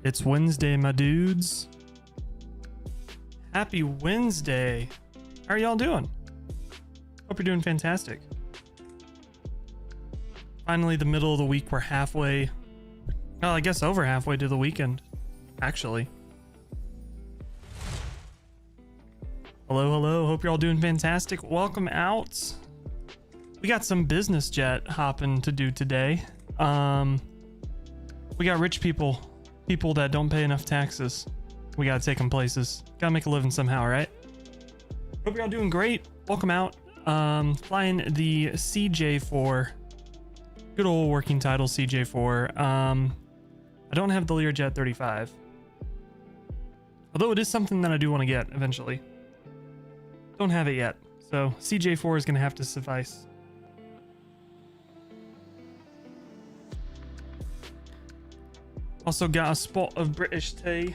It's Wednesday, my dudes. Happy Wednesday. How are y'all doing? Hope you're doing fantastic. Finally, the middle of the week. We're halfway. Well, I guess over halfway to the weekend, actually. Hello, hello. Hope you're all doing fantastic. Welcome out. We got some business jet hopping to do today. We got rich people that don't pay enough taxes. We gotta take them places. Gotta make a living somehow, right? Hope you're all doing great. Welcome out. Flying the CJ4. Good old working title CJ4. I don't have the Learjet 35. Although it is something that I do want to get eventually. Don't have it yet. So CJ4 is gonna have to suffice. Also got a spot of British tea.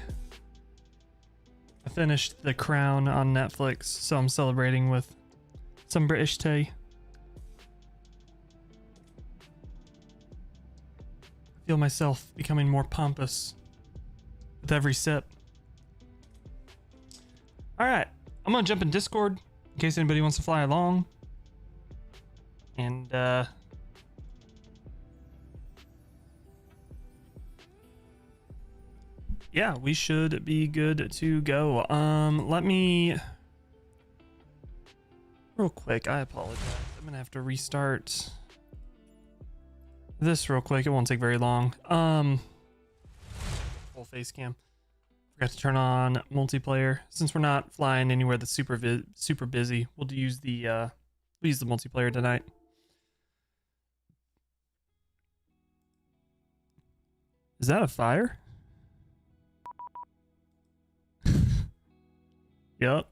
I finished The Crown on Netflix, so I'm celebrating with some British tea. I feel myself becoming more pompous with every sip. Alright, I'm gonna jump in Discord in case anybody wants to fly along. And yeah, we should be good to go. Let me real quick, I apologize. I'm gonna have to restart this real quick. It won't take very long. Full face cam. Forgot to turn on multiplayer. Since we're not flying anywhere that's super busy, we'll use the multiplayer tonight. Is that a fire? Yep.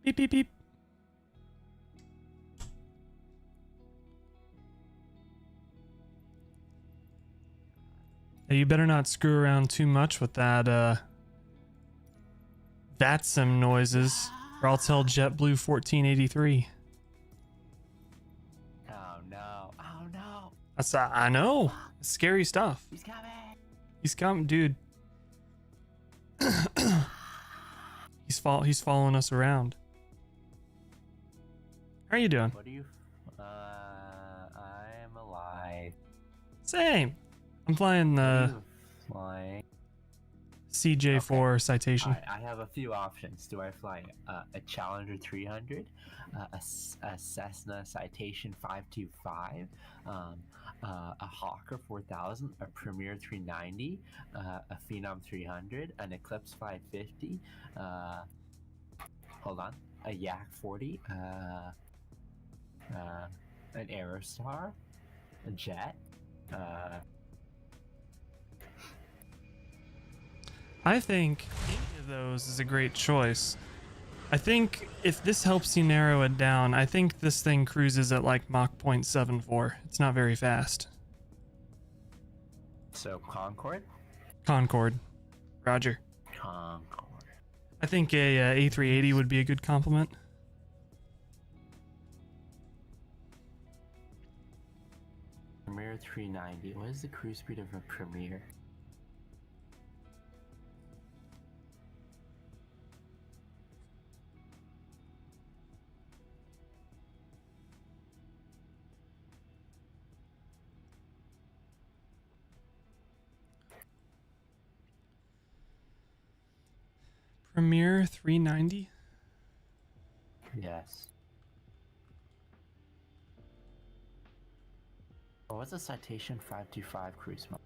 Beep, beep, beep. Hey, you better not screw around too much with that VATSIM noises, or I'll tell JetBlue 1483. Oh no. Oh no. That's I know. It's scary stuff. He's coming. He's coming, dude. He's following us around. How are you doing? What are you? I am alive. Same. I'm flying the Flying. CJ4 Okay. Citation. I have a few options. Do I fly a Challenger 300, a Cessna Citation 525, a Hawker 4000, a Premier 390, a Phenom 300, an Eclipse 550, hold on, a Yak 40, an Aerostar, a Jet, I think any of those is a great choice. I think if this helps you narrow it down, I think this thing cruises at like Mach 0.74. It's not very fast. so Concorde? Concorde. Roger. Concorde. I think a A380 would be a good compliment. Premier 390. What is the cruise speed of a Premier? Premier 390? Yes. Oh, what's a Citation 525 cruise mode?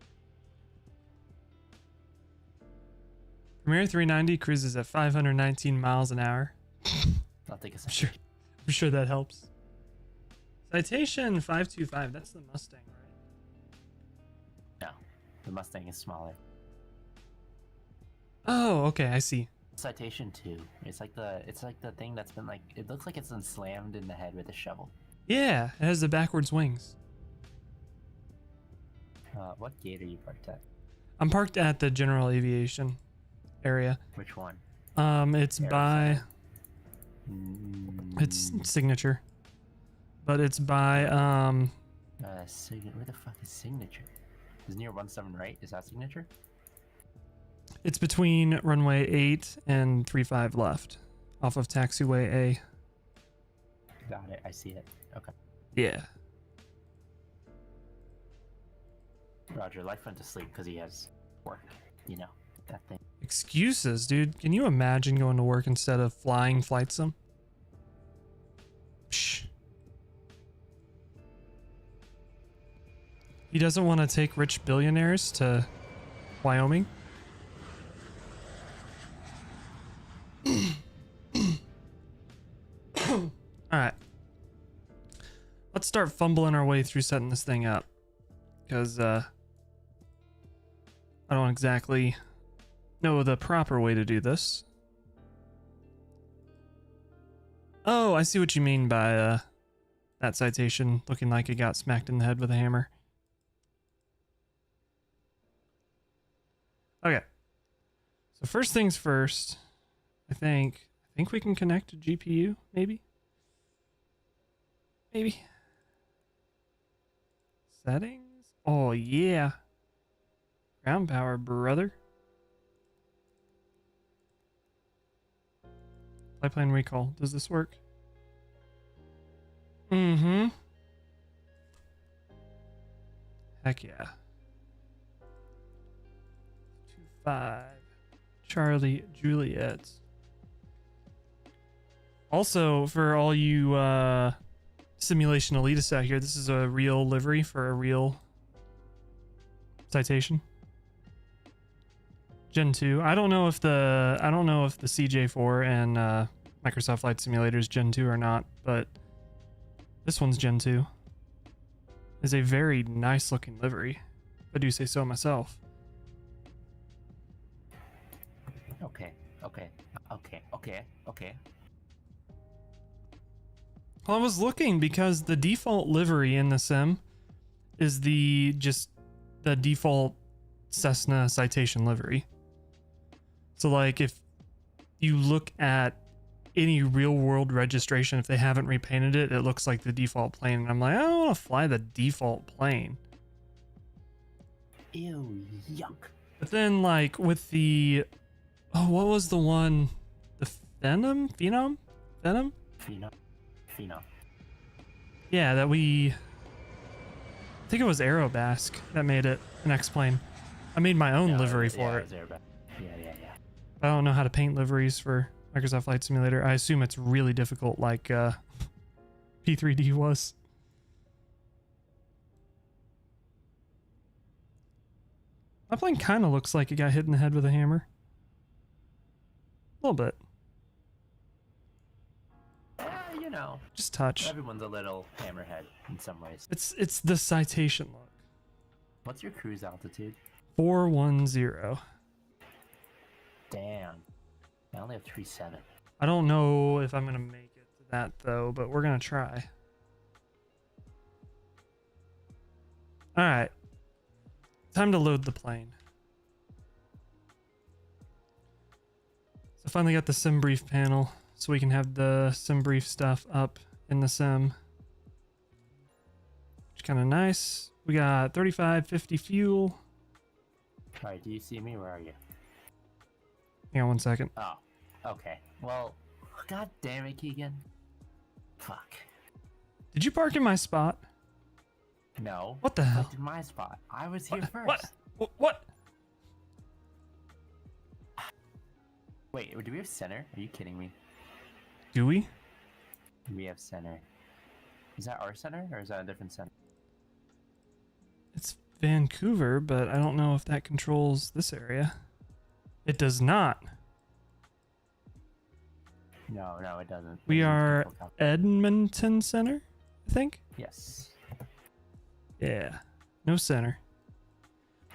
Premier 390 cruises at 519 miles an hour. I'll take a I'm sure that helps. Citation 525, that's the Mustang, right? No, the Mustang is smaller. Oh, okay, I see. Citation 2. It's like the thing that's been like, it looks like it's been slammed in the head with a shovel. Yeah, it has the backwards wings. What gate are you parked at? I'm parked at the general aviation area. Which one? It's by it's signature, but it's by where the fuck is Signature? Is near 17 right? Is that signature? It's between runway 8 and 35 left, off of taxiway A. Got it. I see it. Okay. Yeah. Roger. Life went to sleep because he has work. You know, that thing. Excuses, dude. Can you imagine going to work instead of flying flight sim? Psh. He doesn't want to take rich billionaires to Wyoming. Alright. Let's start fumbling our way through setting this thing up. Because, I don't exactly know the proper way to do this. Oh, I see what you mean by, that citation looking like it got smacked in the head with a hammer. Okay. So first things first, I think we can connect a GPU, maybe? Maybe. Settings? Oh, yeah. Ground power, brother. Flight plan recall. Does this work? Mm-hmm. Heck yeah. 25. Charlie Juliet. Also, for all you simulation elitists out here, this is a real livery for a real citation. Gen 2. I don't know if the CJ4 and Microsoft Flight Simulator is Gen 2 or not, but this one's Gen 2. Is a very nice looking livery, if I do say so myself. Okay. Well, I was looking because the default livery in the sim is the default Cessna citation livery. So like if you look at any real world registration, if they haven't repainted it, it looks like the default plane. And I'm like, I don't want to fly the default plane. Ew, yuck. But then like with the, oh, what was the one? The Phenom? Yeah, that I think it was Aerobasque that made it an X-plane. I made my own livery for it. Yeah. I don't know how to paint liveries for Microsoft Flight Simulator. I assume it's really difficult, like P3D was. My plane kind of looks like it got hit in the head with a hammer. A little bit. You know, just touch. Everyone's a little hammerhead in some ways. It's the citation look. What's your cruise altitude? 410. Damn. I only have 37. I don't know if I'm gonna make it to that though, but we're gonna try. Alright. Time to load the plane. So finally got the sim brief panel, so we can have the sim brief stuff up in the sim. Which is kind of nice. We got 3550 fuel. Alright, do you see me? Where are you? Hang on 1 second. Oh, okay. Well, god damn it, Keegan. Fuck. Did you park in my spot? No. What the hell? Fucked in my spot. I was here first. What? Wait, do we have center? Are you kidding me? Do we? We have center. Is that our center or is that a different center? It's Vancouver, but I don't know if that controls this area. It does not. No, it doesn't. We are Edmonton Center, I think? Yes. Yeah. No center.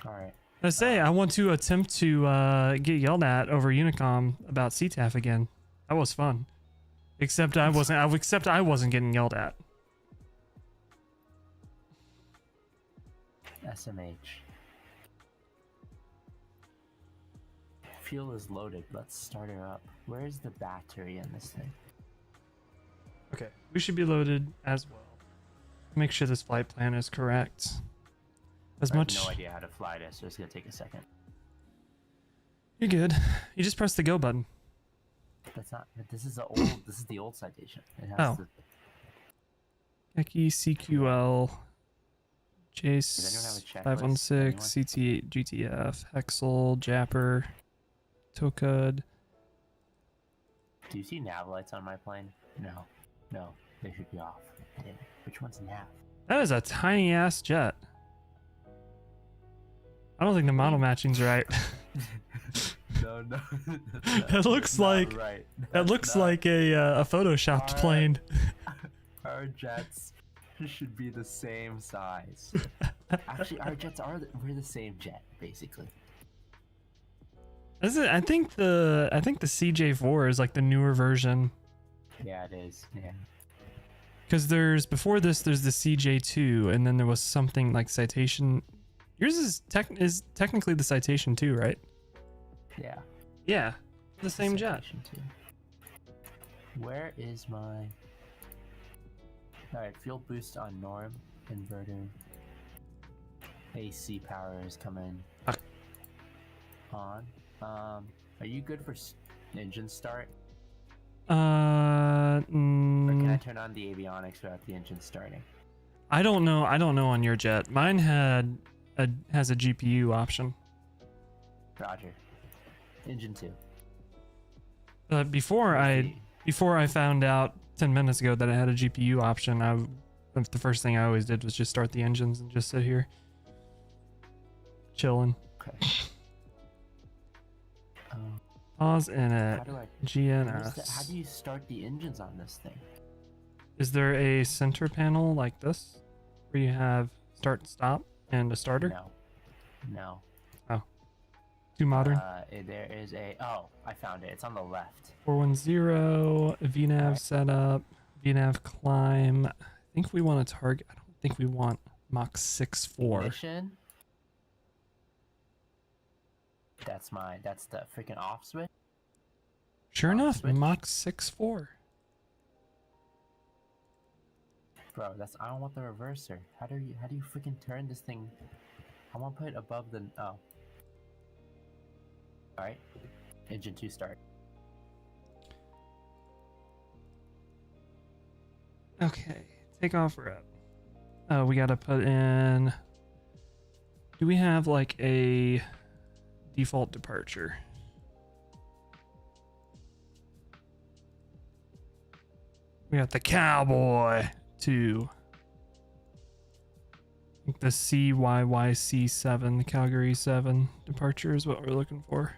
Alright. I say, I want to attempt to get yelled at over Unicom about CTAF again. That was fun. Except I wasn't getting yelled at. SMH. Fuel is loaded. Let's start her up. Where is the battery in this thing? Okay, we should be loaded as well. Make sure this flight plan is correct. as I much. have no idea how to fly this, so it's gonna take a second. You're good. You just press the go button. That's not. This is the old. This is the old citation. It has Oh. the. Eki CQL Does anyone have a Jace checklist? 516 CT GTF Hexel Japper Tokud. Do you see nav lights on my plane? No. No. They should be off. Damn it. Which one's nav? That is a tiny ass jet. I don't think the model matching's right. No. That looks like right. that looks like a photoshopped plane. Our jets should be the same size. Actually, our jets we're the same jet basically. Is it? I think the CJ4 is like the newer version. Yeah, it is. Yeah. Because there's the CJ2, and then there was something like Citation. Yours is technically the Citation 2, right? Yeah. Yeah, the same jet. Citation too. Where is my? All right, fuel boost on norm inverter. AC power is coming on. Are you good for engine start? Or can I turn on the avionics without the engine starting? I don't know on your jet. Mine has a GPU option. Roger. Engine 2. But before I found out 10 minutes ago that it had a GPU option, the first thing I always did was just start the engines and just sit here chilling. Okay. Pause in it. How do I? GNS. How do you start the engines on this thing? Is there a center panel like this where you have start, stop, and a starter? No. Oh. Too modern. There is a. Oh, I found it. It's on the left. 410 VNAV setup, VNAV climb. I think we want to target. I don't think we want Mach 6.4. Ignition. That's the freaking off switch. Sure enough, switch. Mach 6.4. Bro, I don't want the reverser. How do you freaking turn this thing? I want to put it above the. Oh. Alright. Engine 2 start. Okay, take off rep. Oh, we gotta put in. Do we have like a default departure? We got the Cowboy 2. I think the CYYC7, the Calgary 7 departure is what we're looking for.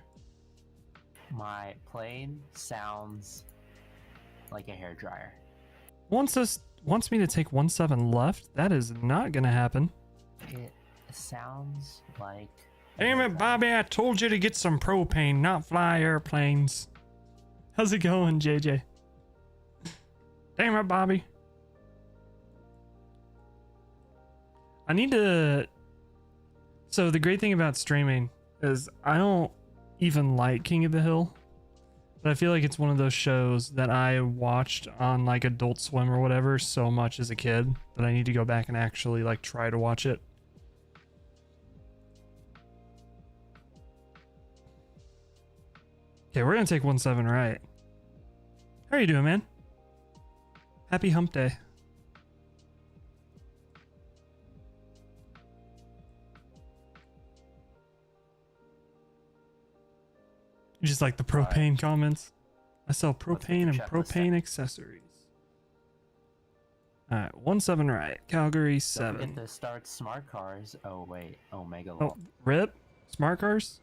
My plane sounds like a hairdryer. Wants me to take 17 left? That is not gonna happen. It sounds like. Damn it, Bobby, I told you to get some propane, not fly airplanes. How's it going, JJ? Damn it, Bobby. I need to... So the great thing about streaming is I don't even like King of the Hill, but I feel like it's one of those shows that I watched on like Adult Swim or whatever so much as a kid that I need to go back and actually like try to watch it. Okay, we're gonna take 17 right. How are you doing, man? Happy hump day. You just like the propane comments? I sell propane and propane accessories. Alright, 17 right. Calgary 7. Don't forget to start smart cars. Oh wait, Omega. Oh, RIP? Smart cars?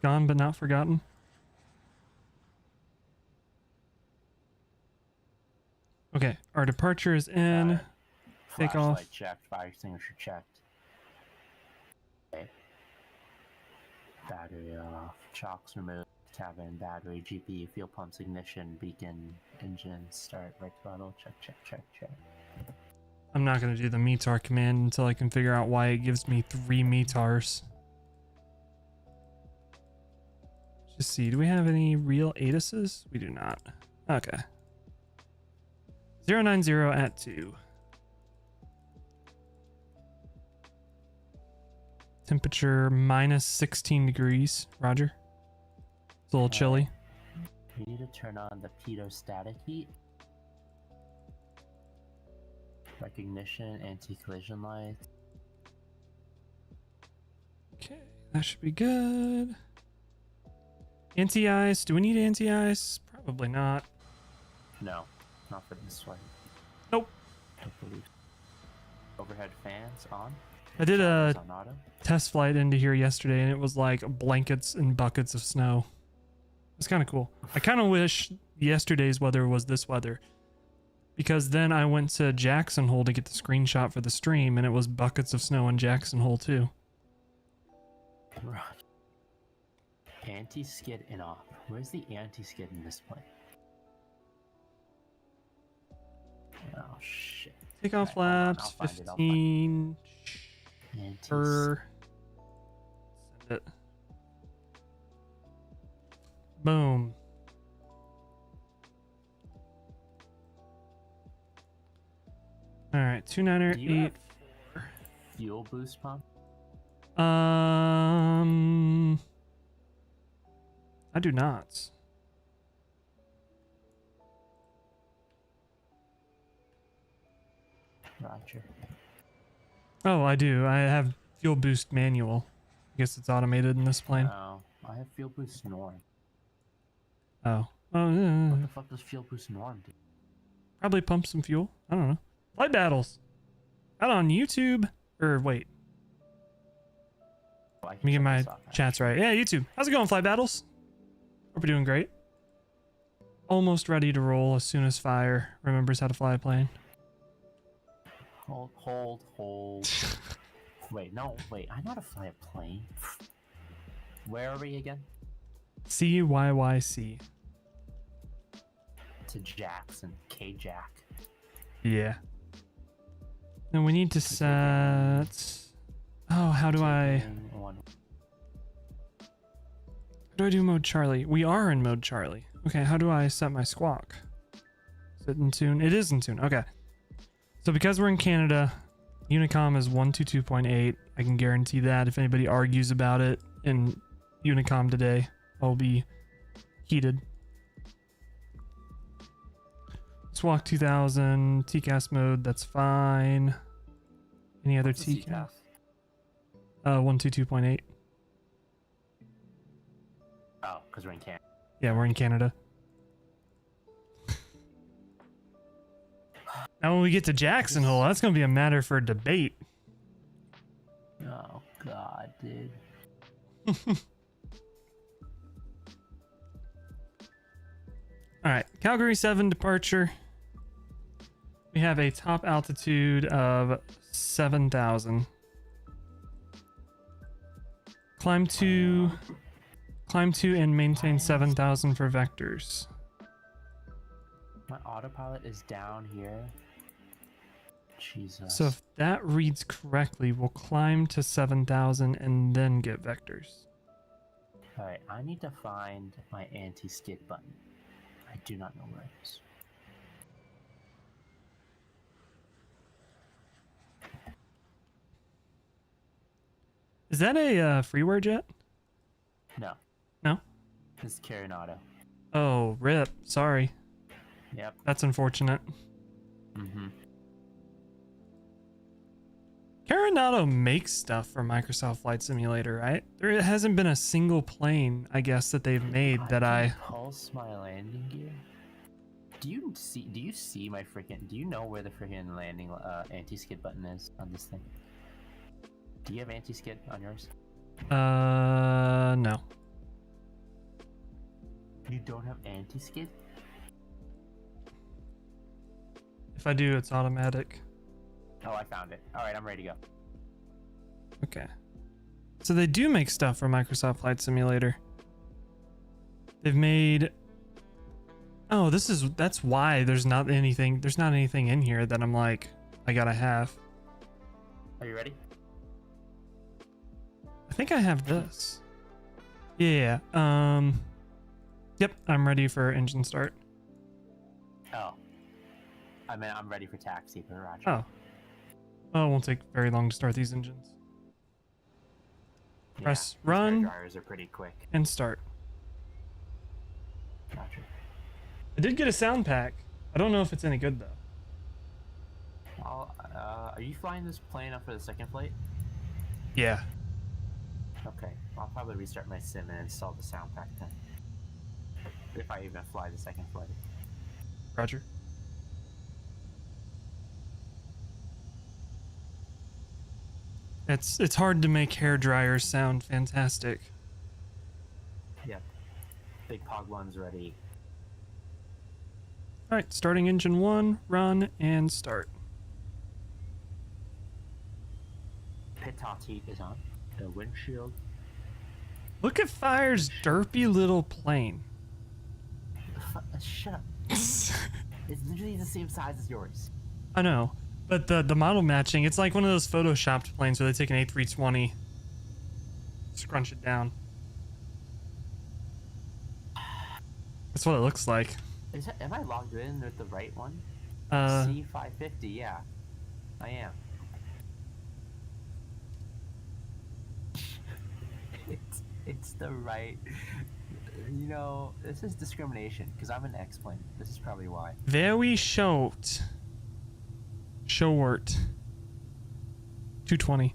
Gone but not forgotten. Okay, our departure is in. Take off. Flashlight checked. Fire extinguisher checked. Okay. Battery off. Chocks removed. Tab in. Battery. GPU. Fuel pumps. Ignition. Beacon. Engine. Start. Right throttle. Check. I'm not going to do the METAR command until I can figure out why it gives me 3 METARs. Just see, do we have any real ATISes? We do not. Okay. 090 at 2. Temperature minus 16 degrees. Roger. It's a little chilly. We need to turn on the pitot static heat. Recognition, anti-collision lights. Okay, that should be good. Anti-ice. Do we need anti-ice? Probably not. No, not for this one. Nope. Don't believe. Overhead fans on. I did a On auto. test flight into here yesterday, and it was like blankets and buckets of snow. It's kind of cool. I kind of wish yesterday's weather was this weather, because then I went to Jackson Hole to get the screenshot for the stream, and it was buckets of snow in Jackson Hole too. Right. Anti-skid and off. Where's the anti-skid in this plane? Oh shit. Take off Alright, flaps, I'll find it, 15. Per. Send it. Boom. All right, 2.9er, Do you 8. have fuel boost pump? I do not. Roger. Oh, I do. I have fuel boost manual. I guess it's automated in this plane. No, I have fuel boost norm. Oh. Oh, yeah. What the fuck does fuel boost norm do? Probably pump some fuel. I don't know. Flight battles. Out on YouTube. Or wait. Oh, Let me get my chats right. Yeah, YouTube. How's it going, Flight Battles? Hope you're doing great. Almost ready to roll as soon as Fire remembers how to fly a plane. Hold. Wait, no, wait. I know how to fly a plane. Where are we again? CYYC. To Jackson. K-Jack. Yeah. Then we need to set... Oh, how do I do mode Charlie? We are in mode Charlie. Okay, how do I set my squawk? Is it in tune? It is in tune. Okay. So because we're in Canada, Unicom is 122.8. I can guarantee that if anybody argues about it in Unicom today, I'll be heated. Squawk 2000, TCAS mode, that's fine. Any other TCAS? 122.8. Oh, because we're in Canada. Yeah, we're in Canada. Now when we get to Jackson Hole, that's going to be a matter for debate. Oh, God, dude. Alright, Calgary 7 departure. We have a top altitude of 7,000. Climb to and maintain 7,000 for vectors. My autopilot is down here. Jesus. So if that reads correctly, we'll climb to 7,000 and then get vectors. Alright, I need to find my anti-skid button. I do not know where it is. Is that a freeware jet? No. No? This is carrying auto. Oh, rip. Sorry. Yep. That's unfortunate. Mm-hmm. Caronado makes stuff for Microsoft Flight Simulator, right? There hasn't been a single plane, I guess, that they've made that I pulse my landing gear. Do you see my freaking? Do you know where the freaking landing anti-skid button is on this thing? Do you have anti-skid on yours? No. You don't have anti-skid? If I do, it's automatic. Oh, I found it. All right, I'm ready to go. Okay. So they do make stuff for Microsoft Flight Simulator. They've made... Oh, that's why there's not anything in here that I'm like, I gotta have. Are you ready? I think I have this. Yeah. Yep, I'm ready for engine start. Oh. I mean, I'm ready for taxi, but Roger. Oh. Oh, it won't take very long to start these engines. Press these hair run dryers are pretty quick. and start. Gotcha. I did get a sound pack. I don't know if it's any good though. Are you flying this plane up for the second flight? Yeah. Okay, I'll probably restart my sim and install the sound pack then. If I even fly the second flight. Roger. It's hard to make hair dryers sound fantastic. Yep. Big Pog 1's ready. Alright, starting engine 1, run, and start. Pitot heat is on. The windshield. Look at Fire's derpy little plane. Shut up. It's literally the same size as yours. I know, but the model matching, it's like one of those photoshopped planes where they take an A320, scrunch it down. That's what it looks like. Am I logged in with the right one? Uh, C550, yeah. I am. It's the right... You know, this is discrimination, because I'm an X-plane. This is probably why. very short. Short. 220.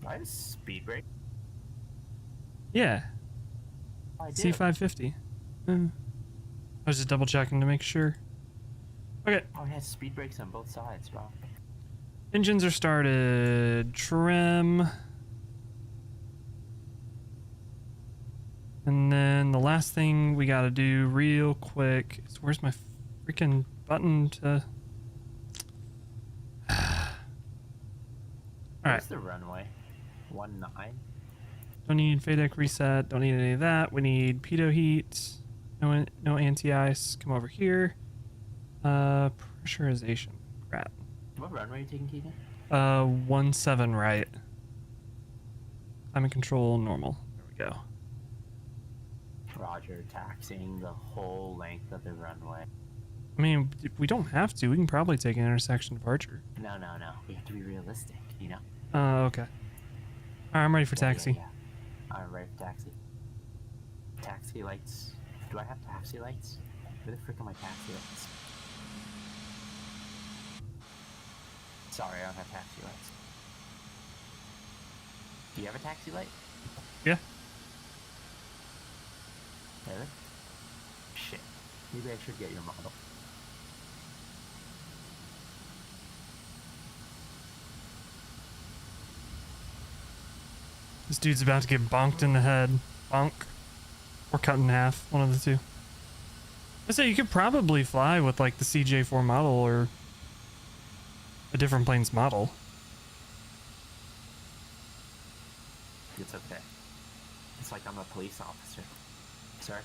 I have a speed brake. Yeah. I do. C550. I was just double checking to make sure. Okay. Oh, it has speed brakes on both sides, wow. Engines are started. Trim. And then the last thing we gotta do real quick is where's my freaking button to... Alright. Where's the runway? 19? Don't need FADEC reset. Don't need any of that. We need pitot heat. No anti-ice. Come over here. Pressurization. Crap. What runway are you taking, Keegan? 17 right. Climate control normal. There we go. Roger, taxiing the whole length of the runway. I mean, if we don't have to. We can probably take an intersection departure. No. We have to be realistic, you know? Okay. Alright, I'm ready for taxi. Yeah. I'm ready for taxi. Taxi lights. Do I have taxi lights? Where the frick are my taxi lights? Sorry, I don't have taxi lights. Do you have a taxi light? Yeah. Really? Shit. Maybe I should get your model. This dude's about to get bonked in the head. Bonk. Or cut in half. One of the two. I say you could probably fly with like the CJ4 model or a different plane's model. It's okay. It's like I'm a police officer. Sir,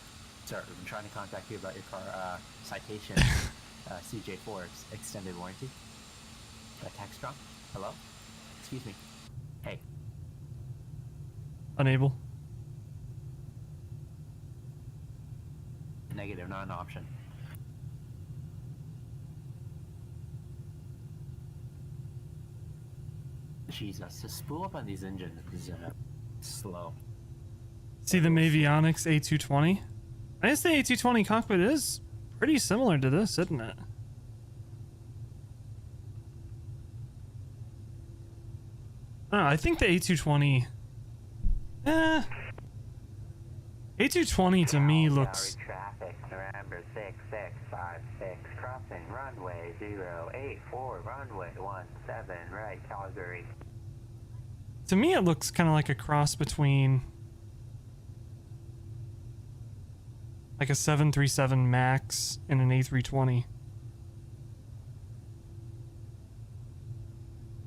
I've been trying to contact you about your car citation. CJ4 extended warranty. Textron? Hello? Excuse me. Hey. Unable. Negative, not an option. Jesus, the spool up on these engines is slow. See the Avionics A220? I guess the A220 cockpit is pretty similar to this, isn't it? I don't know, I think the A220... A220 to me looks... Traffic, November 6656, crossing runway 084, runway 17, right, Calgary. To me it looks kind of like a cross between... like a 737 MAX and an A320.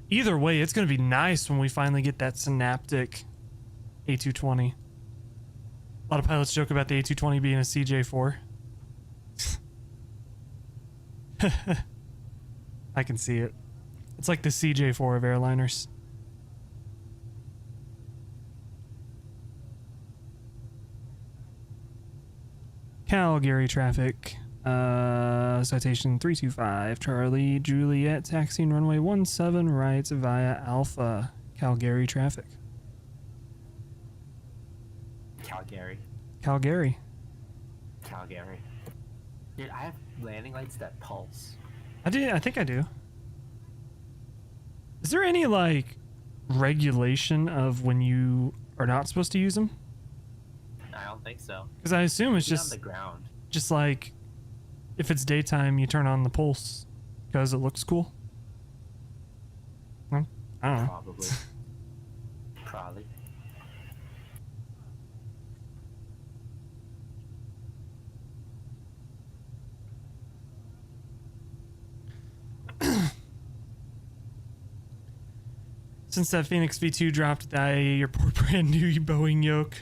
Either way, it's going to be nice when we finally get that Synaptic A220. A lot of pilots joke about the A220 being a CJ4. I can see it. It's like the CJ4 of airliners. Calgary traffic. Citation 325, Charlie Juliet, taxiing runway 17 right via Alpha, Calgary traffic. Calgary. Calgary. Calgary. Dude, I have landing lights that pulse. I think I do. Is there any, like, regulation of when you are not supposed to use them? I don't think so. Because I assume it's Even just on the ground. just like if it's daytime, you turn on the pulse because it looks cool. Well, I don't know. Probably. Probably. Since that Phoenix V2 dropped, your poor brand new Boeing Yoke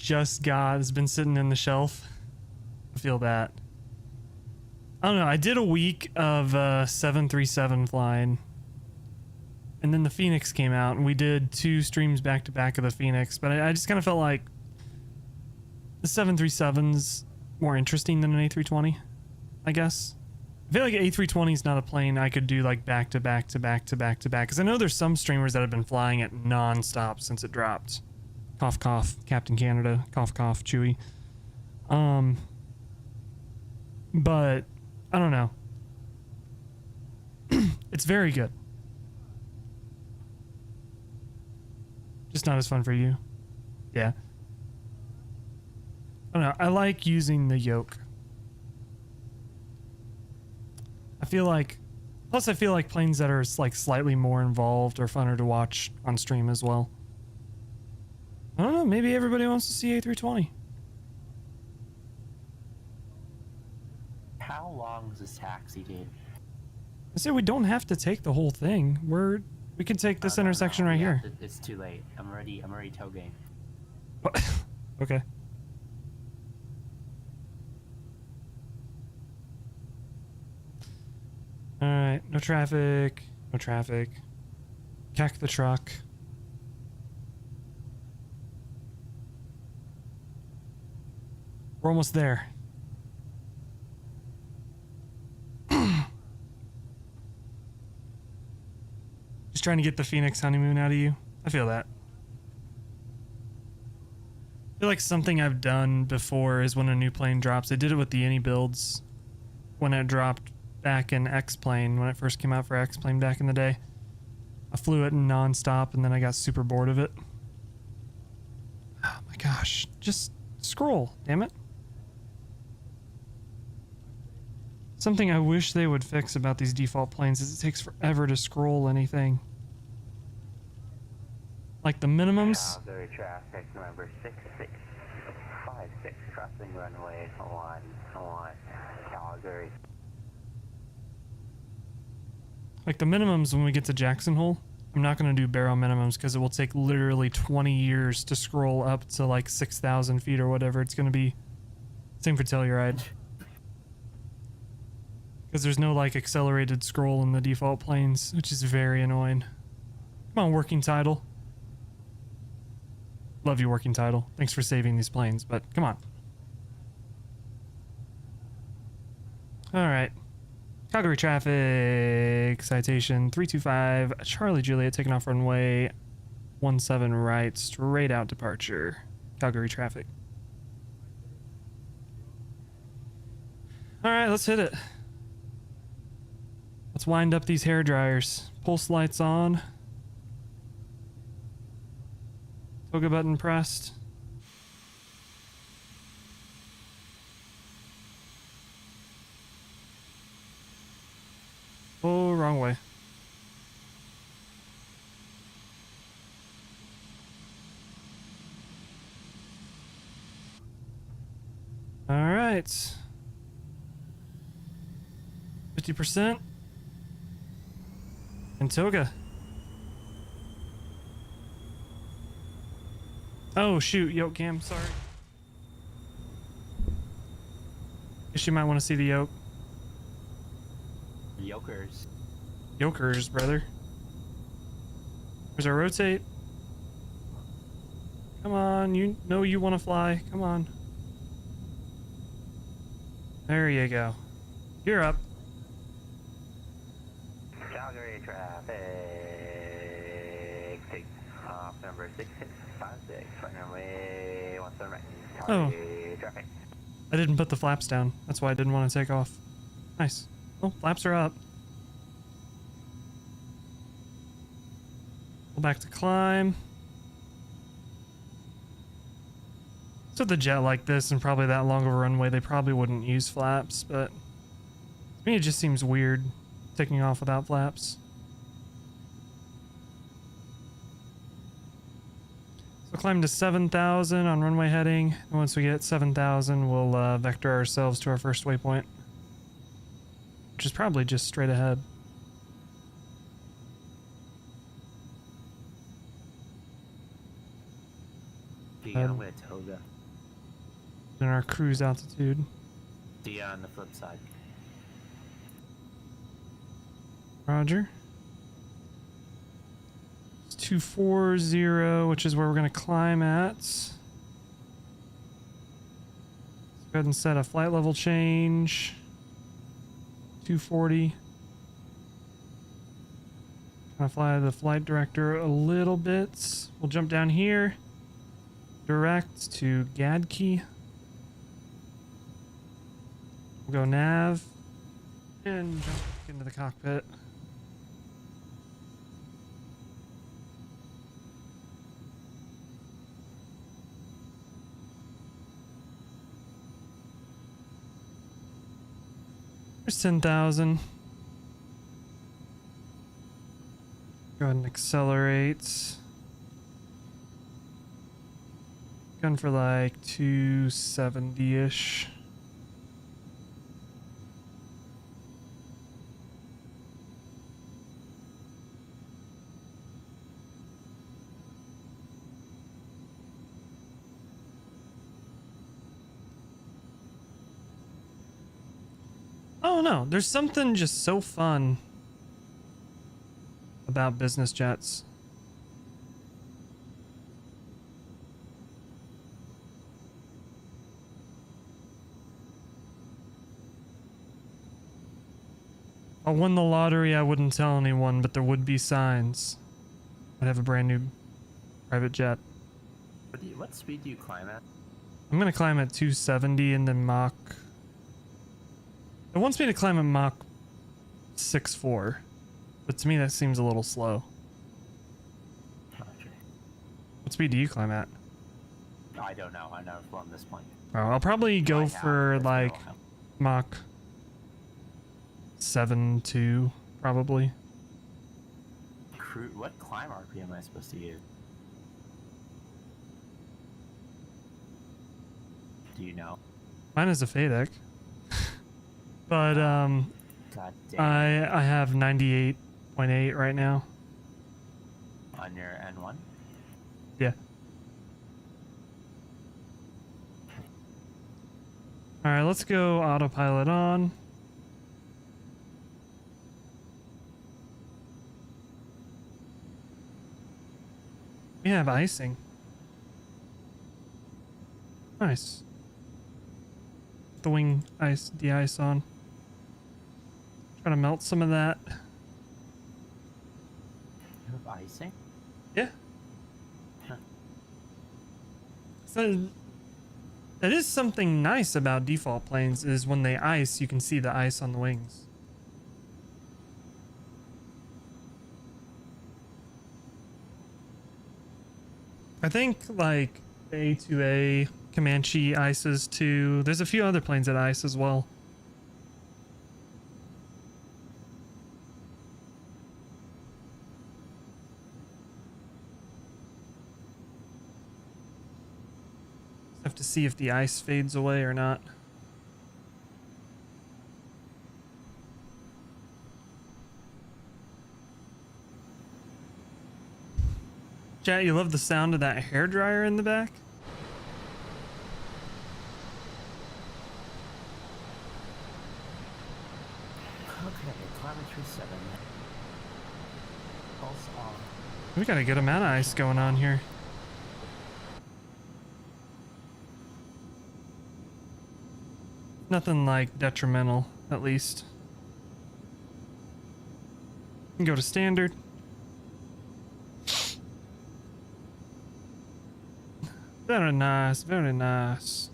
has been sitting in the shelf. I feel that. I don't know. I did a week of 737 flying, and then the Phoenix came out, and we did 2 streams back to back of the Phoenix. But I just kind of felt like the 737's more interesting than an A320, I guess. I feel like an A320 is not a plane I could do like back to back to back to back to back, because I know there's some streamers that have been flying it non-stop since it dropped. Cough cough, Captain Canada, cough cough, Chewy. But I don't know. It's very good. Just not as fun for you. Yeah. I don't know. I like using the Yoke. I feel like planes that are like slightly more involved are funner to watch on stream as well. I don't know, maybe everybody wants to see A320. How long is this taxi, dude? I said we don't have to take the whole thing. We can take this intersection right here. It's too late. I'm already togging. Okay. Alright, no traffic. No traffic. Cack the truck. We're almost there. Just trying to get the Phoenix honeymoon out of you. I feel that. I feel like something I've done before is when a new plane drops. I did it with the Any builds when it dropped back in X-Plane, when it first came out for X-Plane back in the day. I flew it non-stop and then I got super bored of it. Oh my gosh. Just scroll, damn it. Something I wish they would fix about these default planes is it takes forever to scroll anything. Like the minimums. Calgary traffic number 6656 crossing runway 11 Calgary. Like the minimums when we get to Jackson Hole. I'm not going to do barrel minimums because it will take literally 20 years to scroll up to like 6,000 feet or whatever it's going to be. Same for Telluride. Because there's no like accelerated scroll in the default planes, which is very annoying. Come on, working title. Love you, working title. Thanks for saving these planes, but come on. Alright. Calgary traffic. Citation 325. Charlie Juliet taking off runway 17 right. Straight out departure. Calgary traffic. Alright, let's hit it. Let's wind up these hair dryers. Pulse lights on. Toga button pressed. Oh, wrong way. All right. 50%. And Toga. Oh shoot, Yoke Cam, sorry. Guess you might want to see the Yoke. Yokers. Yokers, brother. There's our rotate. Come on, you know you want to fly. Come on. There you go. You're up. Calgary traffic. Take off number 6656. Flight runway 17 right. Calgary traffic. I didn't put the flaps down. That's why I didn't want to take off. Nice. Oh, flaps are up. Go back to climb. So the jet like this and probably that long of a runway, they probably wouldn't use flaps, but to me it just seems weird taking off without flaps. So climb to 7,000 on runway heading. And once we get 7,000, we'll vector ourselves to our first waypoint, which is probably just straight ahead. Dion with Toga. In our cruise altitude. Dion on the flip side. Roger. It's 240, which is where we're going to climb at. Let's go ahead and set a flight level change. 240. Kind of fly the flight director a little bit. We'll jump down here. Direct to Gadkey. We'll go nav. And jump into the cockpit. There's 10,000. Go ahead and accelerate. Gun for like 270-ish. Oh no, there's something just so fun about business jets. If I won the lottery, I wouldn't tell anyone, but there would be signs. I'd have a brand new private jet. What speed do you climb at? I'm gonna climb at 270 and then Mach. It wants me to climb at Mach 6.4, but to me that seems a little slow. Okay. What speed do you climb at? I don't know. I've never flown this plane. Oh, I'll probably go for like Mach 7.2, probably. What climb RPM am I supposed to use? Do you know? Mine is a FADEC. But God damn. I have 98.8 right now. On your N1? Yeah. All right, let's go autopilot on. We have icing. Nice. The wing ice, de-ice on. Try to melt some of that. You have icing? Yeah. Huh. So that is something nice about default planes, is when they ice, you can see the ice on the wings. I think like the A2A Comanche ices too. There's a few other planes that ice as well. Have to see if the ice fades away or not. Chat, you love the sound of that hairdryer in the back? Okay, telemetry 7. Pulse on. We got a good amount of ice going on here. Nothing like detrimental, at least. You can go to standard. Very nice, very nice.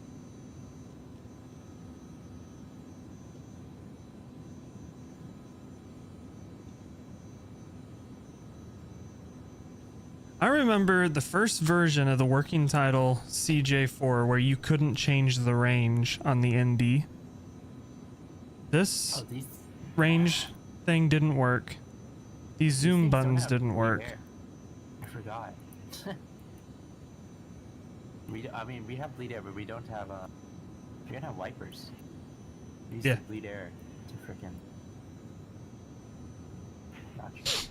I remember the first version of the working title CJ4 where you couldn't change the range on the ND. This range thing didn't work. These zoom buttons didn't work. I forgot. I mean, we have bleed air, but we don't have we don't have wipers. We use the bleed air to frickin' gotcha.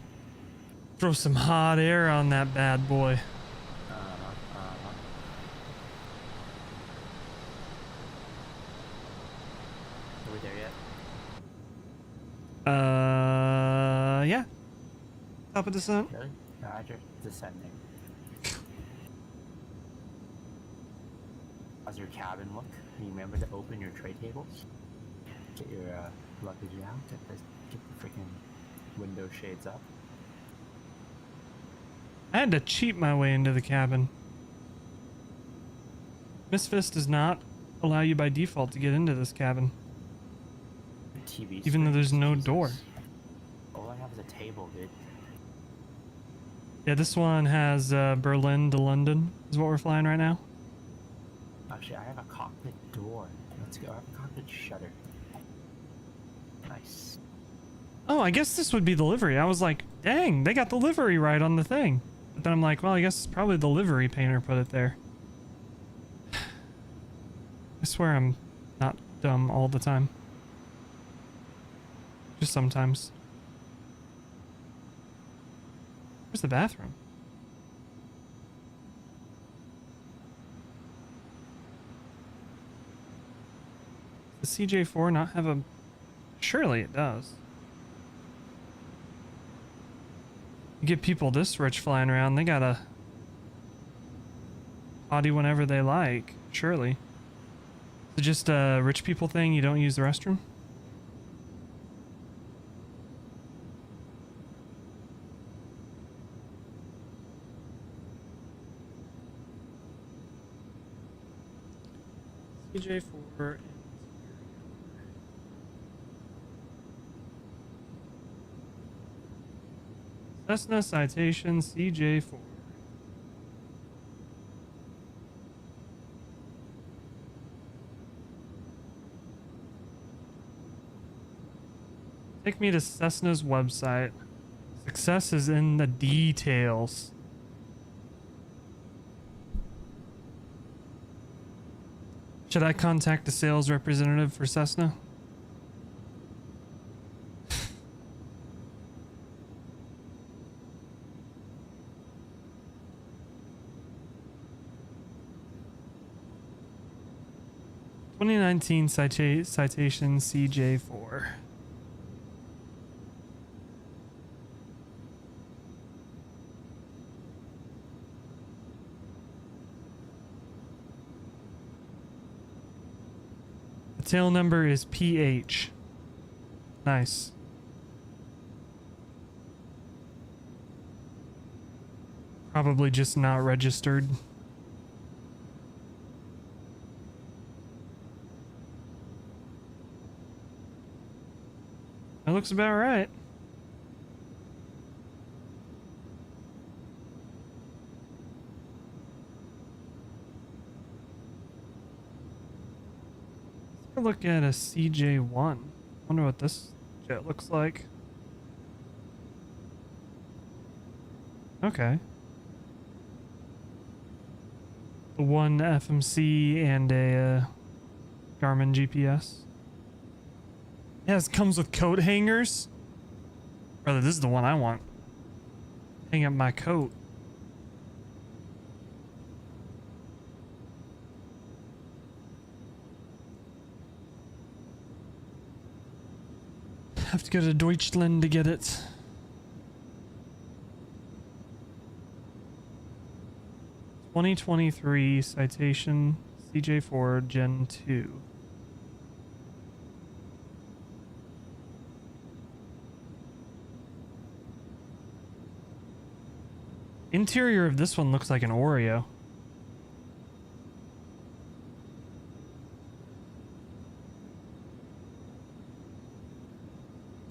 Throw some hot air on that bad boy. Are we there yet? Yeah. Top of descent. Really? No, I just descending. How's your cabin look? You remember to open your tray tables? Get your luggage out. Get the freaking window shades up. I had to cheat my way into the cabin. MSFS does not allow you by default to get into this cabin. TV even though there's no Jesus. door. All I have is a table, dude. Yeah, this one has Berlin to London is what we're flying right now. Actually, I have a cockpit door. Let's go. I have a cockpit shutter. Nice. Oh, I guess this would be the livery. I was like, dang, they got the livery right on the thing. But then I'm like, well, I guess it's probably the livery painter put it there. I swear I'm not dumb all the time. Just sometimes. Where's the bathroom? Does the CJ4 not have a... Surely it does. You get people this rich flying around, they got a potty whenever they like, surely. Is it just a rich people thing, you don't use the restroom? CJ4 Cessna Citation CJ4. Take me to Cessna's website. Success is in the details. Should I contact a sales representative for Cessna? Citation CJ4. The tail number is PH. Nice. Probably just not registered. That looks about right. Let's look at a CJ1. Wonder what this jet looks like. Okay. The one FMC and a Garmin GPS. Yeah, it comes with coat hangers. Brother, this is the one I want. Hang up my coat. Have to go to Deutschland to get it. (2023) Citation CJ4 Gen 2. Interior of this one looks like an Oreo.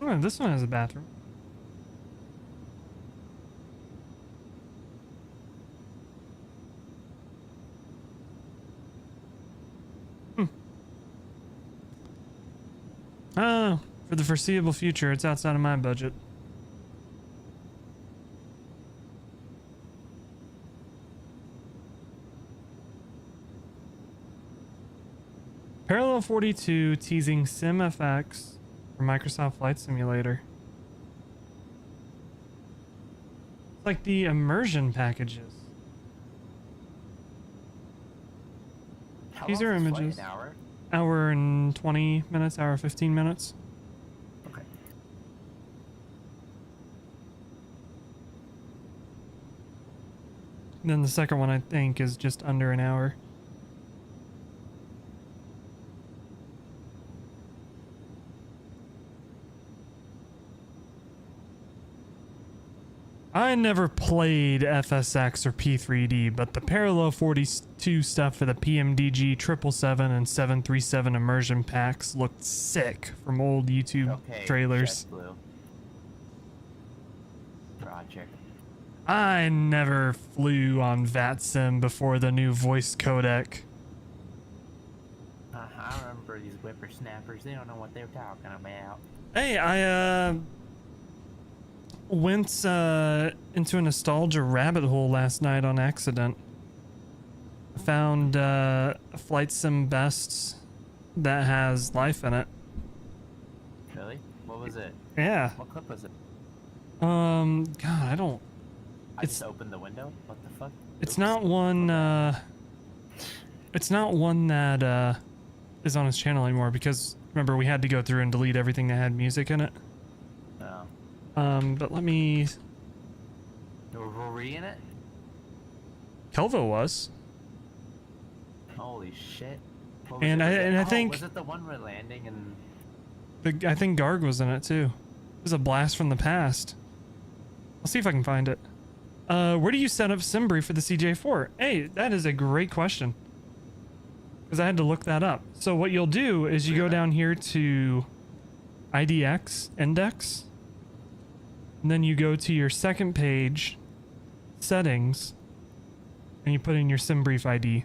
Oh, this one has a bathroom. Oh, for the foreseeable future, it's outside of my budget. Parallel 42 teasing SimFX for Microsoft Flight Simulator. It's like the immersion packages. These are images. An hour? Hour and 20 minutes, hour 15 minutes. Okay. And then the second one, I think, is just under an hour. I never played FSX or P3D, but the Parallel 42 stuff for the PMDG 777 and 737 immersion packs looked sick from old YouTube trailers. JetBlue. Roger. I never flew on VATSIM before the new voice codec. I remember these whippersnappers. They don't know what they're talking about. Hey, I went into a nostalgia rabbit hole last night on accident. I found a Flight Sim Best that has life in it. Really? What was it? Yeah. What clip was it? God, I don't. I just opened the window. What the fuck? It's Oops. not one. It's not one that is on his channel anymore because remember we had to go through and delete everything that had music in it. Oh. But let me. Were we in it? Kelvo was. Holy shit. What was And it? I Oh, think was it the one we're landing and? I think Garg was in it too. It was a blast from the past. I'll see if I can find it. Where do you set up Simbri for the CJ4? Hey, that is a great question. Because I had to look that up. So what you'll do is you go down here to IDX, Index, and then you go to your second page, Settings, and you put in your SimBrief ID.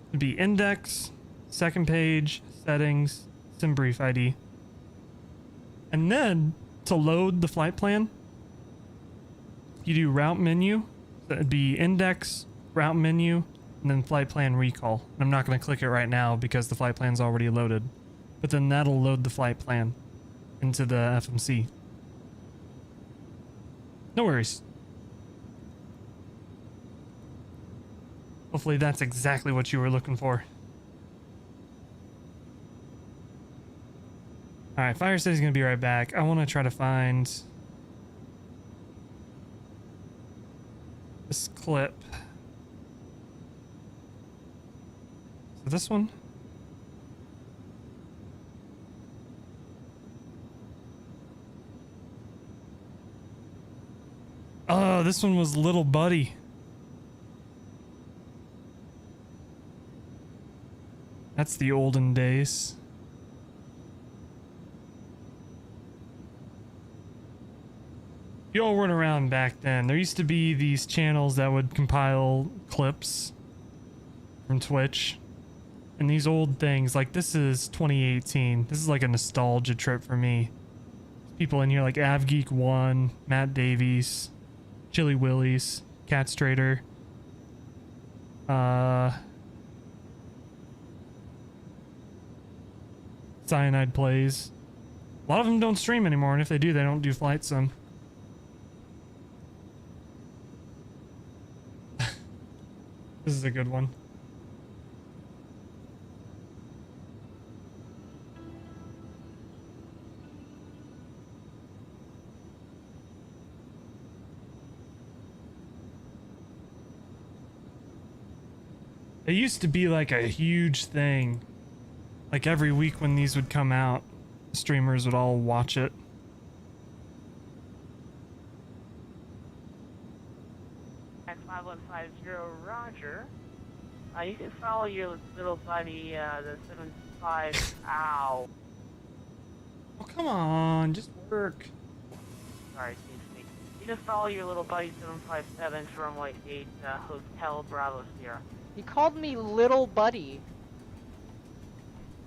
It'd be Index, second page, Settings, SimBrief ID. And then to load the flight plan, you do route menu. So it'd be Index, route menu, and then flight plan recall. And I'm not going to click it right now because the flight plan's already loaded. But then that'll load the flight plan into the FMC. No worries. Hopefully that's exactly what you were looking for. Alright, Fire City's gonna be right back. I want to try to find this clip. So this one? Oh, this one was Little Buddy. That's the olden days. You all weren't around back then. There used to be these channels that would compile clips from Twitch. And these old things, like this is 2018. This is like a nostalgia trip for me. People in here like AvGeek1, Matt Davies, Chili Willies, Cat Trader. Cyanide Plays. A lot of them don't stream anymore, and if they do, they don't do flight sim. This is a good one. It used to be like a huge thing. Like every week when these would come out, streamers would all watch it. X5150, Roger. You can follow your little buddy, the 75. Ow. Oh, come on, just work. Sorry, excuse me. You can follow your little buddy 757 from White 8 Hotel Bravo Sierra. He called me little buddy.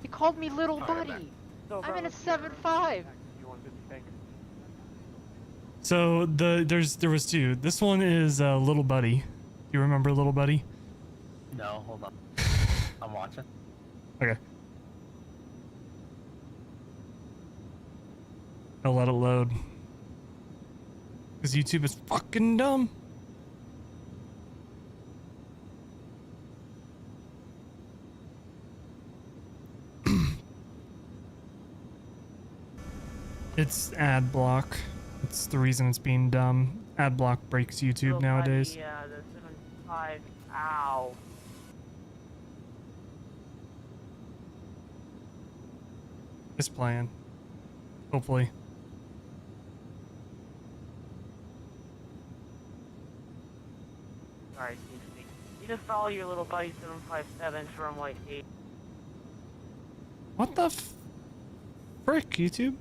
He called me little buddy. I'm in a 7.5. So there was two. This one is Little Buddy. Do you remember Little Buddy? No, hold on. I'm watching. Okay. I'll let it load. Because YouTube is fucking dumb. It's ad block. It's the reason it's being dumb. Ad block breaks YouTube Little nowadays. Buddy, the 75. Ow. It's playing. Hopefully. Sorry, excuse me. You can follow your little buddy 757 from White 8. What the frick, YouTube?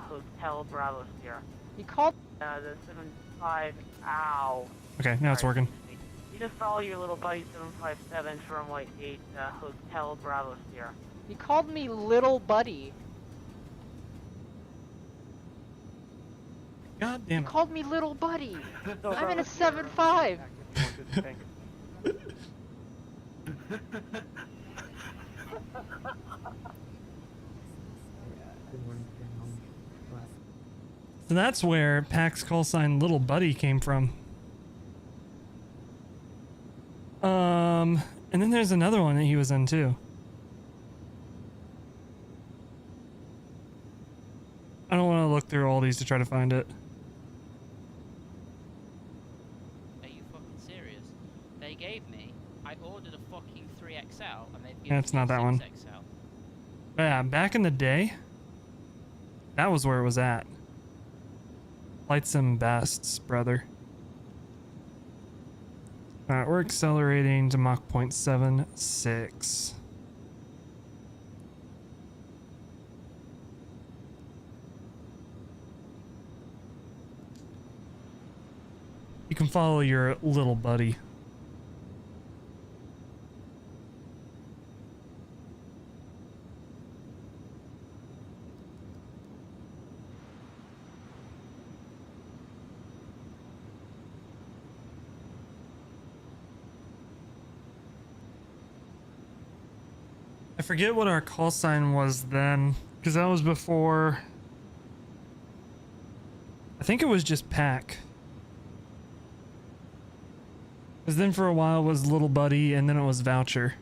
Hotel Bravo Sierra. He called. The 75. Ow. Okay, now it's Sorry, working. excuse me. You can follow your little buddy 757 from White 8 Hotel Bravo Sierra. He called me little buddy. God He damn it. called me little buddy. I'm in a 7.5. So that's where Pax call sign Little Buddy came from. And then there's another one that he was in too. I don't want to look through all these to try to find it. Are you fucking serious? They gave me, I ordered a fucking 3XL and they've given Yeah, it's me not a that one. 6XL. But yeah, back in the day, that was where it was at. Lightsome bests, brother. Alright, we're accelerating to Mach 0.76. You can follow your little buddy. I forget what our call sign was then, because that was before. I think it was just Pack. Because then for a while it was Little Buddy, and then it was Voucher.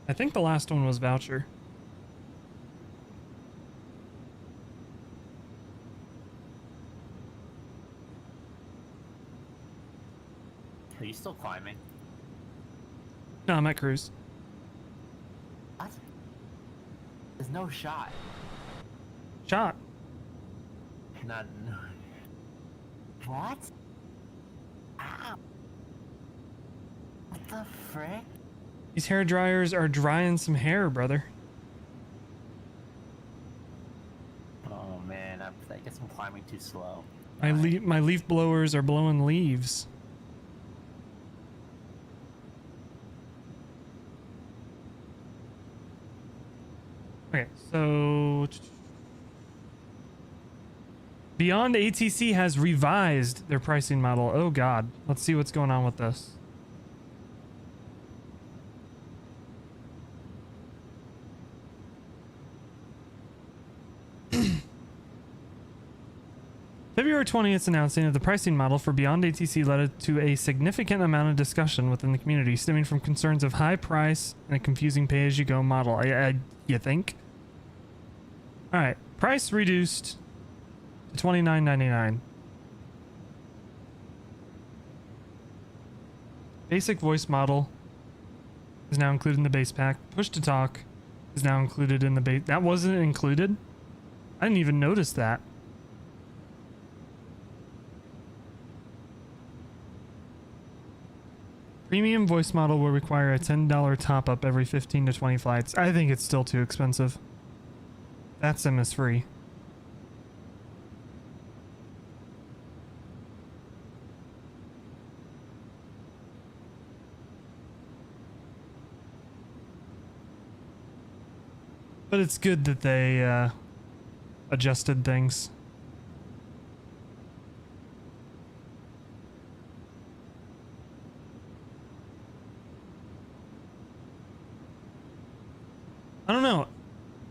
I think the last one was Voucher. Are you still climbing? No, I'm at cruise. What? There's no shot. Shot. Not. No. What? Ow. What the frick? These hair dryers are drying some hair, brother. Oh man, I guess I'm climbing too slow. My leaf blowers are blowing leaves. Okay, so Beyond ATC has revised their pricing model. Oh god, let's see what's going on with this. February 20th announcing that the pricing model for Beyond ATC led to a significant amount of discussion within the community, stemming from concerns of high price and a confusing pay-as-you-go model. You think? All right, price reduced to $29.99. Basic voice model is now included in the base pack. Push to talk, is now included in the base. That wasn't included? I didn't even notice that. Premium voice model will require a $10 top up every 15 to 20 flights. I think it's still too expensive. VATSIM is free. But it's good that they adjusted things. I don't know.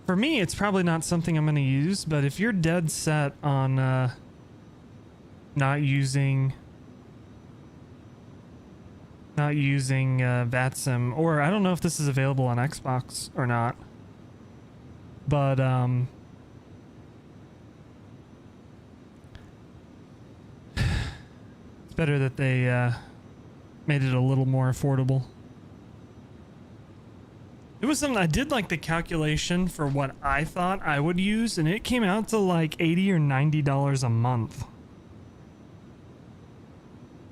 For me, it's probably not something I'm going to use, but if you're dead set on not using VATSIM, or I don't know if this is available on Xbox or not, but it's better that they made it a little more affordable. It was something I did, like the calculation for what I thought I would use, and it came out to like $80 or $90 a month.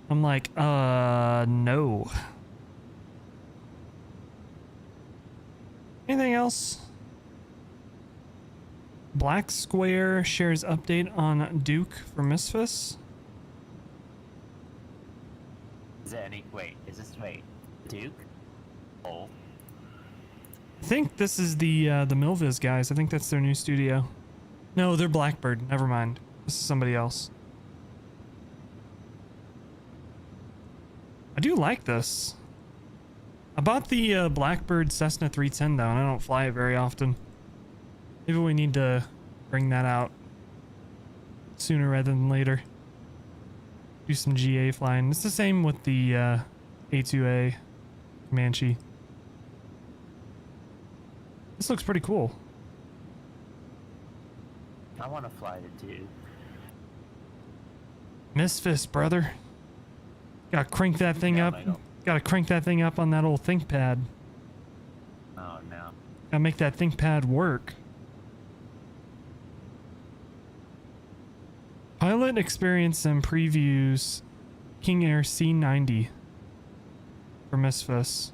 I'm like, no. Anything else? Black Square shares update on Duke for MSFS. Is there any? Wait, is this Duke? Oh. I think this is the Milviz guys. I think that's their new studio. No, they're Blackbird. Never mind. This is somebody else. I do like this. I bought the Blackbird Cessna 310 though, and I don't fly it very often. Maybe we need to bring that out sooner rather than later. Do some GA flying. It's the same with the A2A Comanche. This looks pretty cool. I want to fly the Duke. MSFS, brother. Gotta crank that thing up. Gotta crank that thing up on that old ThinkPad. Oh no. Gotta make that ThinkPad work. Pilot experience and previews King Air C90 for MSFS.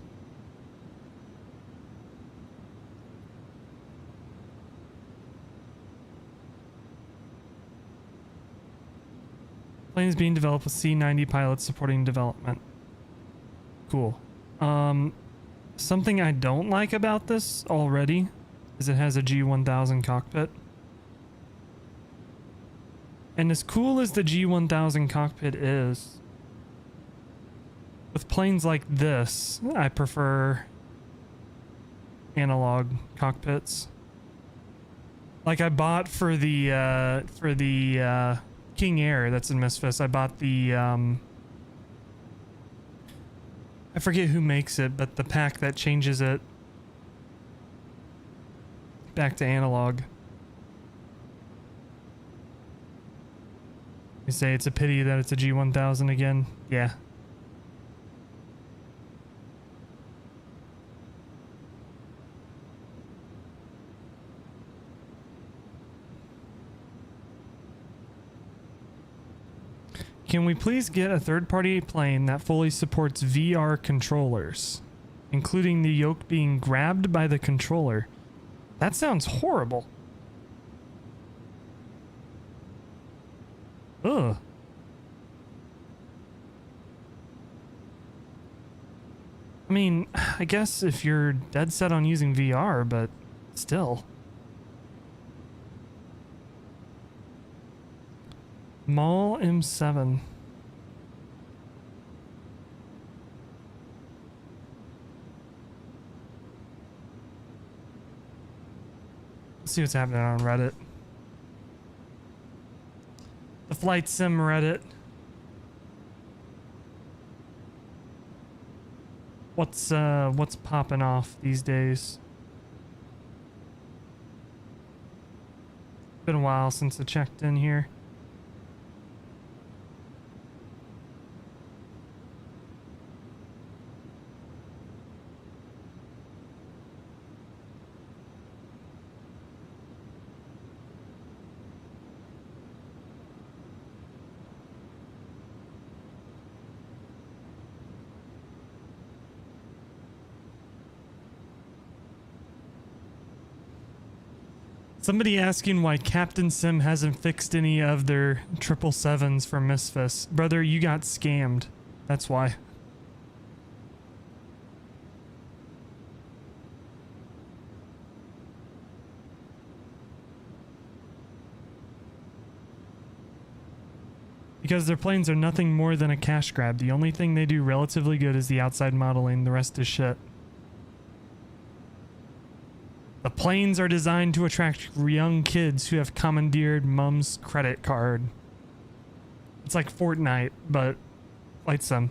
Plane is being developed with C90 pilots supporting development. Cool. Something I don't like about this already is it has a G1000 cockpit. And as cool as the G1000 cockpit is, with planes like this, I prefer analog cockpits. Like I bought for the King Air that's in MSFS, I bought the I forget who makes it, but the pack that changes it back to analog. You say it's a pity that it's a G1000 again. Yeah. Can we please get a third-party plane that fully supports VR controllers, including the yoke being grabbed by the controller? That sounds horrible. Ugh. I mean, I guess if you're dead set on using VR, but still. Mall M7. Let's see what's happening on Reddit. The Flight Sim Reddit. What's popping off these days? Been a while since I checked in here. Somebody asking why Captain Sim hasn't fixed any of their 777s for MSFS. Brother, you got scammed. That's why. Because their planes are nothing more than a cash grab. The only thing they do relatively good is the outside modeling. The rest is shit. The planes are designed to attract young kids who have commandeered mom's credit card. It's like Fortnite, but flight sim.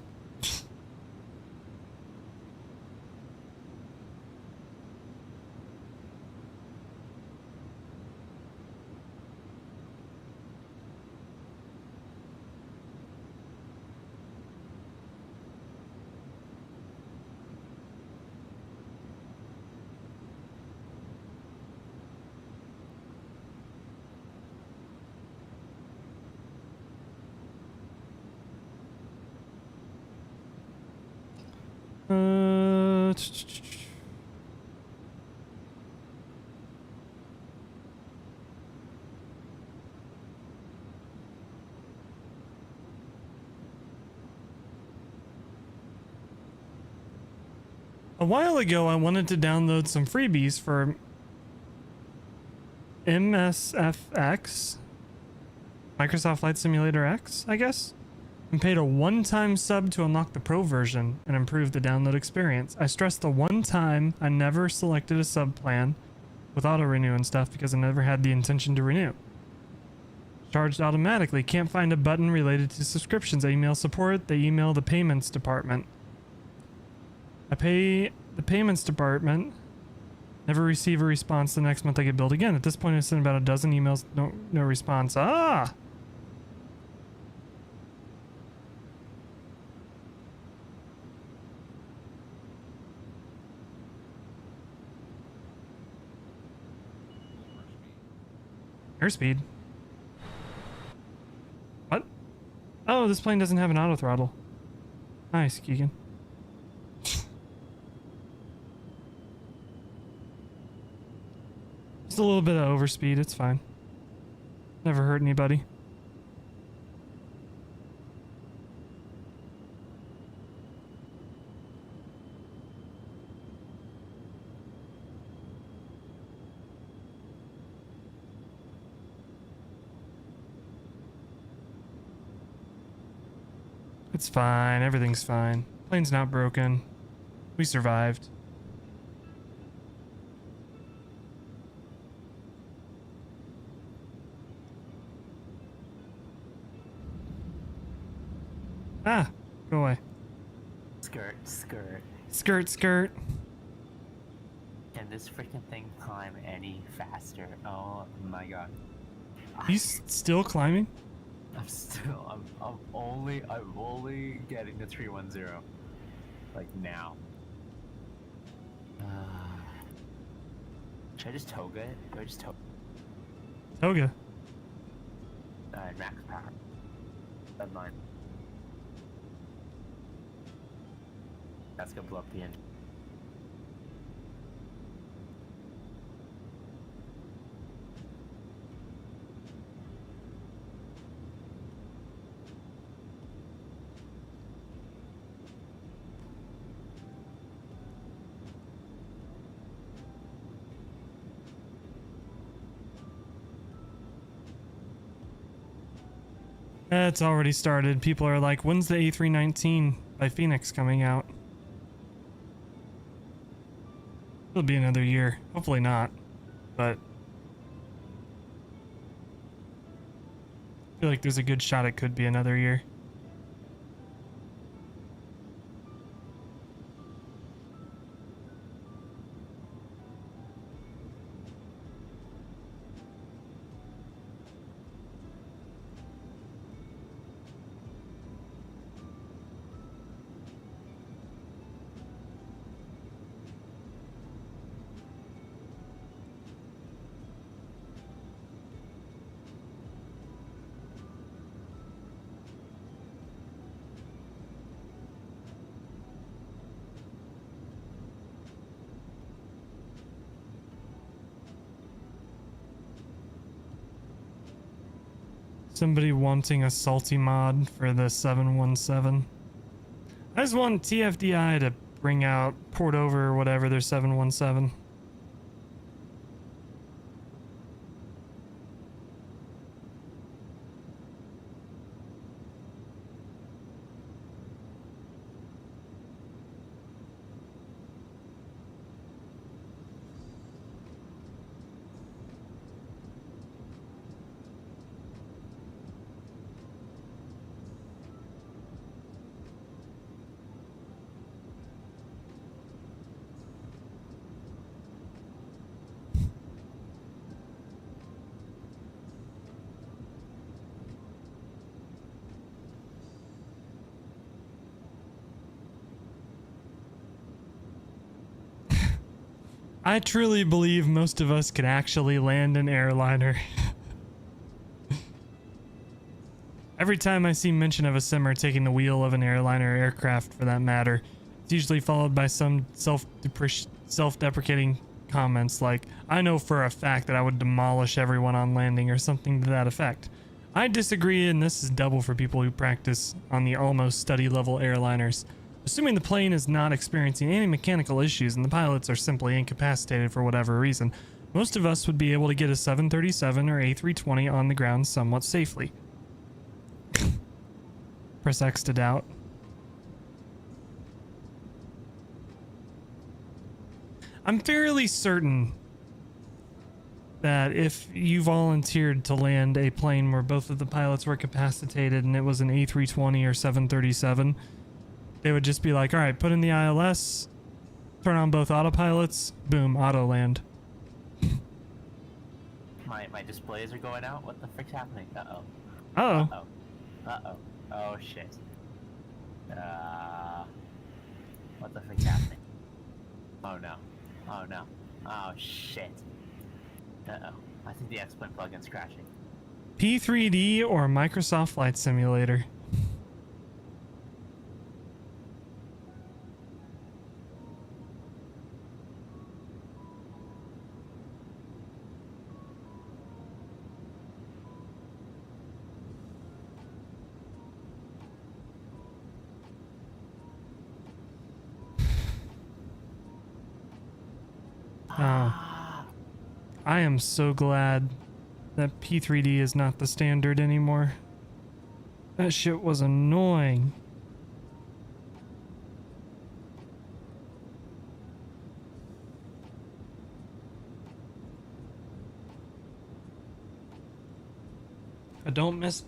A while ago, I wanted to download some freebies for MSFX, Microsoft Flight Simulator X, I guess, and paid a one-time sub to unlock the pro version and improve the download experience. I stressed the one time I never selected a sub plan with auto-renew and stuff because I never had the intention to renew. Charged automatically. Can't find a button related to subscriptions. I email support. They email the payments department. I pay the payments department. Never receive a response. The next month I get billed again. At this point, I sent about a dozen emails. No response. Ah! Airspeed. What? Oh, this plane doesn't have an auto throttle. Nice, Keegan. Just a little bit of overspeed, it's fine. Never hurt anybody. It's fine, everything's fine. Plane's not broken. We survived. Ah, go away. Skirt, skirt. Skirt, skirt. Can this freaking thing climb any faster? Oh my god. You still climbing? I'm only getting the 310. Like now. Should I just toga it? Do I just toga? Toga. Max power. That's mine. That's gonna blow up the engine. It's already started. People are like, when's the A319 by Phoenix coming out? It'll be another year. Hopefully not. But I feel like there's a good shot it could be another year. Somebody wanting a salty mod for the 717. I just want TFDI to bring out, port over or whatever their 717. I truly believe most of us could actually land an airliner. Every time I see mention of a simmer taking the wheel of an airliner or aircraft for that matter, it's usually followed by some self-deprecating comments like, I know for a fact that I would demolish everyone on landing or something to that effect. I disagree, and this is double for people who practice on the almost study level airliners. Assuming the plane is not experiencing any mechanical issues and the pilots are simply incapacitated for whatever reason, most of us would be able to get a 737 or A320 on the ground somewhat safely. Press X to doubt. I'm fairly certain that if you volunteered to land a plane where both of the pilots were capacitated and it was an A320 or 737, they would just be like, all right, put in the ILS, turn on both autopilots, boom, auto land. My displays are going out? What the frick's happening? Uh-oh. Uh-oh. Uh-oh. Uh-oh. Oh, shit. What the frick's happening? Oh, no. Oh, no. Oh, shit. Uh-oh. I think the X-Plane plugin's crashing. P3D or Microsoft Flight Simulator? Oh. I am so glad that P3D is not the standard anymore. That shit was annoying. I don't miss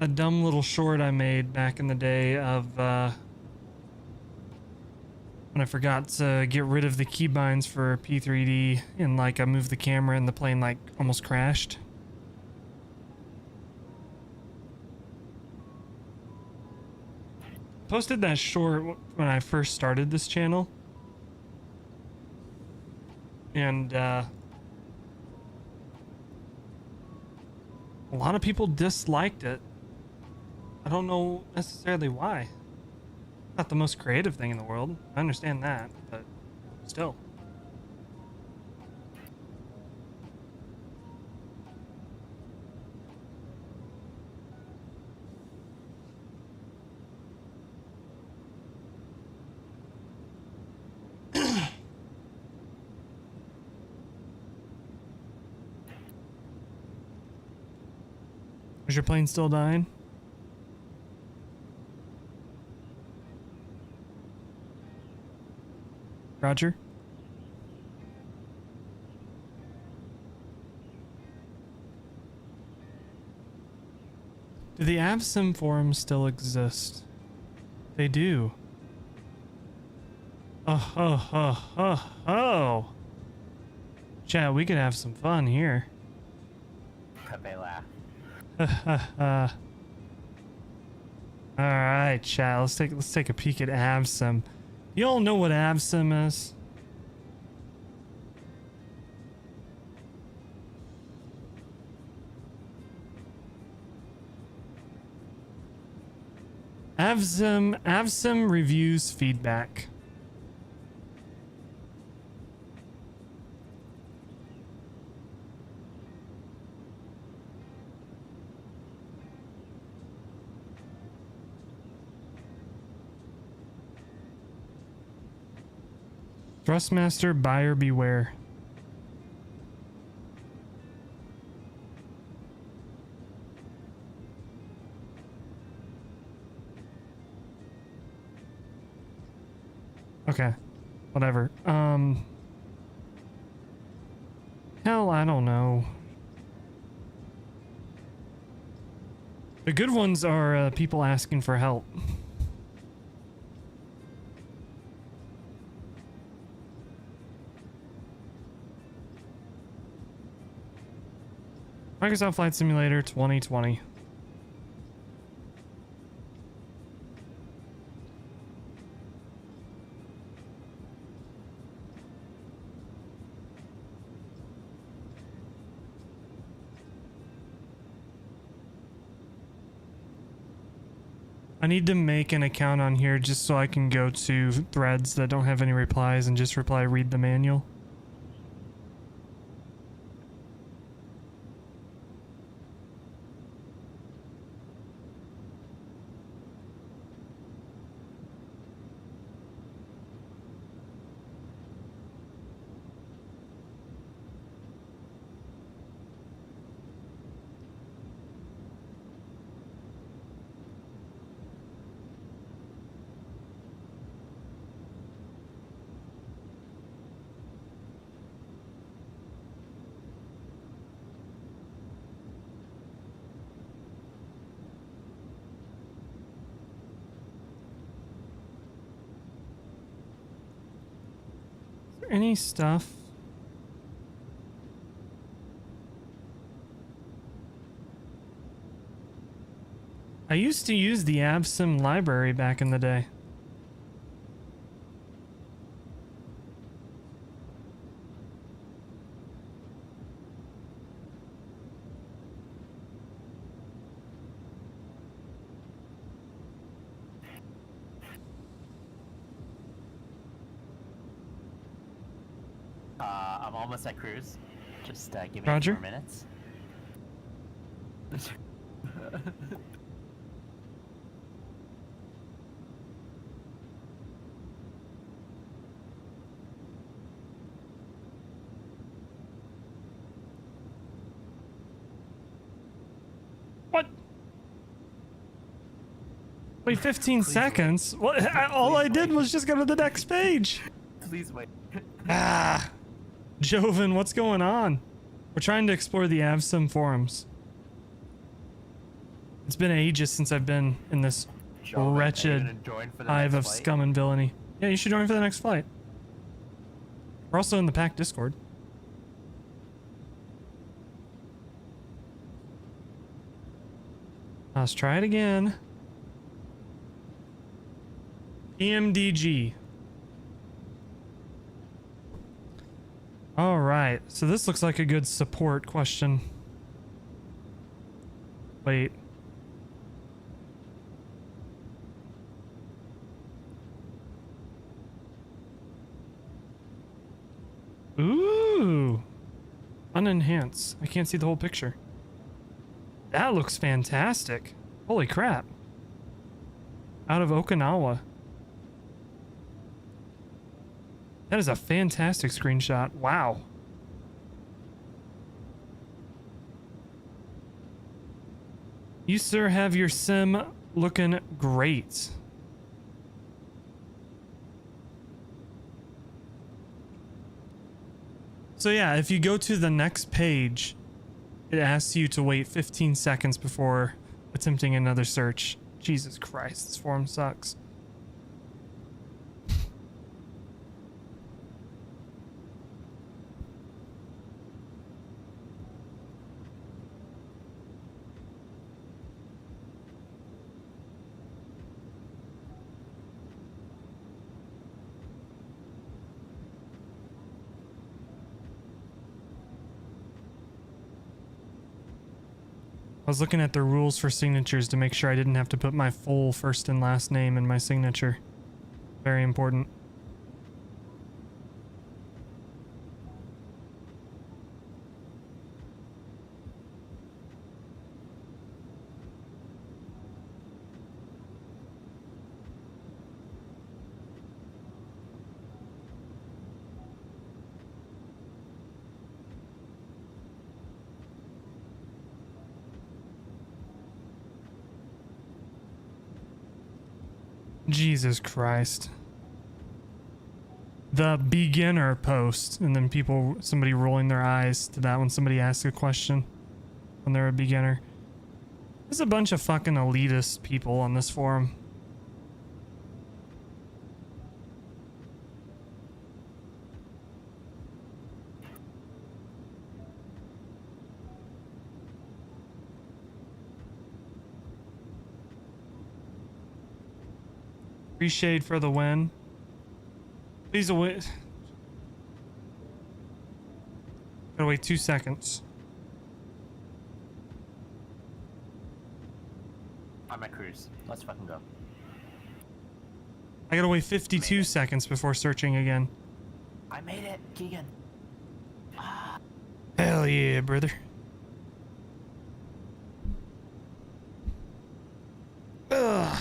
a dumb little short I made back in the day of when I forgot to get rid of the keybinds for P3D and like I moved the camera and the plane like almost crashed. Posted that short when I first started this channel. And a lot of people disliked it. I don't know necessarily why. Not the most creative thing in the world. I understand that, but still. Is your plane still dying? Roger? Do the AvSim forums still exist? They do. Oh. Chat, we could have some fun here. They laugh. Alright, chat, let's take a peek at AvSim. You all know what AvSim is? AvSim reviews feedback. Thrustmaster, buyer beware. Okay, whatever. Hell, I don't know. The good ones are people asking for help. Microsoft Flight Simulator 2020. I need to make an account on here just so I can go to threads that don't have any replies and just reply read the manual. Any stuff? I used to use the VATSIM library back in the day. I'm almost at cruise. Just give me Roger. 4 minutes. What? Wait, 15 seconds? What? All I did was just go to the next page. Please wait. Ah, Joven, what's going on? We're trying to explore the VATSIM forums. It's been ages since I've been in this Joven, wretched hive of scum and villainy. Yeah, you should join for the next flight. We're also in the pack Discord. Let's try it again. EMDG. All right, so this looks like a good support question. Wait. Ooh. Unenhance. I can't see the whole picture. That looks fantastic. Holy crap. Out of Okinawa. That is a fantastic screenshot. Wow. You, sir, have your sim looking great. So yeah, if you go to the next page, it asks you to wait 15 seconds before attempting another search. Jesus Christ, this forum sucks. I was looking at the rules for signatures to make sure I didn't have to put my full first and last name in my signature. Very important. Jesus Christ. The beginner post, and then somebody rolling their eyes to that when somebody asks a question when they're a beginner. There's a bunch of fucking elitist people on this forum. Appreciate for the win. Please wait. Gotta wait 2 seconds. On my cruise. Let's fucking go. I gotta wait 52 seconds before searching again. I made it, Keegan. Hell yeah, brother. Ugh.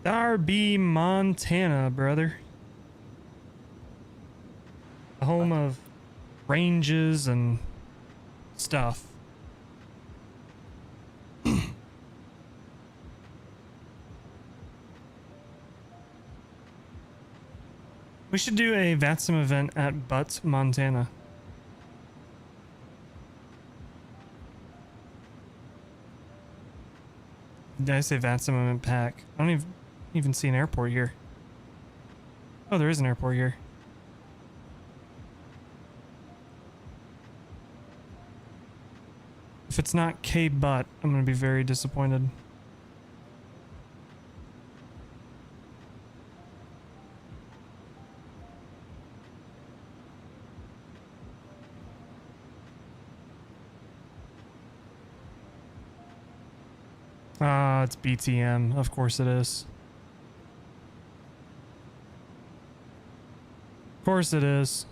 Darby, Montana, brother. The home of ranges and stuff. We should do a VATSIM event at Butte, Montana. Did I say VATSIM event pack? I don't even see an airport here. Oh, there is an airport here. If it's not K Butt, I'm gonna be very disappointed. Ah, it's BTM. Of course it is. Of course it is.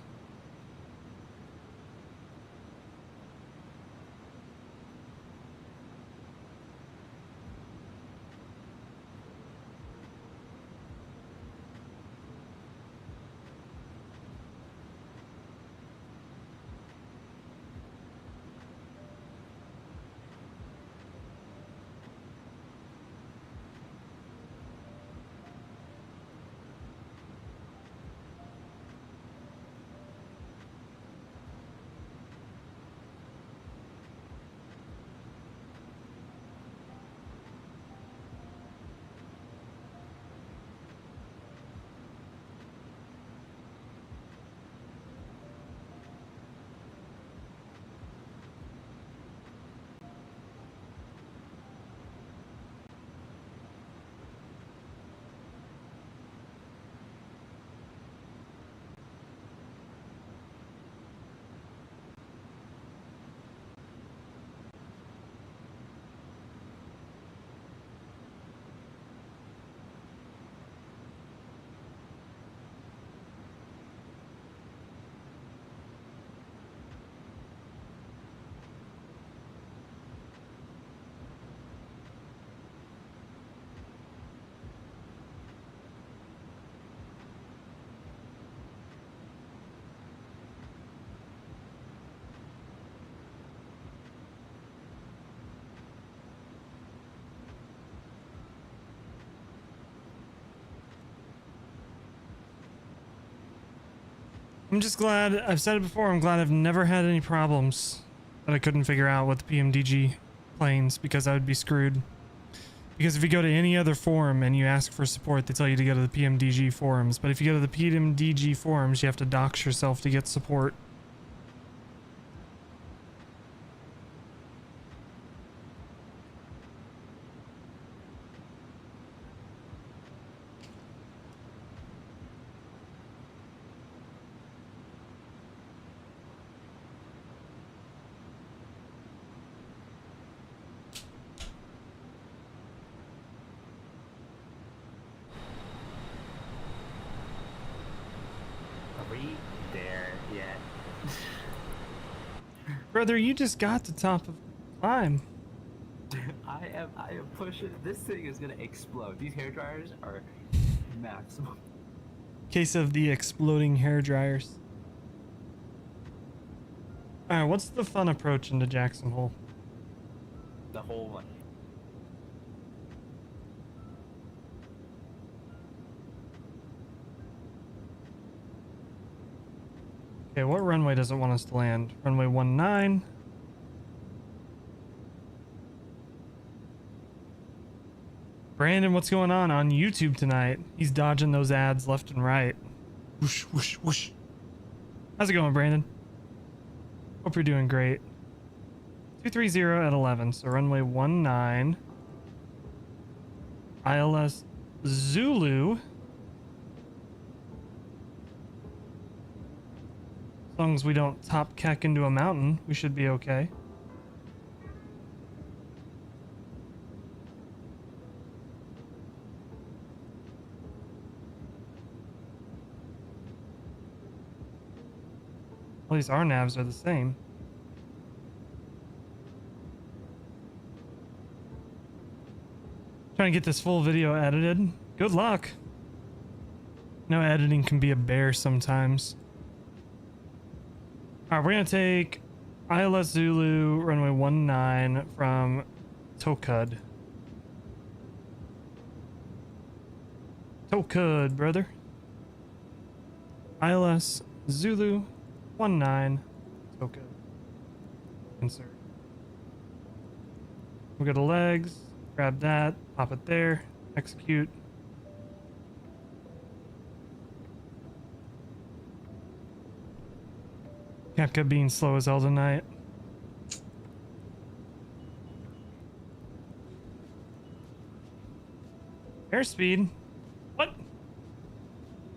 I'm just glad, I've said it before, I'm glad I've never had any problems that I couldn't figure out with the PMDG planes, because I would be screwed. Because if you go to any other forum and you ask for support, they tell you to go to the PMDG forums. But if you go to the PMDG forums, you have to dox yourself to get support. Brother, you just got to top of climb. I am pushing. This thing is gonna explode. These hair dryers are maximum. Case of the exploding hair dryers. All right, what's the fun approach into Jackson Hole? The whole one. Okay, what runway does it want us to land? Runway 19. Brandon, what's going on YouTube tonight? He's dodging those ads left and right. Whoosh, whoosh, whoosh. How's it going, Brandon? Hope you're doing great. 230 at 11, so runway 19. ILS Zulu. As long as we don't top keck into a mountain, we should be okay. At least our navs are the same. Trying to get this full video edited. Good luck. No, editing can be a bear sometimes. Alright, we're gonna take ILS Zulu runway 19 from Tokud. Tokud, brother. ILS Zulu 19 Tokud. Insert. We'll go to legs, grab that, pop it there, execute. CapCut being slow as hell tonight. Airspeed? What? I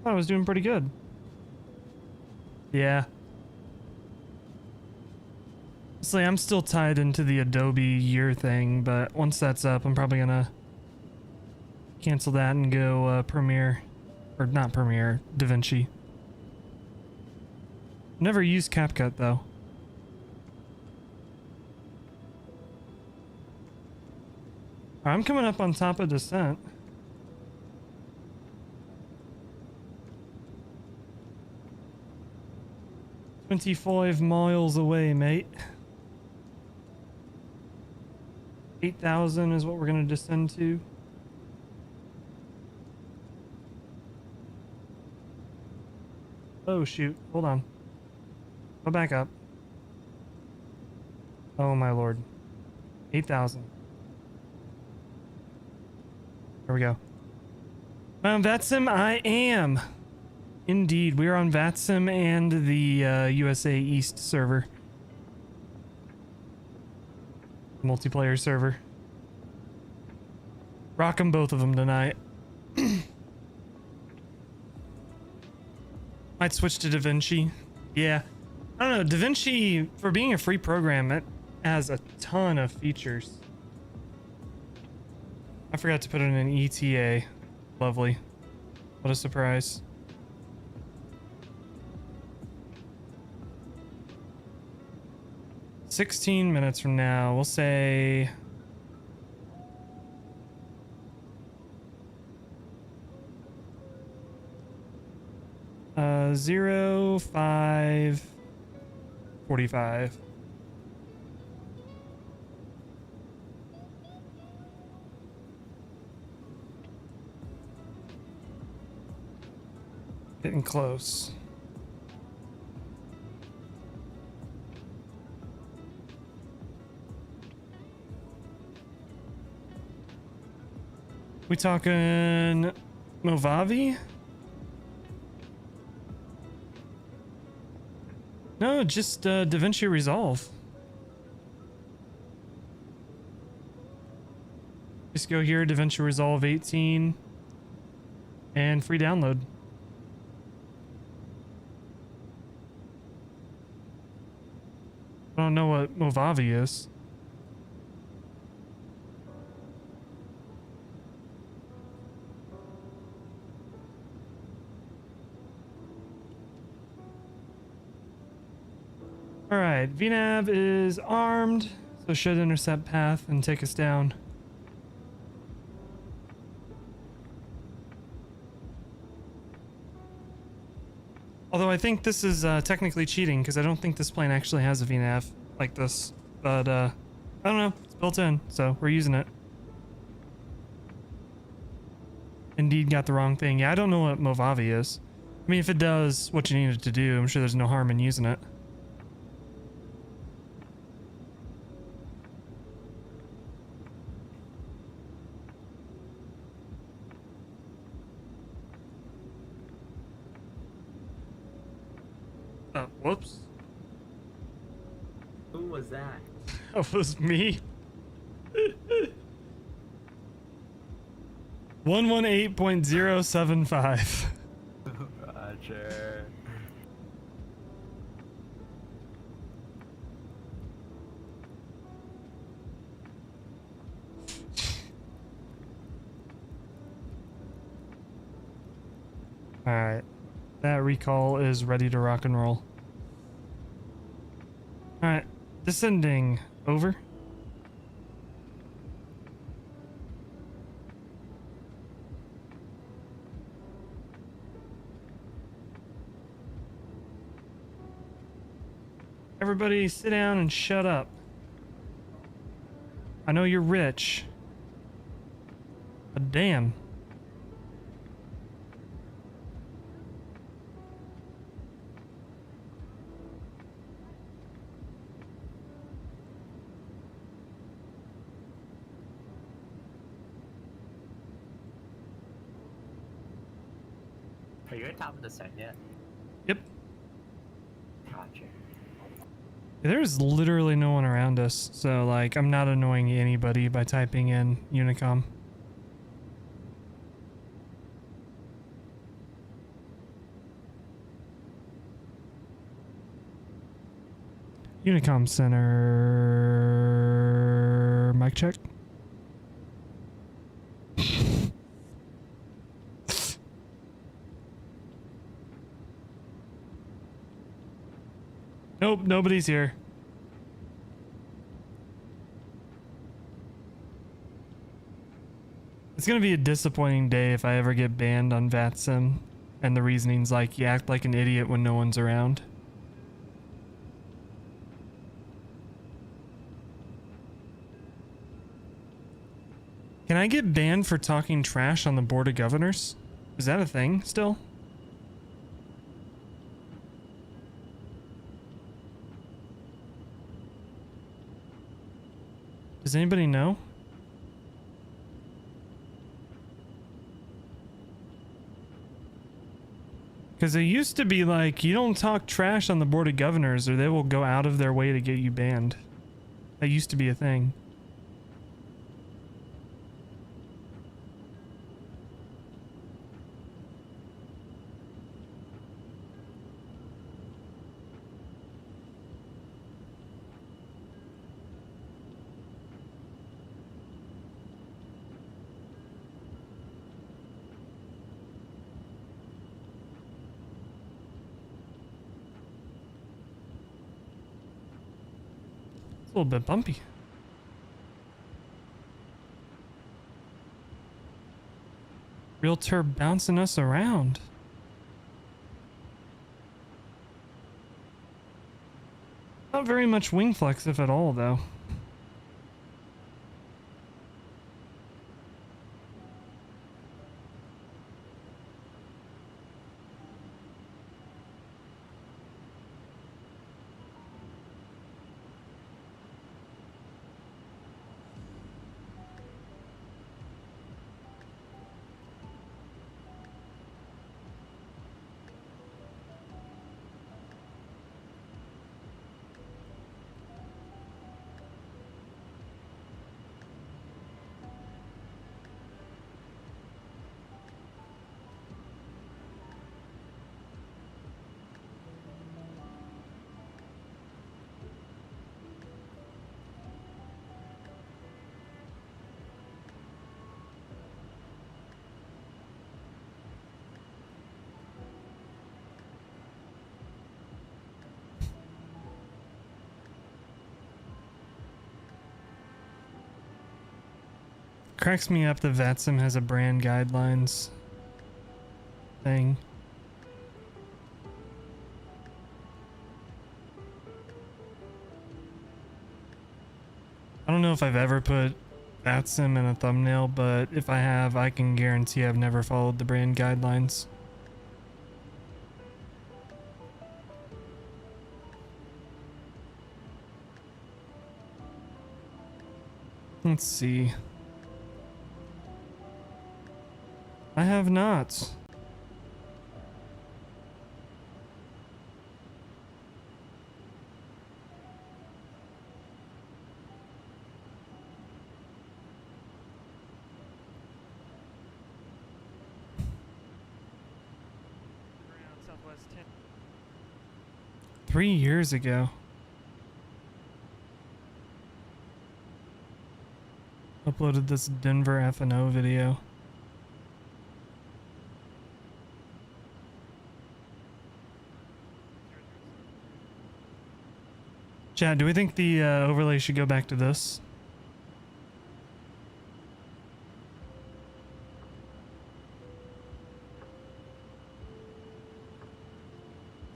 thought I was doing pretty good. Yeah. Honestly, I'm still tied into the Adobe year thing, but once that's up, I'm probably gonna cancel that and go Premiere. Or not Premiere, DaVinci. Never used CapCut though. I'm coming up on top of descent. "25 miles away, mate. 8,000 is what we're gonna descend to. Oh shoot, hold on. Go back up. Oh my lord. 8,000. Here we go. On VATSIM, I am. Indeed, we are on VATSIM and the USA East server. Multiplayer server. Rocking both of them tonight. Might switch to DaVinci. Yeah. I don't know, DaVinci, for being a free program, it has a ton of features. I forgot to put in an ETA. Lovely. What a surprise. "16 minutes from now, we'll say..." "05:45. Getting close. We talking Movavi? No, just DaVinci Resolve. Just go here, DaVinci Resolve 18, and free download. I don't know what Movavi is. Alright, VNav is armed, so should intercept path and take us down. Although I think this is technically cheating because I don't think this plane actually has a VNAV like this. But I don't know. It's built in, so we're using it. Indeed got the wrong thing. Yeah, I don't know what Movavi is. I mean, if it does what you need it to do, I'm sure there's no harm in using it. Whoops. Who was that? That was me. 118.075. Roger. Alright. That recall is ready to rock and roll. Alright. Descending. Over. Everybody sit down and shut up. I know you're rich. But damn. Are you at top of the set yet? Yep. Gotcha. There's literally no one around us, so like I'm not annoying anybody by typing in Unicom. Unicom Center. Mic check. Nope, nobody's here. It's gonna be a disappointing day if I ever get banned on VATSIM, and the reasoning's like you act like an idiot when no one's around. Can I get banned for talking trash on the Board of Governors? Is that a thing still? Does anybody know? Because it used to be like, you don't talk trash on the Board of Governors or they will go out of their way to get you banned. That used to be a thing. A little bit bumpy. RealTurb bouncing us around. Not very much wing flex, if at all, though. Cracks me up that VATSIM has a brand guidelines thing. I don't know if I've ever put VATSIM in a thumbnail, but if I have, I can guarantee I've never followed the brand guidelines. Let's see. I have not. Southwest 10. 3 years ago. Uploaded this Denver F&O video. Chad, do we think the overlay should go back to this?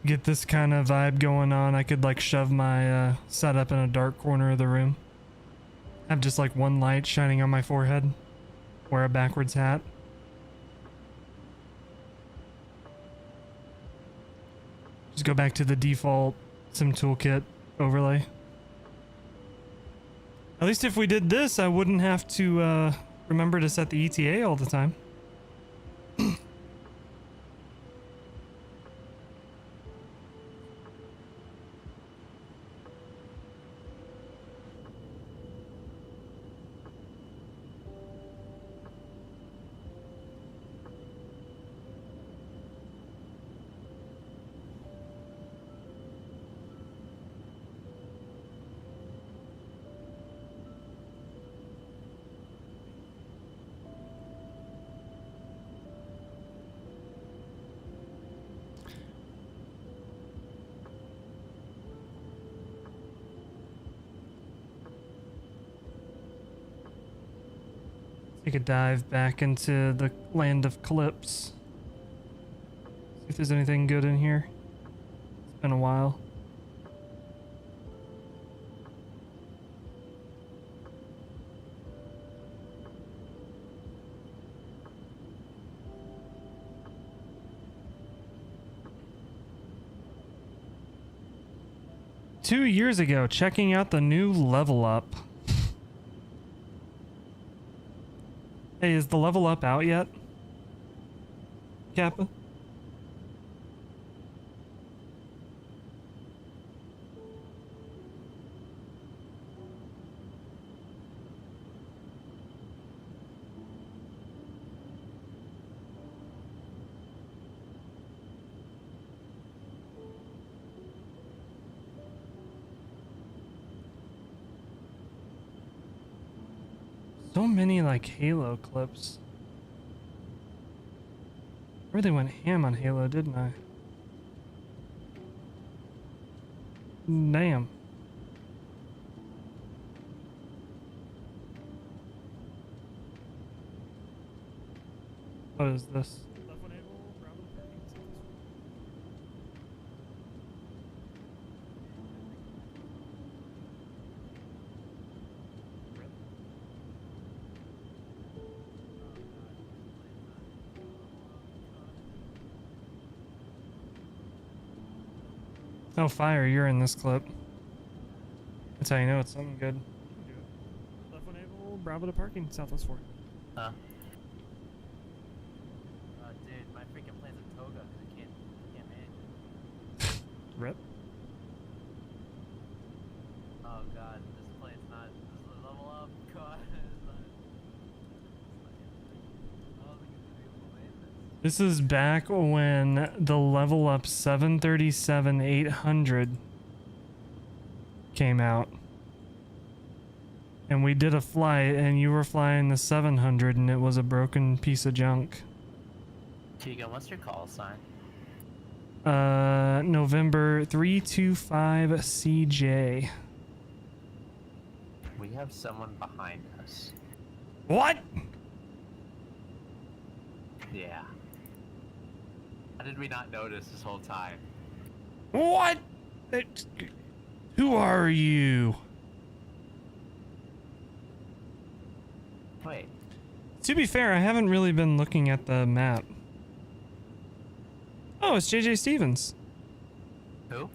Get this kind of vibe going on. I could like shove my setup in a dark corner of the room. Have just like one light shining on my forehead. Wear a backwards hat. Just go back to the default Sim Toolkit overlay. At least if we did this, I wouldn't have to remember to set the ETA all the time. 'Take a dive back into the land of clips. See if there's anything good in here. It's been a while. Two years ago, checking out the new Level Up. Hey, is the Level Up out yet? Kappa? So many like Halo clips. I really went ham on Halo, didn't I? Damn. What is this? Oh, fire, you're in this clip. That's how you know it's something good. Left one able, Bravo to parking, Southwest 4. Huh? Dude, my freaking plane's a toga because I can't manage it. Rip. Oh god, this plane's not. This is Level Up. God, it's not. I don't think it's gonna be able to land this. This is back when the Level Up 737-800 came out. And we did a flight and you were flying the 700 and it was a broken piece of junk. Keegan, what's your call sign? November 325 CJ. We have someone behind us. What? Yeah. How did we not notice this whole time? What? Who are you? Wait. To be fair, I haven't really been looking at the map. Oh, it's JJ Stevens. Who?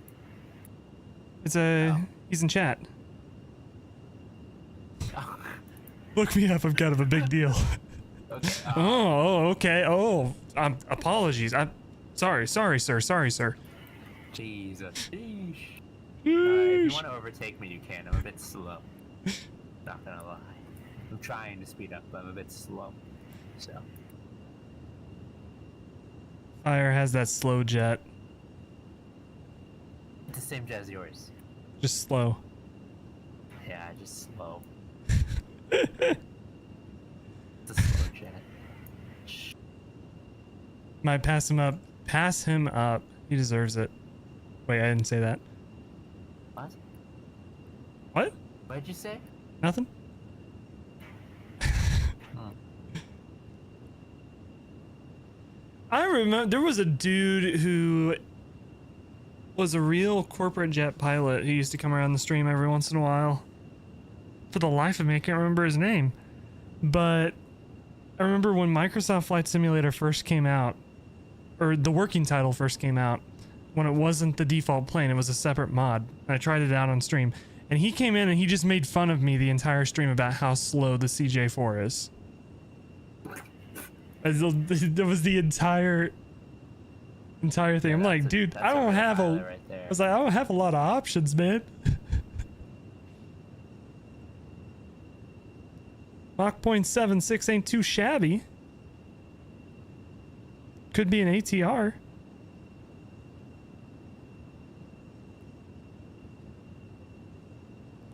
It's Oh. he's in chat. Look me up, I'm kind of a big deal. Okay. Okay. Oh, apologies. Sorry, sir. Jesus. Sheesh. If you want to overtake me, you can. I'm a bit slow. Not gonna lie. I'm trying to speed up, but I'm a bit slow. So. Fire has that slow jet. It's the same jet as yours. Just slow. Yeah, just slow. It's a slow jet. Might pass him up. Pass him up. He deserves it. Wait, I didn't say that. What? What? What did you say? Nothing? I remember there was a dude who was a real corporate jet pilot who used to come around the stream every once in a while. For the life of me, I can't remember his name. But I remember when Microsoft Flight Simulator first came out, or the working title first came out, when it wasn't the default plane, it was a separate mod. I tried it out on stream. And he came in and he just made fun of me the entire stream about how slow the CJ4 is. That was the entire thing. I'm like, dude, I don't have a... Right there. I was like, I don't have a lot of options, man. Mach 0.76 ain't too shabby. Could be an ATR.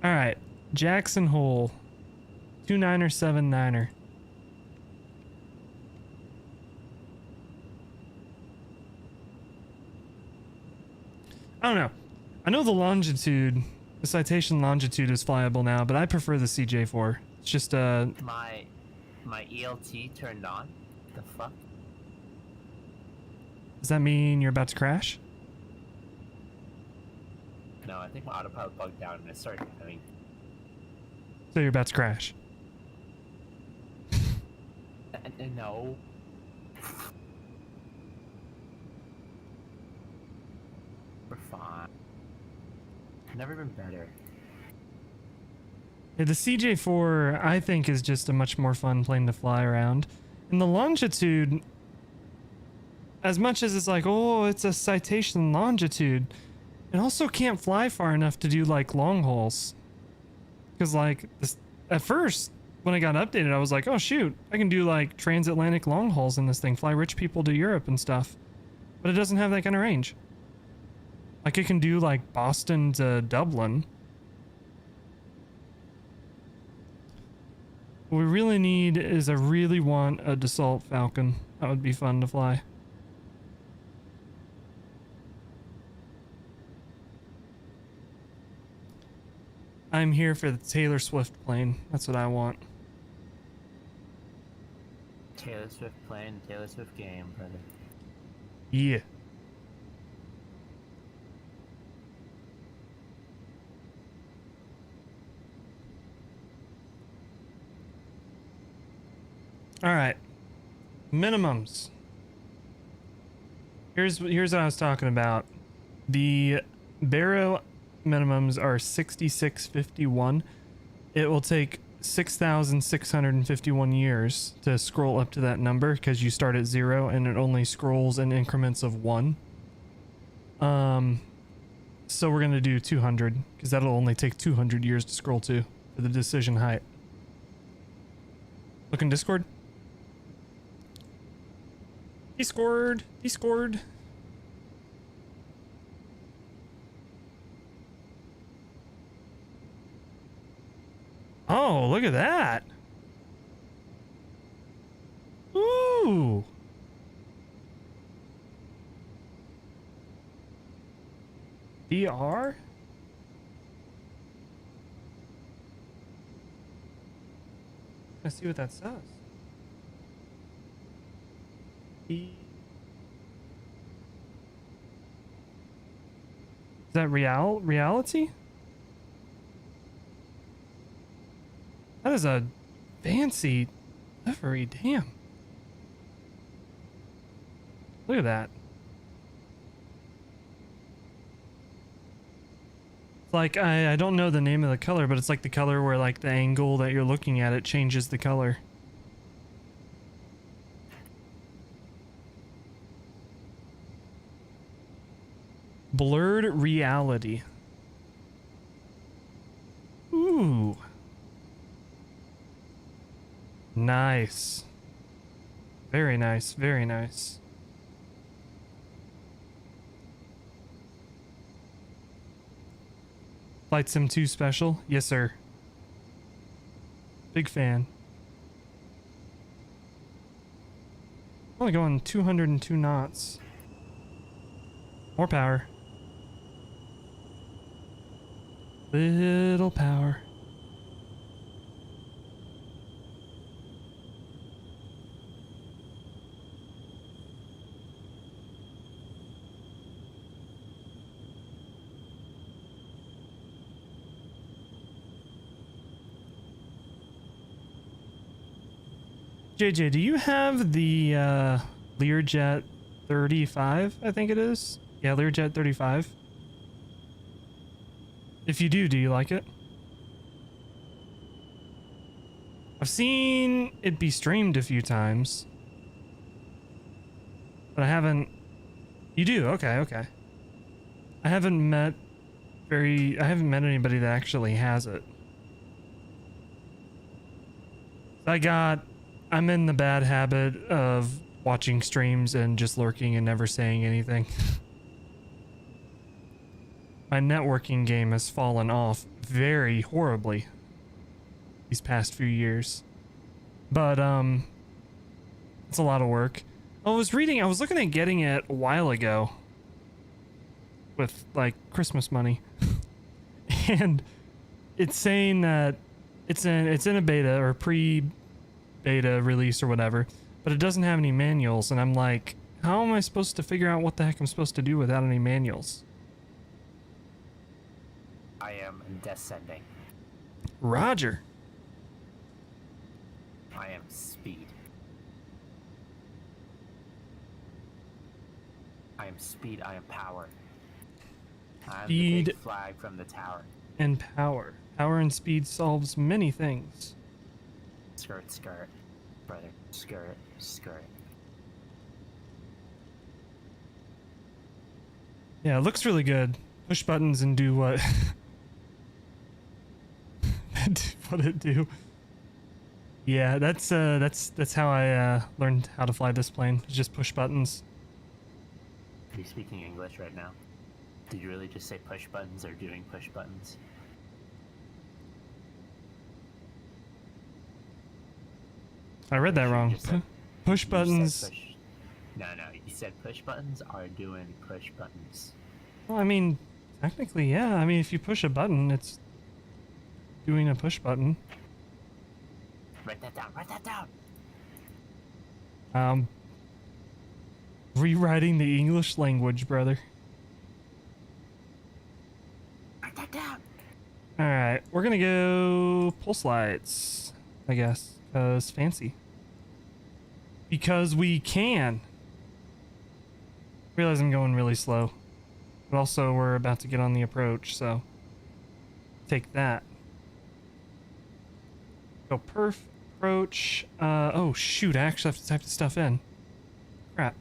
Alright, Jackson Hole. 29er, 79er. I don't know. I know the longitude, the citation longitude is flyable now, but I prefer the CJ4. It's just My ELT turned on. The fuck? Does that mean you're about to crash? No, I think my autopilot bugged out and it started having. So you're about to crash. No. We're fine. Never been better. Yeah, the CJ4, I think, is just a much more fun plane to fly around. And the longitude, as much as it's like, oh, it's a citation longitude, it also can't fly far enough to do, like, long hauls. Because, like, at first, when I got updated, I was like, oh, shoot, I can do, like, transatlantic long hauls in this thing, fly rich people to Europe and stuff. But it doesn't have that kind of range. Like, it can do, like, Boston to Dublin. What we really need is I really want a Dassault Falcon. That would be fun to fly. I'm here for the Taylor Swift plane. That's what I want. Taylor Swift playing Taylor Swift game, brother. Yeah. All right, minimums. Here's what I was talking about. The Barrow minimums are 6651. It will take 6,651 years to scroll up to that number because you start at 0 and it only scrolls in increments of 1. So we're gonna do 200 because that'll only take 200 years to scroll to for the decision height. Look in Discord. He scored. He scored. Oh, look at that. Ooh. DR? Let's see what that says. Is that reality? That is a fancy livery, damn. Look at that. It's like, I don't know the name of the color, but it's like the color where like the angle that you're looking at, it changes the color. Blurred reality. Ooh. Nice. Very nice, very nice. Flight Sim 2 special? Yes, sir. Big fan. Only going 202 knots. More power. Little power. JJ, do you have the Learjet 35? I think it is. Yeah, Learjet 35. If you do you like it? I've seen it be streamed a few times, but I haven't. You do? Okay, okay. I haven't met anybody that actually has it. I'm in the bad habit of watching streams and just lurking and never saying anything. My networking game has fallen off very horribly these past few years. But, it's a lot of work. I was looking at getting it a while ago with, like, Christmas money. And it's saying that it's in a beta or pre-beta release or whatever, but it doesn't have any manuals, and I'm like, how am I supposed to figure out what the heck I'm supposed to do without any manuals? I am descending. Roger. I am speed. I am speed, I am power. I am the big flag from the tower. And power. Power and speed solves many things. Skirt, skirt. Brother, skirt, skirt. Yeah, it looks really good. Push buttons and do what? What it do? Yeah, that's how I learned how to fly this plane. Just push buttons. Are you speaking English right now? Did you really just say push buttons or doing push buttons? I read that wrong. Push buttons. No, you said push buttons are doing push buttons. Well, I mean, technically, yeah. I mean, if you push a button, it's doing a push button. Write that down, write that down! Rewriting the English language, brother. Write that down! Alright, we're gonna go pulse lights, I guess, because fancy. Because we can. Realize I'm going really slow. But also, we're about to get on the approach, so take that. Go perf, approach. Oh shoot, I actually have to type the stuff in. Crap.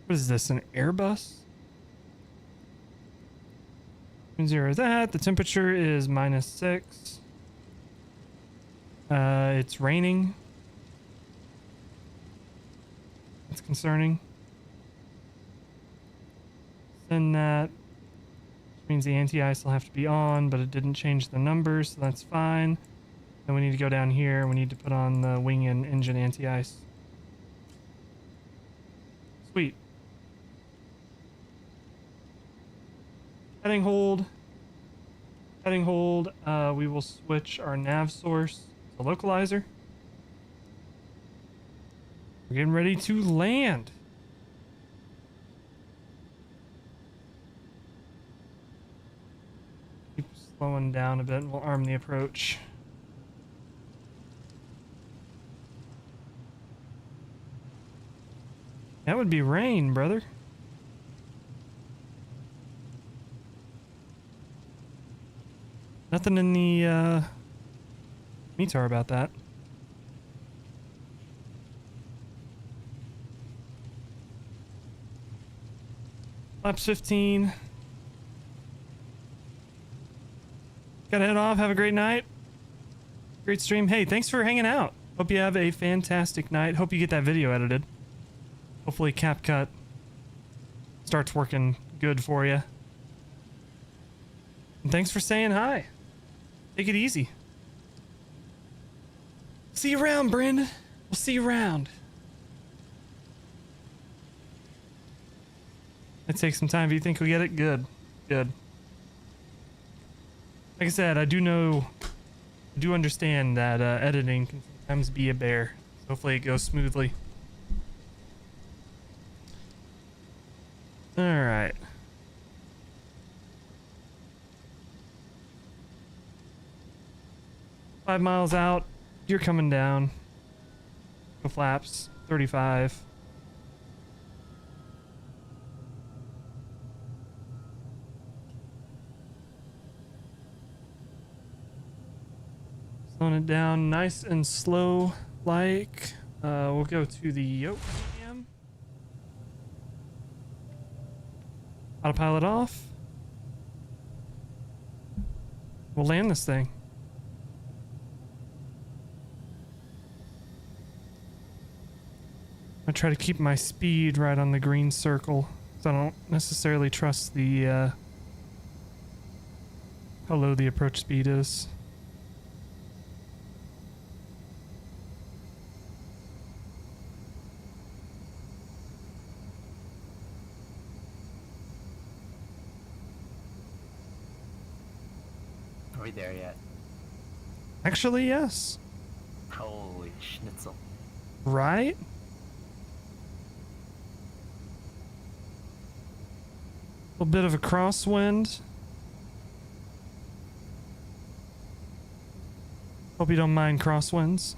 What is this, an Airbus? 0 that. The temperature is -6. It's raining. That's concerning. Send that. Which means the anti-ice will have to be on, but it didn't change the numbers, so that's fine. Then we need to go down here, and we need to put on the wing and engine anti-ice. Sweet. Heading hold. Heading hold. We will switch our nav source to localizer. We're getting ready to land. Keep slowing down a bit and we'll arm the approach. That would be rain, brother. Nothing in the METAR about that. Laps 15. Gotta head off. Have a great night. Great stream. Hey, thanks for hanging out. Hope you have a fantastic night. Hope you get that video edited. Hopefully CapCut starts working good for you. And thanks for saying hi. Take it easy. See you around, Brandon. We'll see you around. It takes some time. If you think we get it, good. Good. Like I said, I do understand that editing can sometimes be a bear. So hopefully it goes smoothly. Alright. Five miles out, you're coming down. Go flaps, 35. Slowing it down nice and slow like. We'll go to the Yoke cam. Autopilot off. We'll land this thing. I try to keep my speed right on the green circle, so I don't necessarily trust the how low the approach speed is. Are we there yet? Actually, yes. Holy schnitzel. Right? A little bit of a crosswind. Hope you don't mind crosswinds.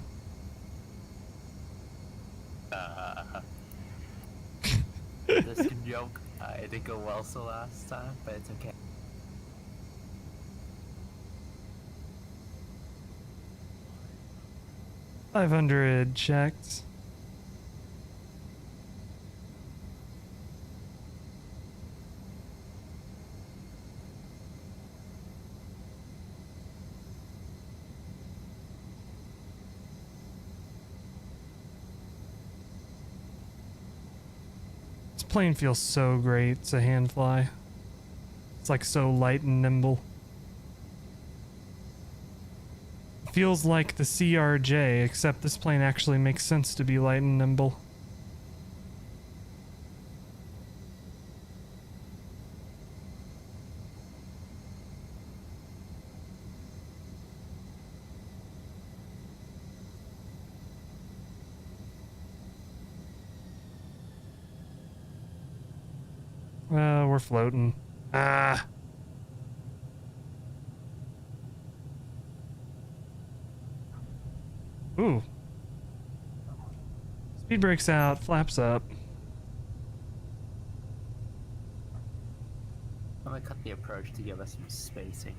This can joke. It didn't go well so last time, but it's okay. $500 checked. This plane feels so great. It's a hand fly. It's like so light and nimble. Feels like the CRJ, except this plane actually makes sense to be light and nimble. We're floating. Ah. Ooh. Speed brakes out, flaps up. I'm gonna cut the approach to give us some spacing.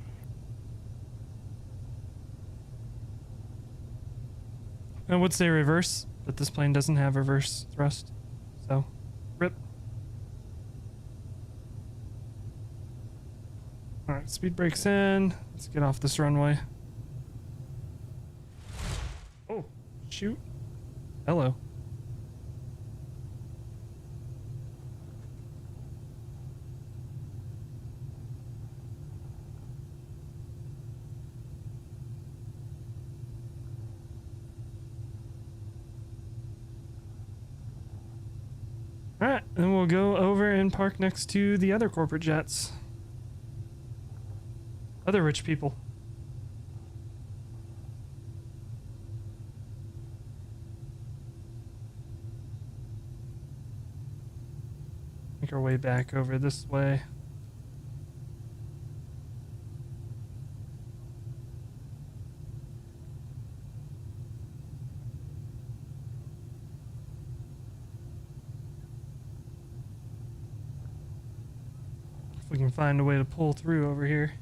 I would say reverse, but this plane doesn't have reverse thrust. So, rip. Alright, speed brakes in. Let's get off this runway. Oh, shoot. Hello. Alright, then we'll go over and park next to the other corporate jets. Other rich people. Make our way back over this way. can find a way to pull through over here.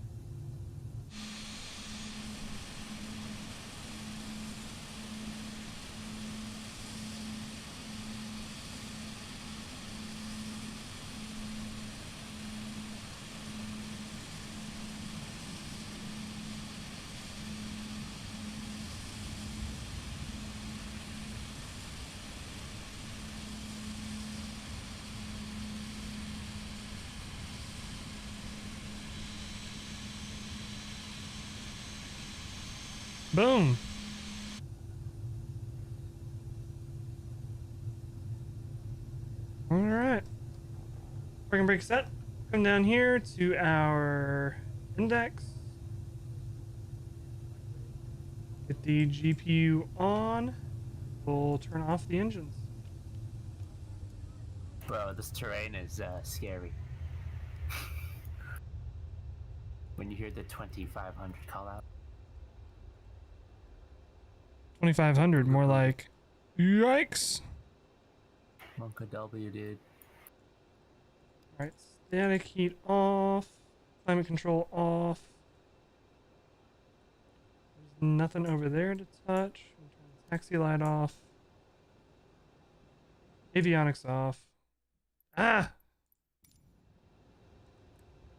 Boom. All right. Parking brake set. Come down here to our index. Get the GPU on. We'll turn off the engines. Bro, this terrain is scary. When you hear the 2500 call out. 2500, more like yikes. Monka W, dude. Alright, static heat off, climate control off. There's nothing over there to touch. We'll turn the taxi light off. Avionics off. Ah!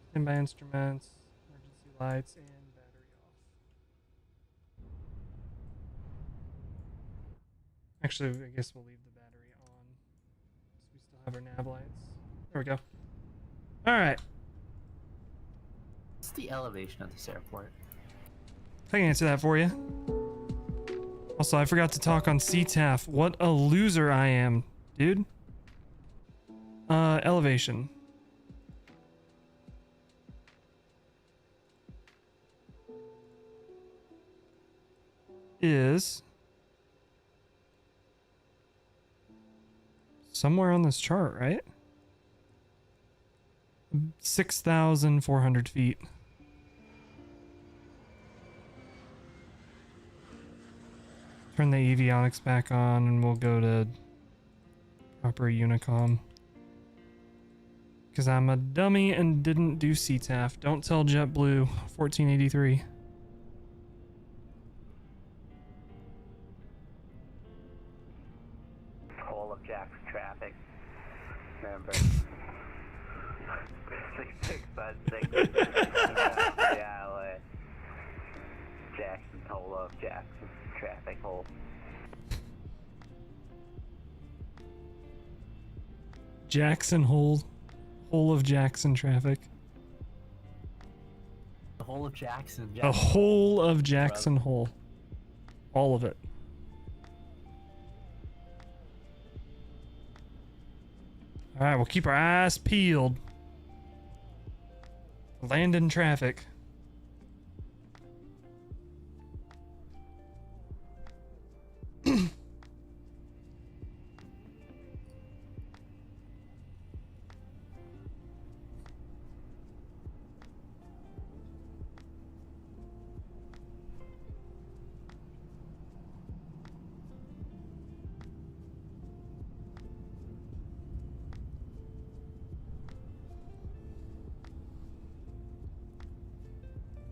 Standby instruments, emergency lights, and battery off. Actually, I guess we'll leave the battery on. So we still have our nav lights. There we go. Alright. What's the elevation of this airport? I can answer that for you. Also, I forgot to talk on CTAF. What a loser I am, dude. Elevation. Is somewhere on this chart, right? 6,400 feet. Turn the avionics back on and we'll go to proper Unicom. Because I'm a dummy and didn't do CTAF. Don't tell JetBlue 1483. Whole of Jack's traffic. Remember. 6656. Yeah, Jackson, whole of Jackson traffic hole. Jackson Hole. Whole of Jackson traffic. The whole of Jackson. The whole of Jackson Hole. All of it. Alright, we'll keep our eyes peeled. Land in traffic.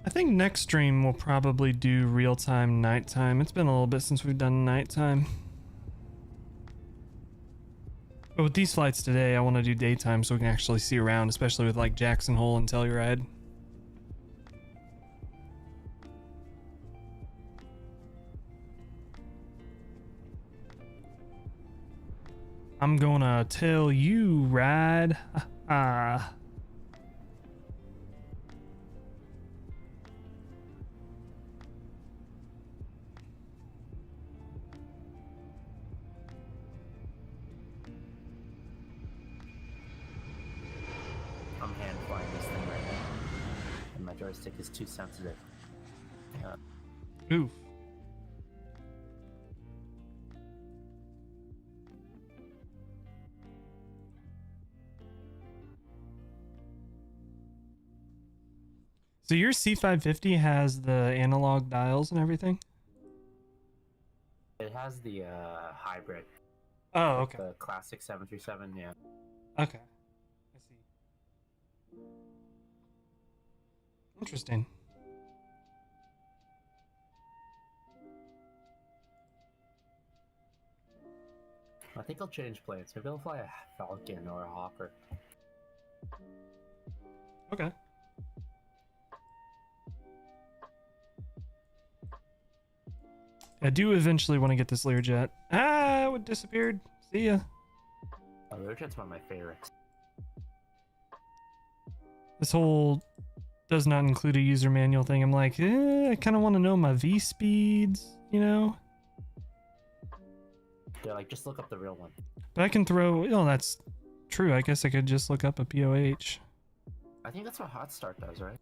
I think next stream we'll probably do real-time nighttime. It's been a little bit since we've done nighttime. But with these flights today, I want to do daytime so we can actually see around, especially with like Jackson Hole and Telluride. I'm gonna tell you, ride. Ah. I'm hand flying this thing right now, and my joystick is too sensitive. Oof. So your C550 has the analog dials and everything? It has the hybrid. Oh, okay. The classic 737, yeah. Okay. I see. Interesting. I think I'll change planes. Maybe I'll fly a Falcon or a Hawker. Okay. I do eventually want to get this Learjet. Ah, it disappeared. See ya. Oh, Learjet's one of my favorites. This whole does not include a user manual thing. I'm like, I kind of want to know my V speeds, you know? Yeah, like, just look up the real one. But I can throw, oh, that's true. I guess I could just look up a POH. I think that's what Hot Start does, right?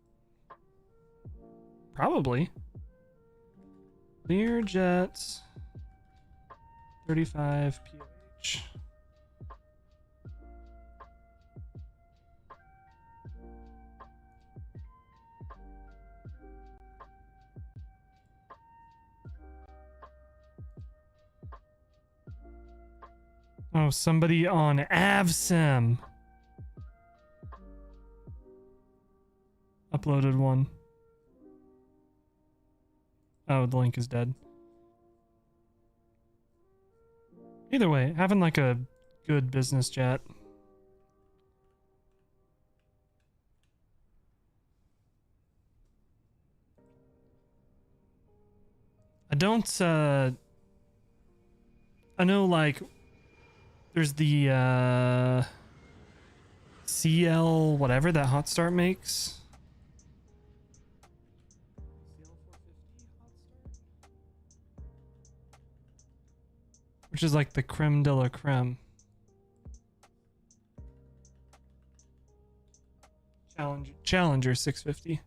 Probably. Learjet 35 POH. Oh, somebody on AvSim uploaded one. Oh, the link is dead. Either way, having like a good business jet. I don't, I know like there's the CL whatever that Hot Start makes. Which is like the creme de la creme. Challenger 650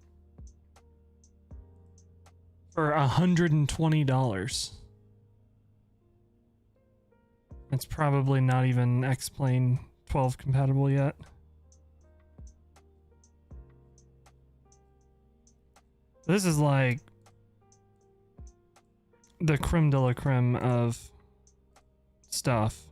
for $120. It's probably not even X-Plane 12 compatible yet. This is like the creme de la creme of stuff.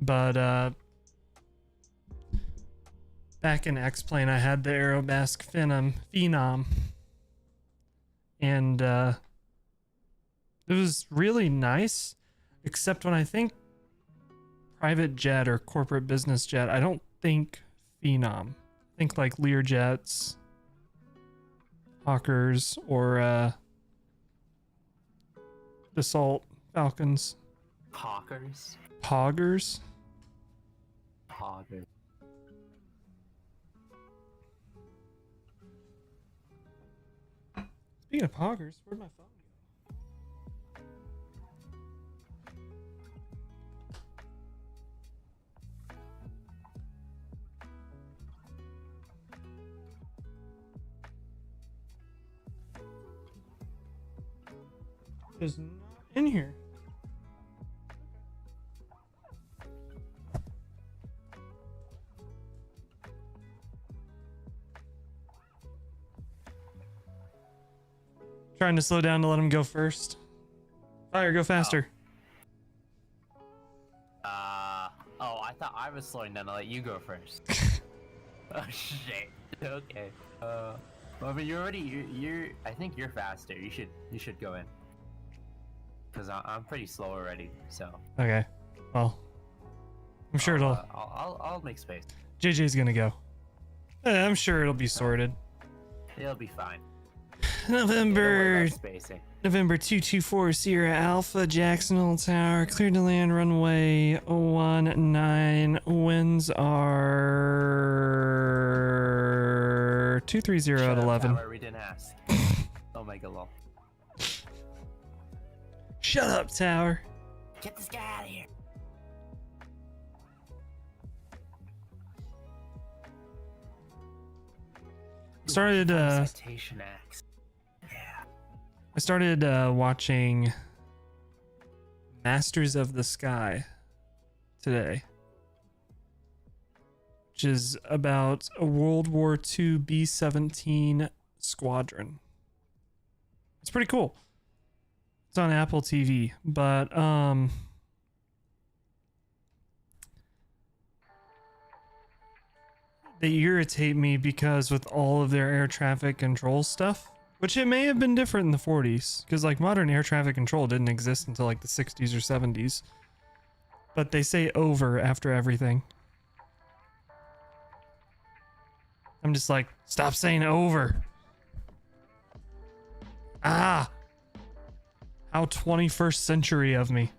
But back in X-Plane I had the Aerobask Phenom and it was really nice, except when I think private jet or corporate business jet, I don't think Phenom. Think like Learjets, Hawkers, or Dassault Falcons. Hawkers? Hoggers? Hawkers. Speaking of Hoggers, where'd my phone go? It's not in here. Trying to slow down to let him go first. Fire, go faster. Oh, I thought I was slowing down to let you go first. Oh shit. Okay. Well, but you're already I think you're faster. You should go in. Cause I'm pretty slow already. So. Okay. Well, I'm sure I'll make space. JJ's gonna go. I'm sure it'll be sorted. It'll be fine. November Spacing. November 224 Sierra Alpha Jackson Hole Tower, cleared to land runway 19. Winds are 230 at 11. Tower, we didn't ask. Omega lol. Shut up, tower. Get this guy out of here. Started Citation X. I started watching Masters of the Sky today, which is about a World War II B-17 squadron. It's pretty cool. It's on Apple TV, but they irritate me because with all of their air traffic control stuff, which it may have been different in the 40s, because like modern air traffic control didn't exist until like the 60s or 70s, but they say over after everything. I'm just like, stop saying over. Ah, how 21st century of me.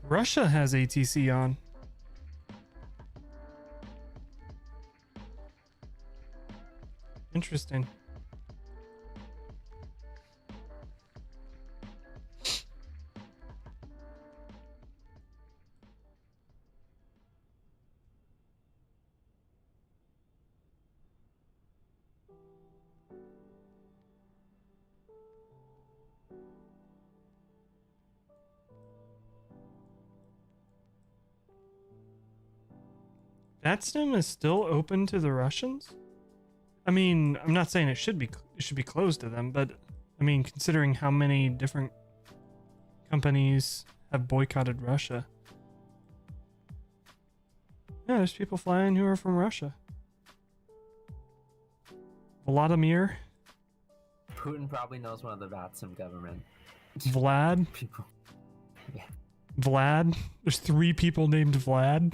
Russia has ATC on. Interesting. VATSIM is still open to the Russians? I mean, I'm not saying it should be closed to them, but I mean, considering how many different companies have boycotted Russia. Yeah, there's people flying who are from Russia. Vladimir. Putin probably knows one of the VATSIM government Vlad. people. Yeah. Vlad. There's 3 people named Vlad.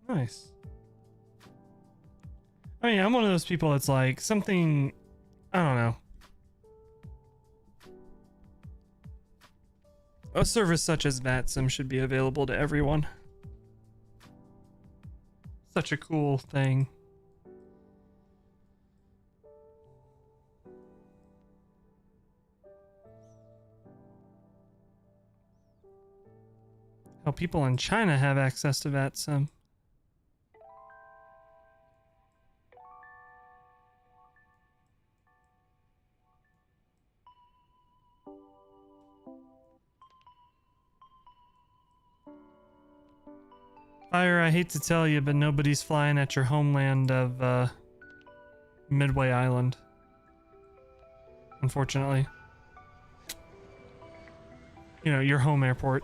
Nice. I mean, I'm one of those people that's like something, I don't know. A service such as VATSIM should be available to everyone. Such a cool thing. How people in China have access to VATSIM. Fire, I hate to tell you, but nobody's flying at your homeland of Midway Island. Unfortunately. You know, your home airport.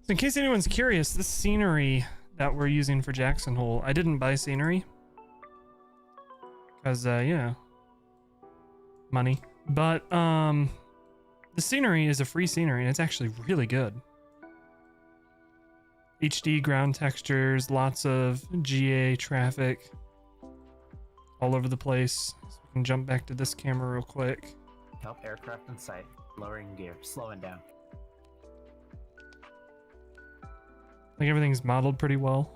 So in case anyone's curious, this scenery that we're using for Jackson Hole, I didn't buy scenery. Because, you know, money. But, the scenery is a free scenery, and it's actually really good. HD ground textures, lots of GA traffic all over the place. So we can jump back to this camera real quick. Help aircraft in sight. Lowering gear. Slowing down. Like everything's modeled pretty well.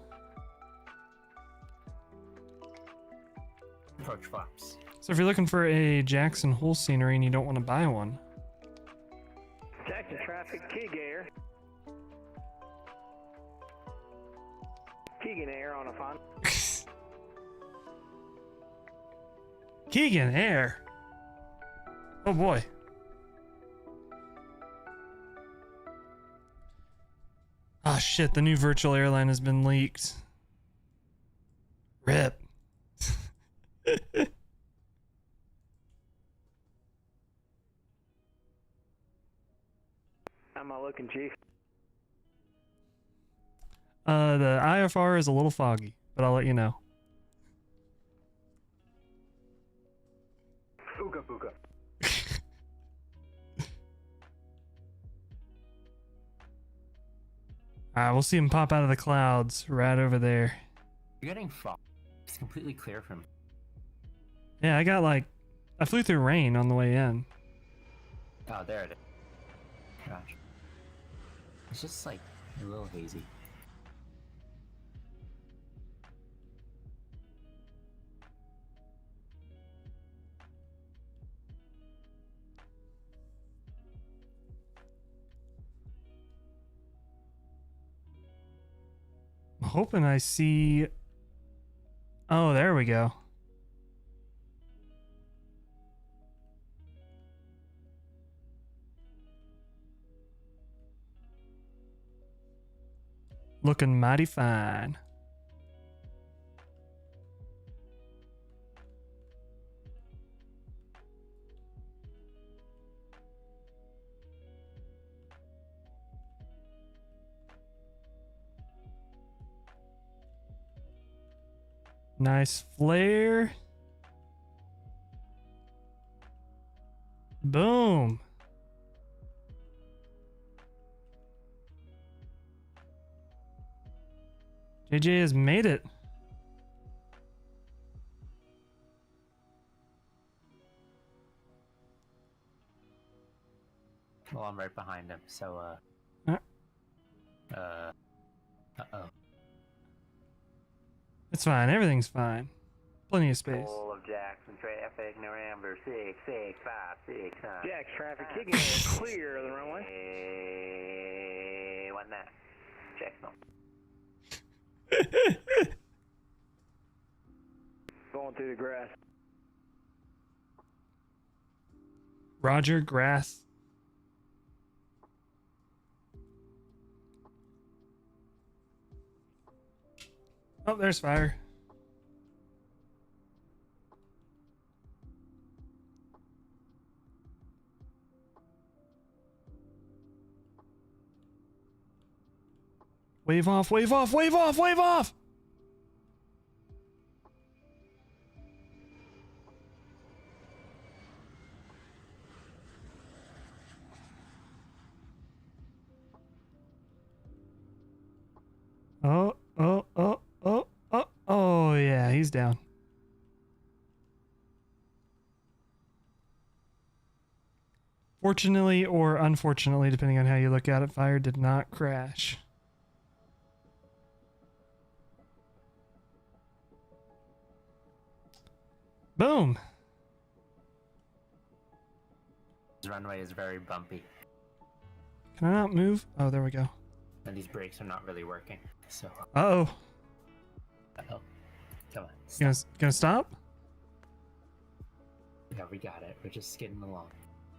Approach flaps. So if you're looking for a Jackson Hole scenery and you don't want to buy one, Jackson traffic, Keegan Air. Keegan Air on a fun. Keegan Air. Oh boy. Ah shit, the new virtual airline has been leaked. RIP. How am I looking, Chief? The IFR is a little foggy, but I'll let you know. Alright, we'll see him pop out of the clouds right over there. You're getting fog. It's completely clear from. Yeah, I flew through rain on the way in. Oh, there it is. Gosh. It's just like a little hazy. I'm hoping I see... Oh, there we go. Looking mighty fine. Nice flare. Boom. JJ has made it. Well, I'm right behind him, so, uh-oh. It's fine. Everything's fine. Plenty of space. Full of Jackson traffic, November 66569. Jack's traffic kicking is clear of the runway. 19. Jackson. Going through the grass. Roger Grass. Oh, there's fire. Wave off, wave off, wave off, wave off! Oh, yeah, he's down. Fortunately or unfortunately, depending on how you look at it, fire did not crash. Boom. This runway is very bumpy, Can I not move? Oh, there we go. and these brakes are not really working, so... Uh-oh. Uh-oh. Come on. Gonna stop? Yeah, we got it. We're just skidding along.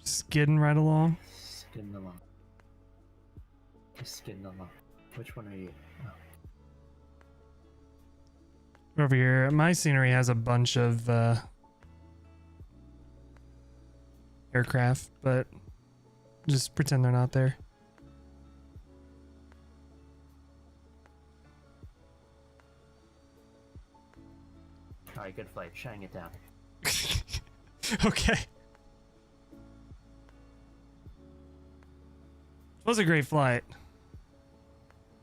Skidding right along. Skidding along. Just skidding along. Which one are you? Oh. Over here, my scenery has a bunch of aircraft, but just pretend they're not there. Alright, good flight. Shutting it down. Okay. It was a great flight.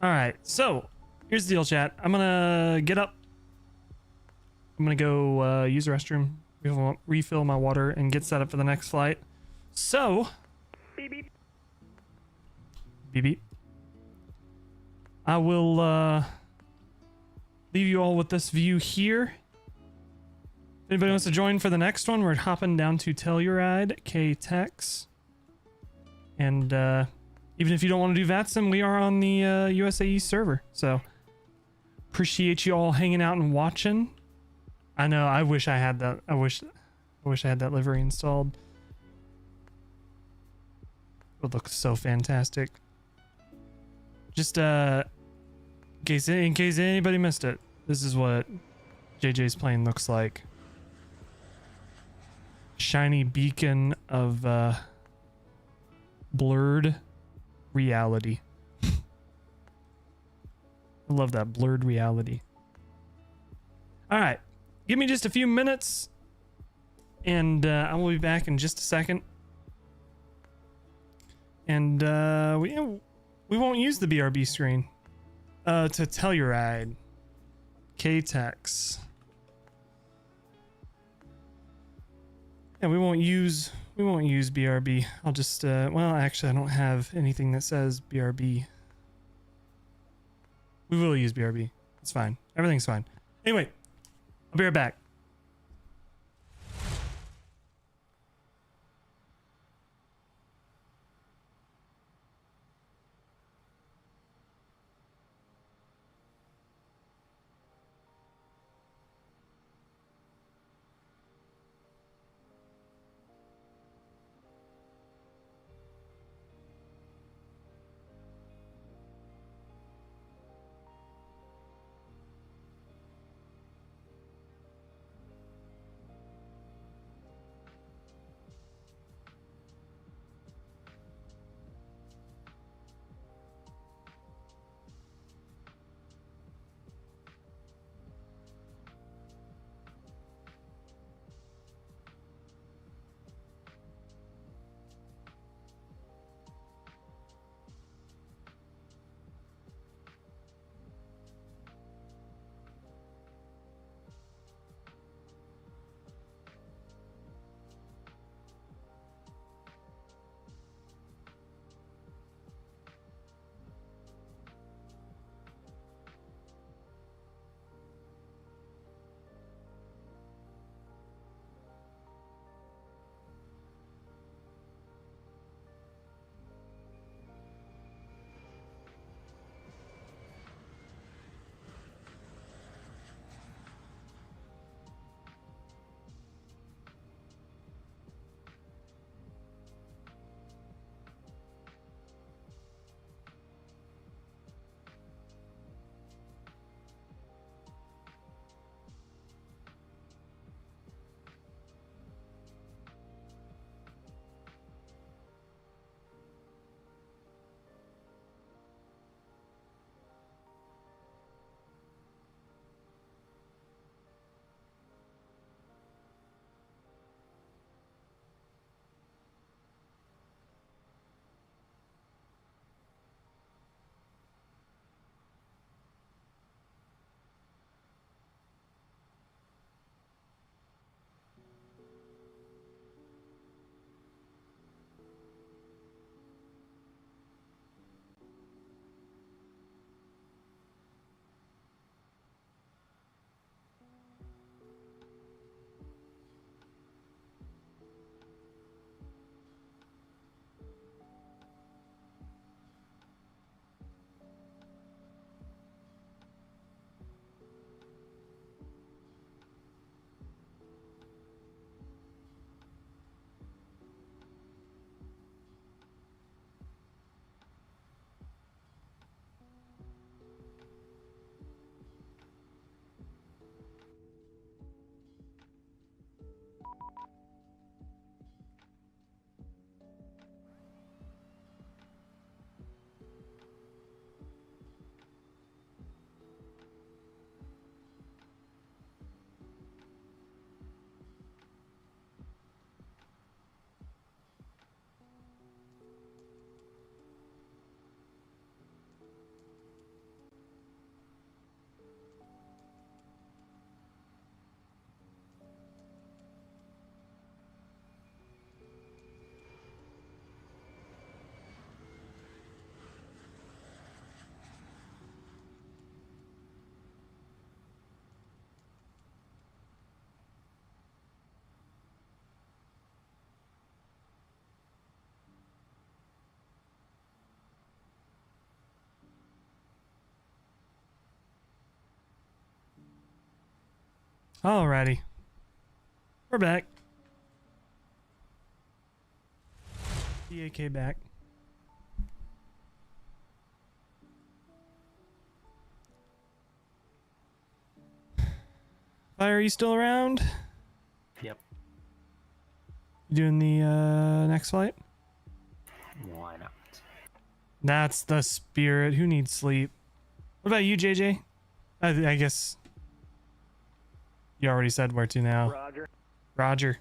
Alright, so here's the deal, chat. I'm gonna get up. I'm gonna go use the restroom, refill my water, and get set up for the next flight. So, Beep beep. beep beep. I will leave you all with this view here. If anybody wants to join for the next one, we're hopping down to Telluride, KTEX. And even if you don't want to do VATSIM, we are on the USAE server. So, appreciate you all hanging out and watching. I know, I wish I had that. I wish I had that livery installed. It would look so fantastic. Just in case anybody missed it, this is what JJ's plane looks like. Shiny beacon of blurred reality. I love that blurred reality. All right, give me just a few minutes, and I will be back in just a second. And we won't use the BRB screen. to Telluride. KTEX. Yeah, we won't use BRB. I'll just well, actually I don't have anything that says BRB. We will use BRB. It's fine. Everything's fine. Anyway, I'll be right back. Alrighty. We're back. DAK back. Fire, are you still around? Yep. You doing the next flight? Why not? That's the spirit. Who needs sleep? What about you, JJ? I guess you already said where to now. Roger. Roger.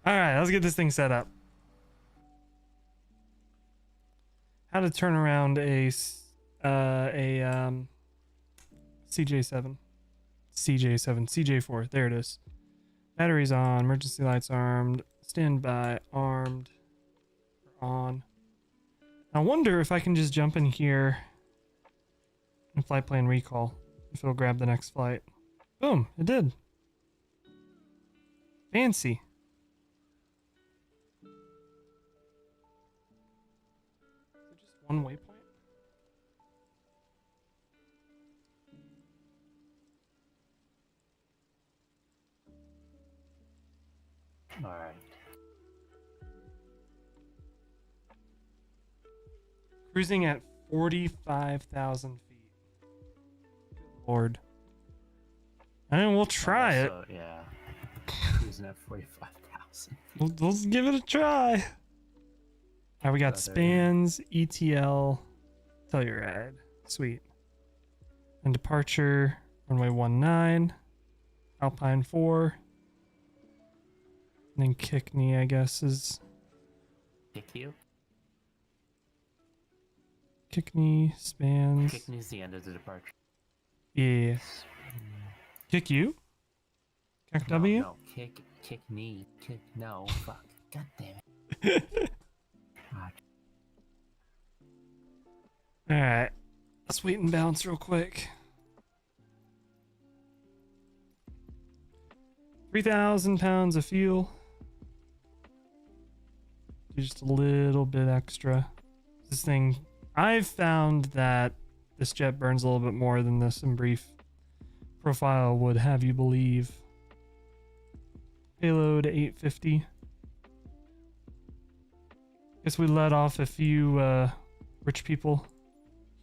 Alright, let's get this thing set up. How to turn around a CJ7. CJ4. There it is. Batteries on. Emergency lights armed. Standby armed. On. I wonder if I can just jump in here and flight plan recall. If it'll grab the next flight. Boom, it did. Fancy. Is it just one waypoint? All right. Cruising at 45,000 feet. Good Lord. And we'll try it. So, yeah. Cruising at 45,000. Let's give it a try. All right, we got spans, ETL, Telluride. Sweet. And departure, runway 19, Alpine 4. And then Kickney, I guess, is... Kick you? Kickney, spans. Kickney's the end of the departure. Yeah. Kick you? Kick W? No, kick knee. Kick, no, fuck. God damn it. God. Alright. Let's wait and bounce real quick. 3,000 pounds of fuel. Do just a little bit extra. This thing, I've found that this jet burns a little bit more than this in brief profile would have you believe. Payload 850. Guess we let off a few rich people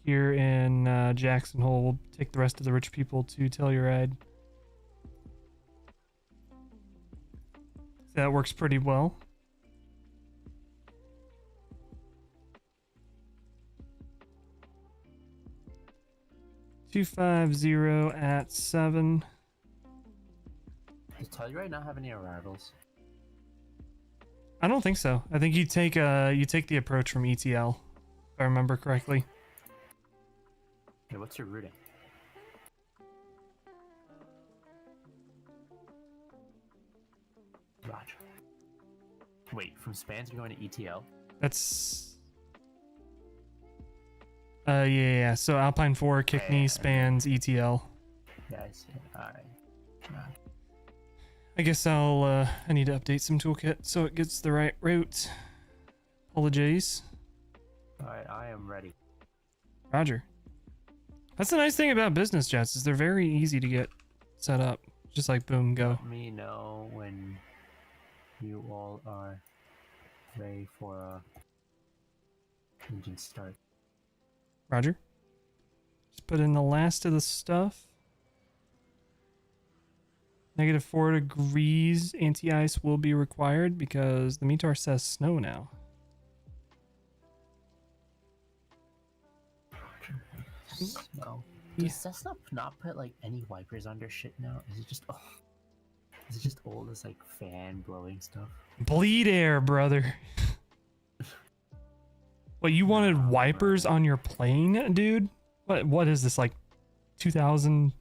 here in Jackson Hole. We'll take the rest of the rich people to Telluride. That works pretty well. $250 at 7. Does Telluride not have any arrivals? I don't think so. I think you take the approach from ETL, if I remember correctly. Okay, what's your routing? Roger. Wait, from spans you're going to ETL? That's yeah. So Alpine 4, Kickney, spans, ETL. Yeah, I see. Alright. I guess I need to update some toolkit so it gets the right route. Apologies. Alright, I am ready. Roger. That's the nice thing about business jets is they're very easy to get set up. Just like boom, go. Let me know when you all are ready for engine start. Roger. Just put in the last of the stuff. -4 degrees anti-ice will be required because the METAR says snow now. Snow. Does Cessna not put like any wipers under shit now? Is it just all this like fan blowing stuff? Bleed air, brother. What, you wanted wipers on your plane, dude? What is this, like 2000?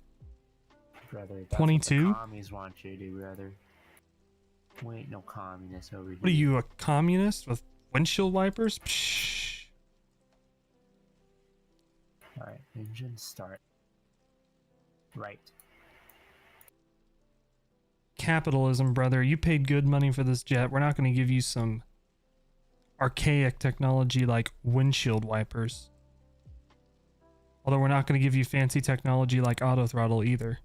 Brother, that's 22? what the commies want you to do, brother. We ain't no communists over here. What are you, a communist with windshield wipers? Psh. Alright, engine start. Right. Capitalism, brother. You paid good money for this jet. We're not going to give you some archaic technology like windshield wipers. Although we're not going to give you fancy technology like auto throttle either.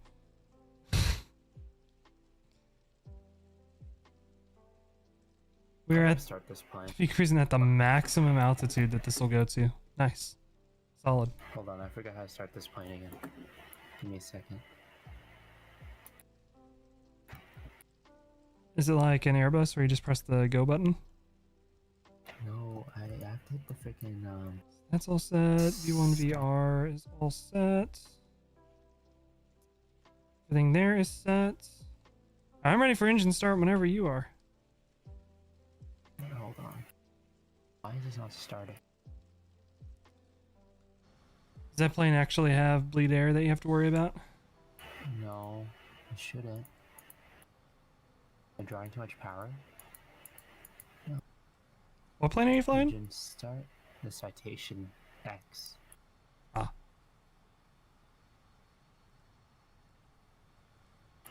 We're at start this plane. be cruising at the maximum altitude that this will go to. Nice. Solid. Hold on, I forgot how to start this plane again. Give me a second. Is it like an Airbus where you just press the go button? No, I have to hit the freaking That's all set. V1VR is all set. Everything there is set. I'm ready for engine start whenever you are. Hold on. Why is this not starting? that plane actually have bleed air that you have to worry about? No, it shouldn't. I'm drawing too much power. What plane are you flying? Engine start. The Citation X. Ah.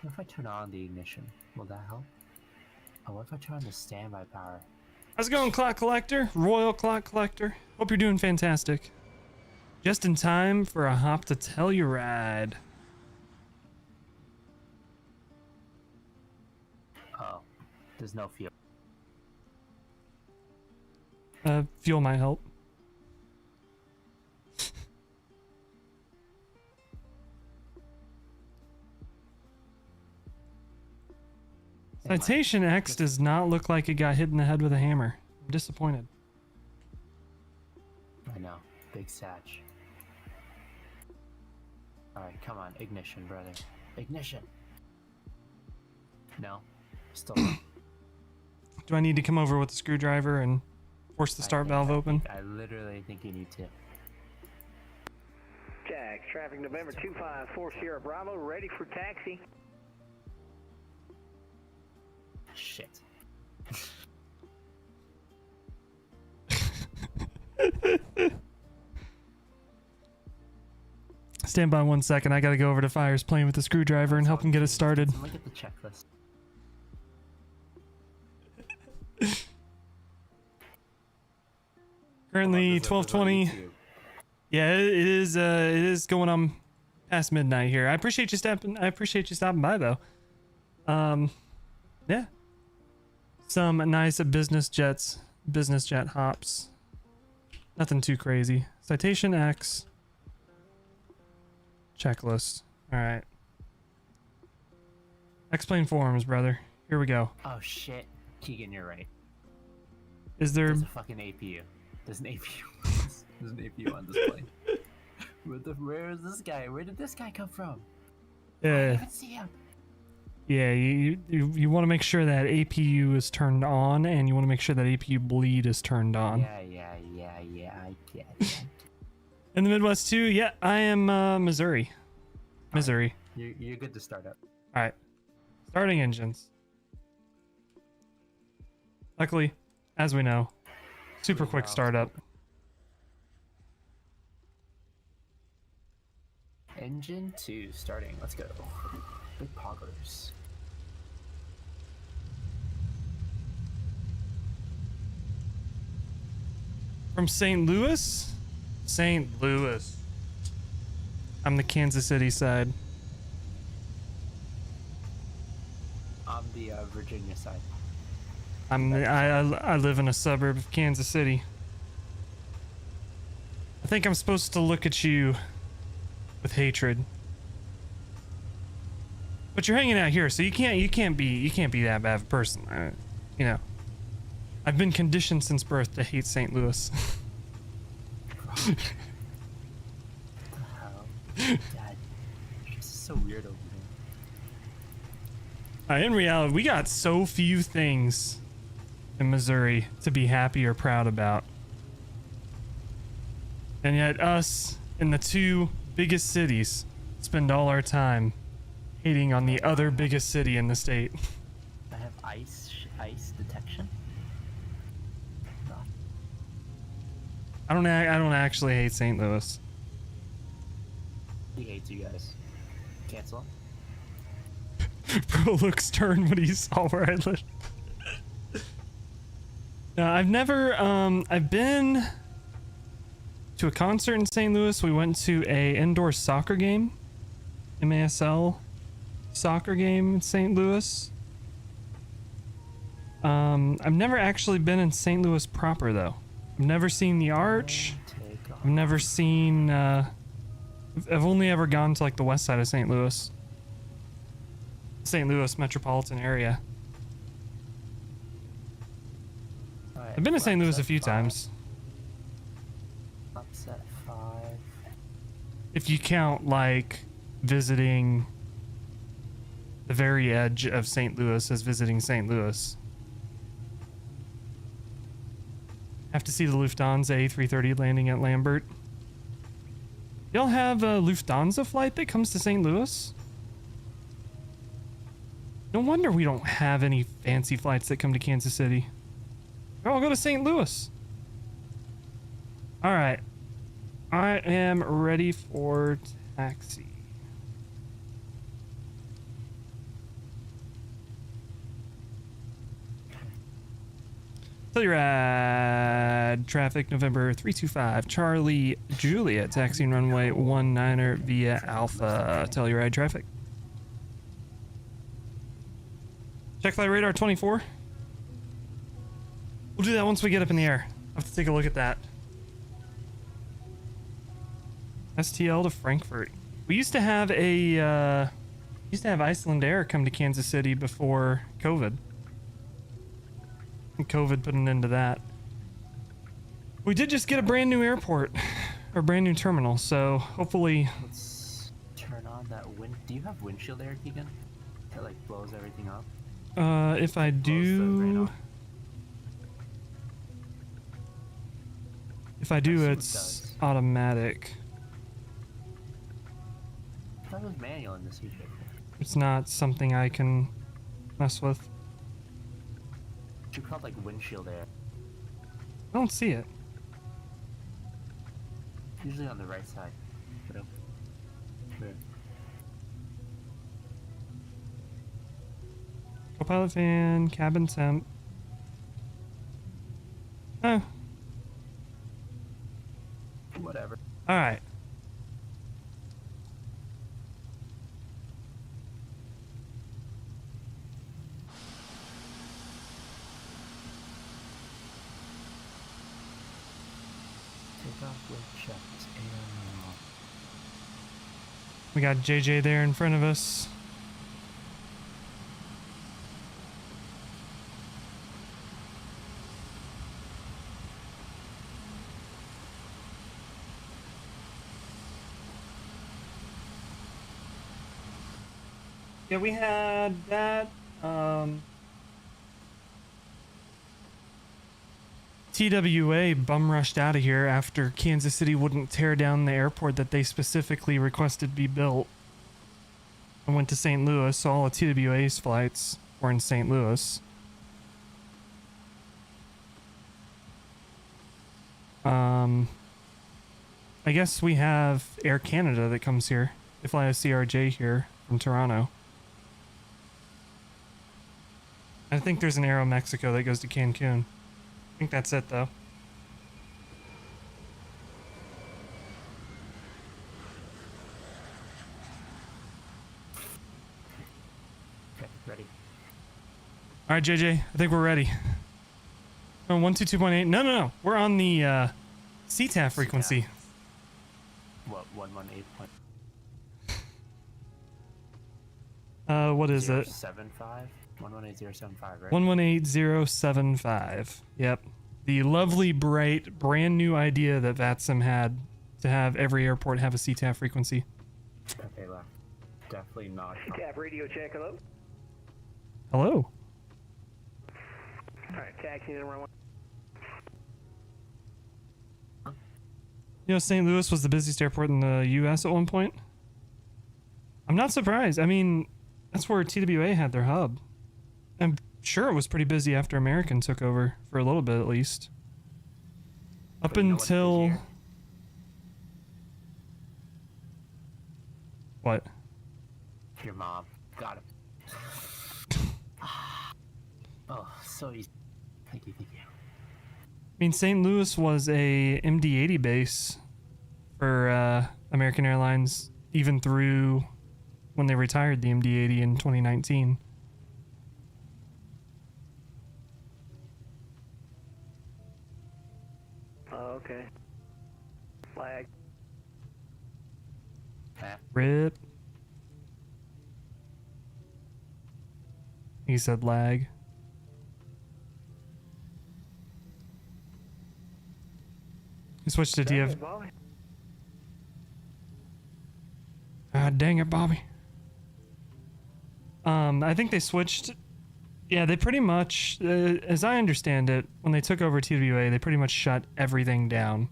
What if I turn on the ignition? Will that help? Oh, what if I turn on the standby power? How's it going, Clock Collector? Royal Clock Collector. Hope you're doing fantastic. Just in time for a hop to Telluride. Oh, there's no fuel. Fuel might help. Citation X does not look like it got hit in the head with a hammer. I'm disappointed. I know. Big satch. Alright, come on. Ignition, brother. Ignition! No. Still no. Do I need to come over with a screwdriver and force the start valve open? I literally think you need to. Jack, traffic November 254 Sierra Bravo, ready for taxi. Shit. Stand by 1 second. I gotta go over to Fire's plane with the screwdriver and help him get it started. Look at the checklist. Currently 12:20. Yeah, it is going on past midnight here. I appreciate you stopping by though. Yeah. Some nice business jet hops. Nothing too crazy. Citation X. Checklist. All right. X-Plane forums, brother. Here we go. Oh shit. Keegan, you're right. Is there... There's a fucking APU. There's an APU. There's an APU on this plane. Where is this guy? Where did this guy come from? I didn't see him. Yeah, you want to make sure that APU is turned on, and you want to make sure that APU bleed is turned on. Yeah, I get it. In the Midwest too? Yeah, I am Missouri. Missouri. You're good to start up. Alright. Starting engines. Luckily, as we know, super quick startup. Engine 2 starting. Let's go. Big poggers. From St. Louis? St. Louis. I'm the Kansas City side. I'm the Virginia side. I live in a suburb of Kansas City. I think I'm supposed to look at you with hatred. But you're hanging out here, so you can't be that bad of a person. You know. I've been conditioned since birth to hate St. Louis. What the hell? Dad, this is so weird over here. In reality, we got so few things in Missouri to be happy or proud about. And yet us, in the two biggest cities, spend all our time hating on the other biggest city in the state. I have ice detection. No. I don't actually hate St. Louis. He hates you guys. Cancel. Bro looks turned when he saw where I live. No, I've never I've been to a concert in St. Louis. We went to a indoor soccer game, MASL soccer game in St. Louis. I've never actually been in St. Louis proper though. I've never seen the Arch. I've never seen I've only ever gone to like the west side of St. Louis. St. Louis metropolitan area. Right, I've been to St. Louis a few 5. times. Upset 5. If you count like visiting the very edge of St. Louis as visiting St. Louis. Have to see the Lufthansa A330 landing at Lambert. Y'all have a Lufthansa flight that comes to St. Louis? No wonder we don't have any fancy flights that come to Kansas City. We all go to St. Louis. All right. I am ready for taxi. Telluride traffic November 325 Charlie Juliet taxiing runway 19er via Alpha. Telluride traffic. Check flight radar 24. We'll do that once we get up in the air. I have to take a look at that. STL to Frankfurt. We used to have Iceland Air come to Kansas City before COVID. And COVID put an end to that. We did just get a brand new airport, or brand new terminal, so hopefully. Let's turn on that wind. Do you have windshield air, Keegan? That like blows everything up. If I do, it's automatic. That was manual in this feature. It's not something I can mess with. It's called like windshield air. I don't see it. Usually on the right side. Weird. Copilot fan, cabin temp. Oh. Whatever. Alright. We got JJ there in front of us. Yeah, we had that. TWA bum rushed out of here after Kansas City wouldn't tear down the airport that they specifically requested be built. And went to St. Louis, so all of TWA's flights were in St. Louis. I guess we have Air Canada that comes here. They fly a CRJ here from Toronto. I think there's an Aero Mexico that goes to Cancun. I think that's it, though. Okay, ready. All right, JJ, I think we're ready. Oh, 122.8. No. We're on the CTAF frequency. What, 118. What is it? 75? 118075, right? 118075. Yep. The lovely, bright, brand new idea that VATSIM had to have every airport have a CTAF frequency. Okay, left. Definitely not. CTAF radio check, hello. Hello. Alright, taxi in runway. You know, St. Louis was the busiest airport in the U.S. at one point. I'm not surprised. I mean, that's where TWA had their hub. I'm sure it was pretty busy after American took over, for a little bit at least. Up until... What? Your mom. Got him. Oh, so easy. Thank you. I mean, St. Louis was a MD-80 base for American Airlines, even through when they retired the MD-80 in 2019. Oh, okay. Flag. RIP. He said lag. He switched to DF. Ah, dang it, Bobby. I think they switched. Yeah, they pretty much, as I understand it, when they took over TWA, they pretty much shut everything down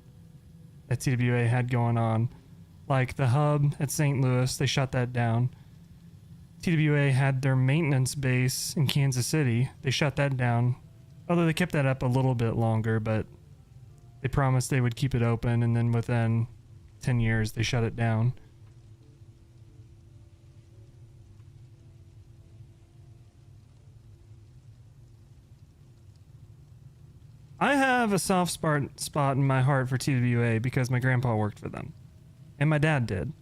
that TWA had going on. Like the hub at St. Louis, they shut that down. TWA had their maintenance base in Kansas City. They shut that down. Although they kept that up a little bit longer, but they promised they would keep it open, and then within 10 years, they shut it down. I have a soft spot in my heart for TWA because my grandpa worked for them. And my dad did.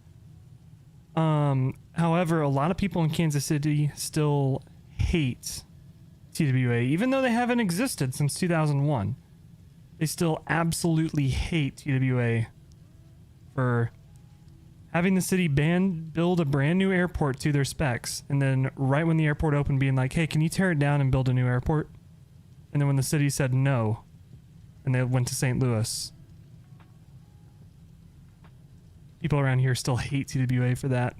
However, a lot of people in Kansas City still hate TWA, even though they haven't existed since 2001. They still absolutely hate TWA for having the city build a brand new airport to their specs, and then right when the airport opened being like, hey, can you tear it down and build a new airport? And then when the city said no, and they went to St. Louis, people around here still hate TWA for that.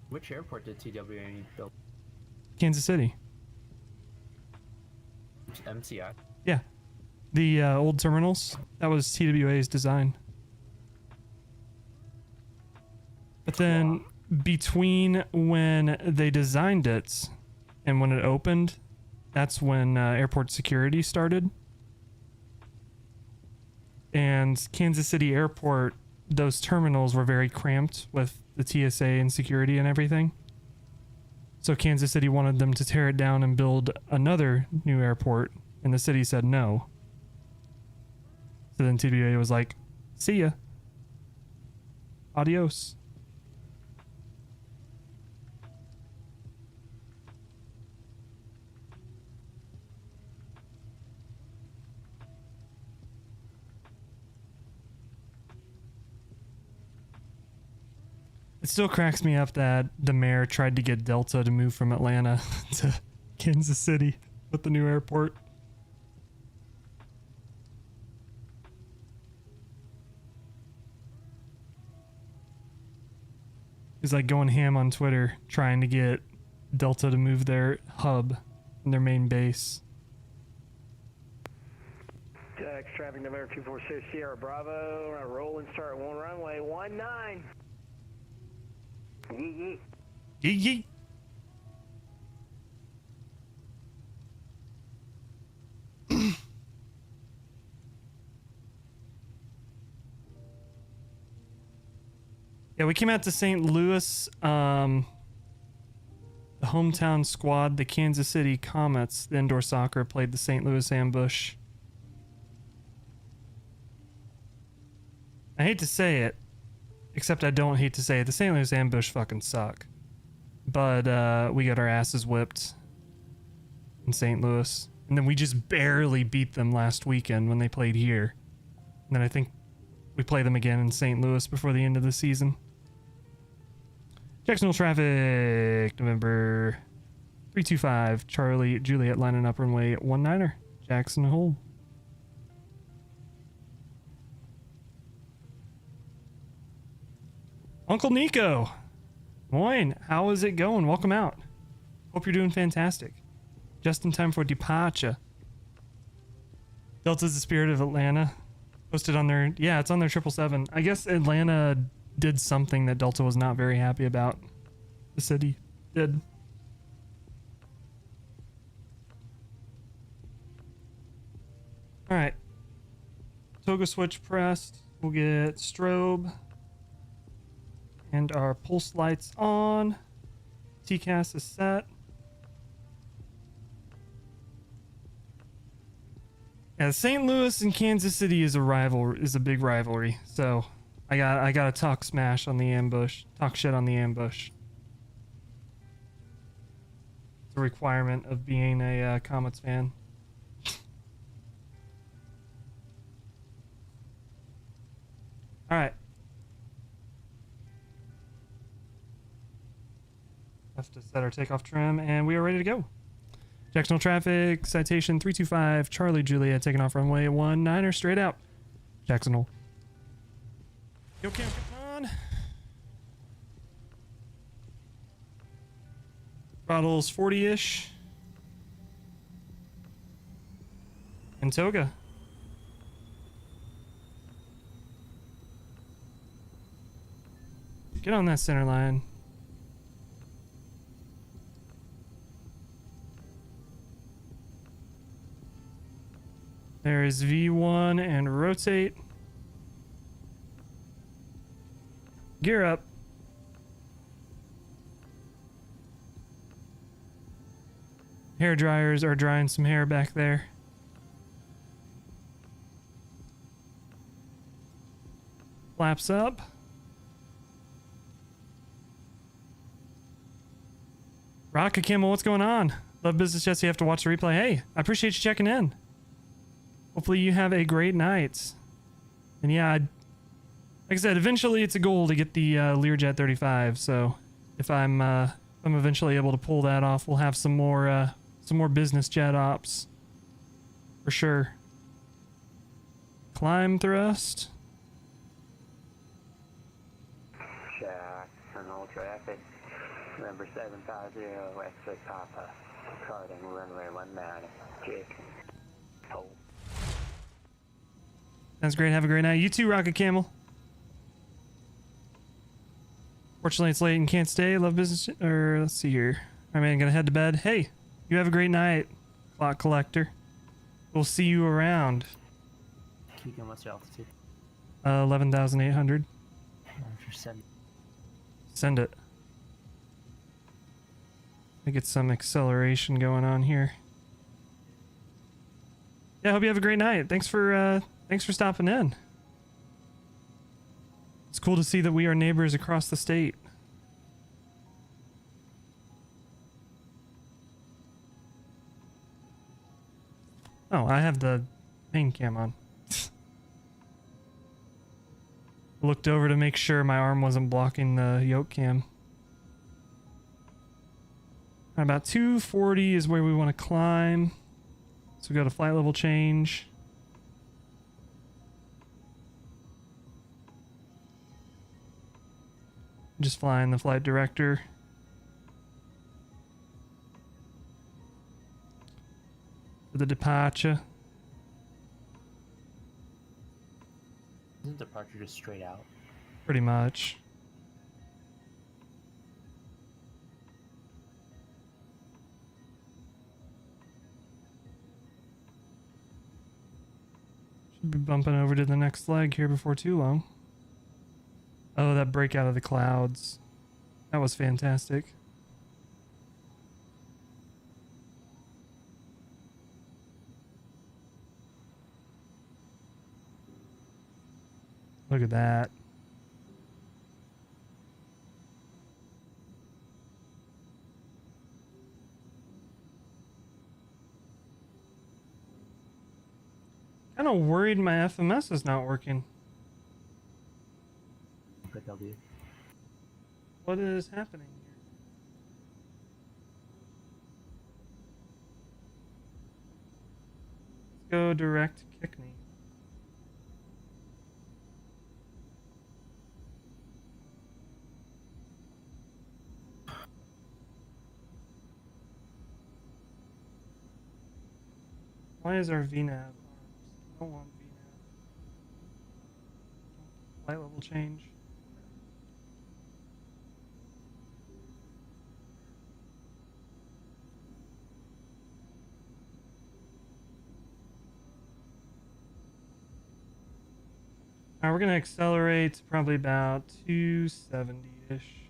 Which airport did TWA build? Kansas City. MCI? Yeah. The old terminals, that was TWA's design. But then between when they designed it and when it opened, that's when airport security started. And Kansas City Airport, those terminals were very cramped with the TSA and security and everything. So Kansas City wanted them to tear it down and build another new airport, and the city said no. So then TWA was like, see ya. Adios. It still cracks me up that the mayor tried to get Delta to move from Atlanta to Kansas City with the new airport. He's like going ham on Twitter trying to get Delta to move their hub and their main base. Traffic November 246 Sierra Bravo. We're gonna roll and start one runway 19. Yee yee. Yeah, we came out to St. Louis. The hometown squad, the Kansas City Comets, the indoor soccer, played the St. Louis Ambush. I hate to say it, except I don't hate to say it. The St. Louis Ambush fucking suck. But we got our asses whipped in St. Louis. And then we just barely beat them last weekend when they played here. And then I think we play them again in St. Louis before the end of the season. Jacksonville traffic, November 325, Charlie Juliet lining up runway 19er, Jackson Hole. Uncle Nico, moin, how is it going? Welcome out. Hope you're doing fantastic. Just in time for departure. Delta's the spirit of Atlanta. Posted on their, yeah, it's on their 777. I guess Atlanta did something that Delta was not very happy about. The city did. All right. Toga switch pressed. We'll get strobe. And our pulse lights on. TCAS is set. Yeah, St. Louis and Kansas City is a big rivalry. So I gotta talk smash on the ambush. Talk shit on the ambush. It's a requirement of being a Comets fan. Alright. Have to set our takeoff trim, and we are ready to go. Jacksonville traffic, citation 325, Charlie Juliet, taking off runway 19er, straight out. Jacksonville. Yoke cam on. Throttles 40-ish. And Toga. Get on that center line. There is V1 and rotate. Gear up. Hair dryers are drying some hair back there. Flaps up. Rocket Kimmel, what's going on? Love Business Jets, you have to watch the replay. Hey, I appreciate you checking in. Hopefully you have a great night. And yeah, like I said, eventually it's a goal to get the Learjet 35. So if I'm eventually able to pull that off, we'll have some more business jet ops for sure. Climb thrust. Jackson, all traffic. Number 750, X-ray Papa. Charting runway 19. Jake. Hold. Sounds great. Have a great night. You too, Rocket Camel. Fortunately, it's late and can't stay. Love business. Or let's see here. All right, man. Gonna head to bed. Hey, you have a great night, Clock Collector. We'll see you around. Keegan, what's your altitude? 11,800. Send it. I get some acceleration going on here. Yeah, I hope you have a great night. Thanks for stopping in. It's cool to see that we are neighbors across the state. Oh, I have the main cam on. Looked over to make sure my arm wasn't blocking the yoke cam. About 240 is where we want to climb. So we got a flight level change. Just flying the flight director. For the departure. Isn't departure just straight out? Pretty much. Should be bumping over to the next leg here before too long. Oh, that break out of the clouds. That was fantastic. Look at that. Kind of worried my FMS is not working. What is happening here? Let's go direct Kickney. Why is our VNAV arms? I don't want VNAV. Flight level change. Alright, we're gonna accelerate probably about 270-ish.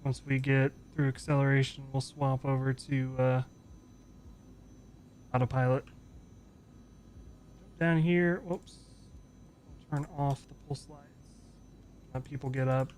Once we get through acceleration, we'll swap over to autopilot. Down here, whoops. We'll turn off the pull slides. Let people get up.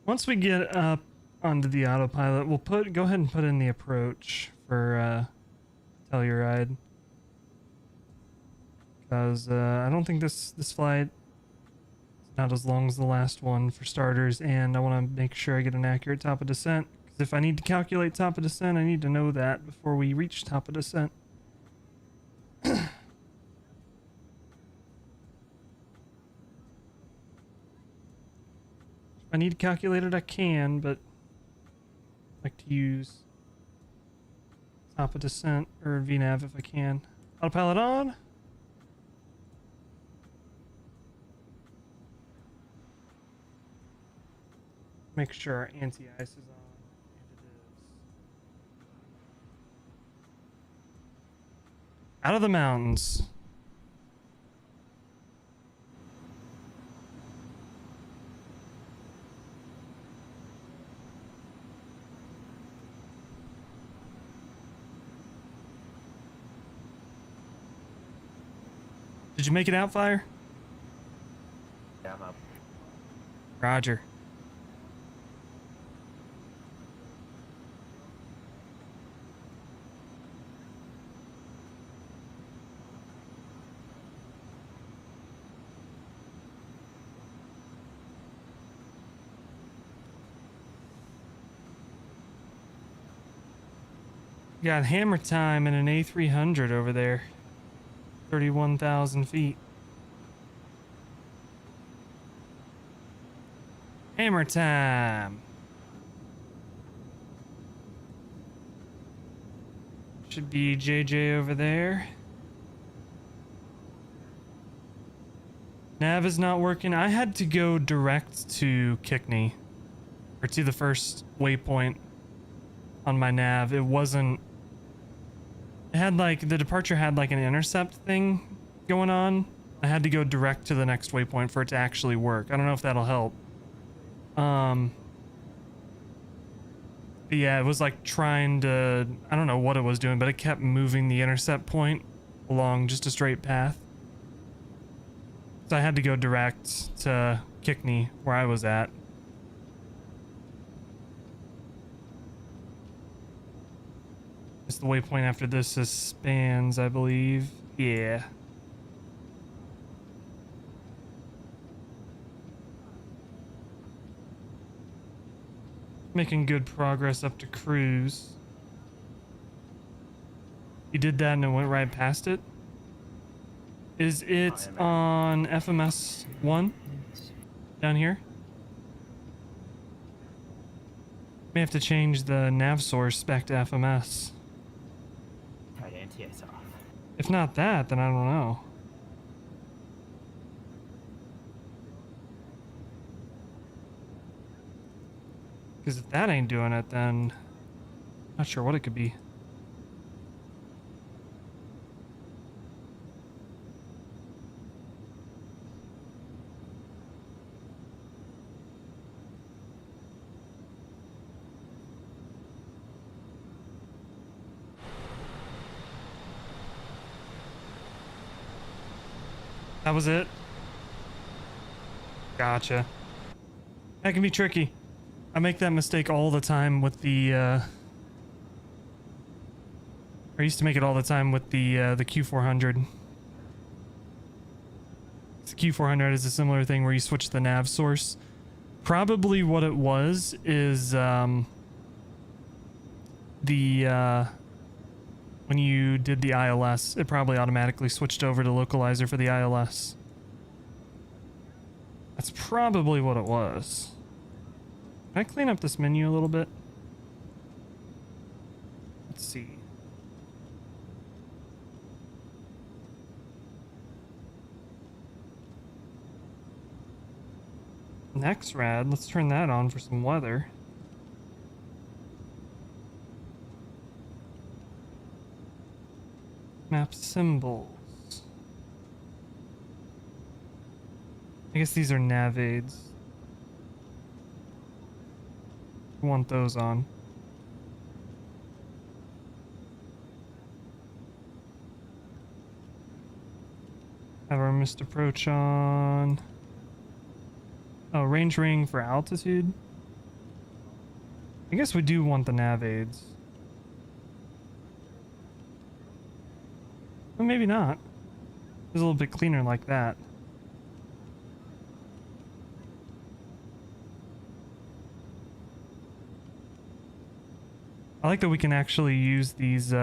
Once we get up onto the autopilot, we'll go ahead and put in the approach for Telluride, because I don't think this flight is not as long as the last one for starters, and I want to make sure I get an accurate top of descent, because if I need to calculate top of descent, I need to know that before we reach top of descent. If I need to calculate it, I can, but I like to use top of descent or VNav if I can. Autopilot on. Make sure our anti-ice is on. And it is. Out of the mountains. Did you make it out, Fire? Yeah, I'm up. Roger. Got hammer time in an A300 over there. 31,000 feet. Hammer time. Should be JJ over there. Nav is not working. I had to go direct to Kickney, or to the first waypoint on my nav. It wasn't. It had like, the departure had like an intercept thing going on. I had to go direct to the next waypoint for it to actually work. I don't know if that'll help. But yeah, it was like trying to, I don't know what it was doing, but it kept moving the intercept point along just a straight path. So I had to go direct to Kickney, where I was at. It's the waypoint after this is Spans, I believe. Yeah. Making good progress up to Cruise. You did that and it went right past it? Is it on FMS 1? Down here? May have to change the nav source back to FMS. Alright, NTS off. If not that, then I don't know. Because if that ain't doing it, then not sure what it could be. That was it? Gotcha. That can be tricky. I make that mistake all the time with the, I used to make it all the time with the Q400. The Q400 is a similar thing where you switch the nav source. Probably what it was is, when you did the ILS, it probably automatically switched over to localizer for the ILS. That's probably what it was. Can I clean up this menu a little bit? Let's see. Next rad, let's turn that on for some weather. Map symbols. I guess these are nav aids. We want those on. Have our missed approach on. Oh, range ring for altitude. I guess we do want the nav aids. Well, maybe not. It's a little bit cleaner like that. I like that we can actually use these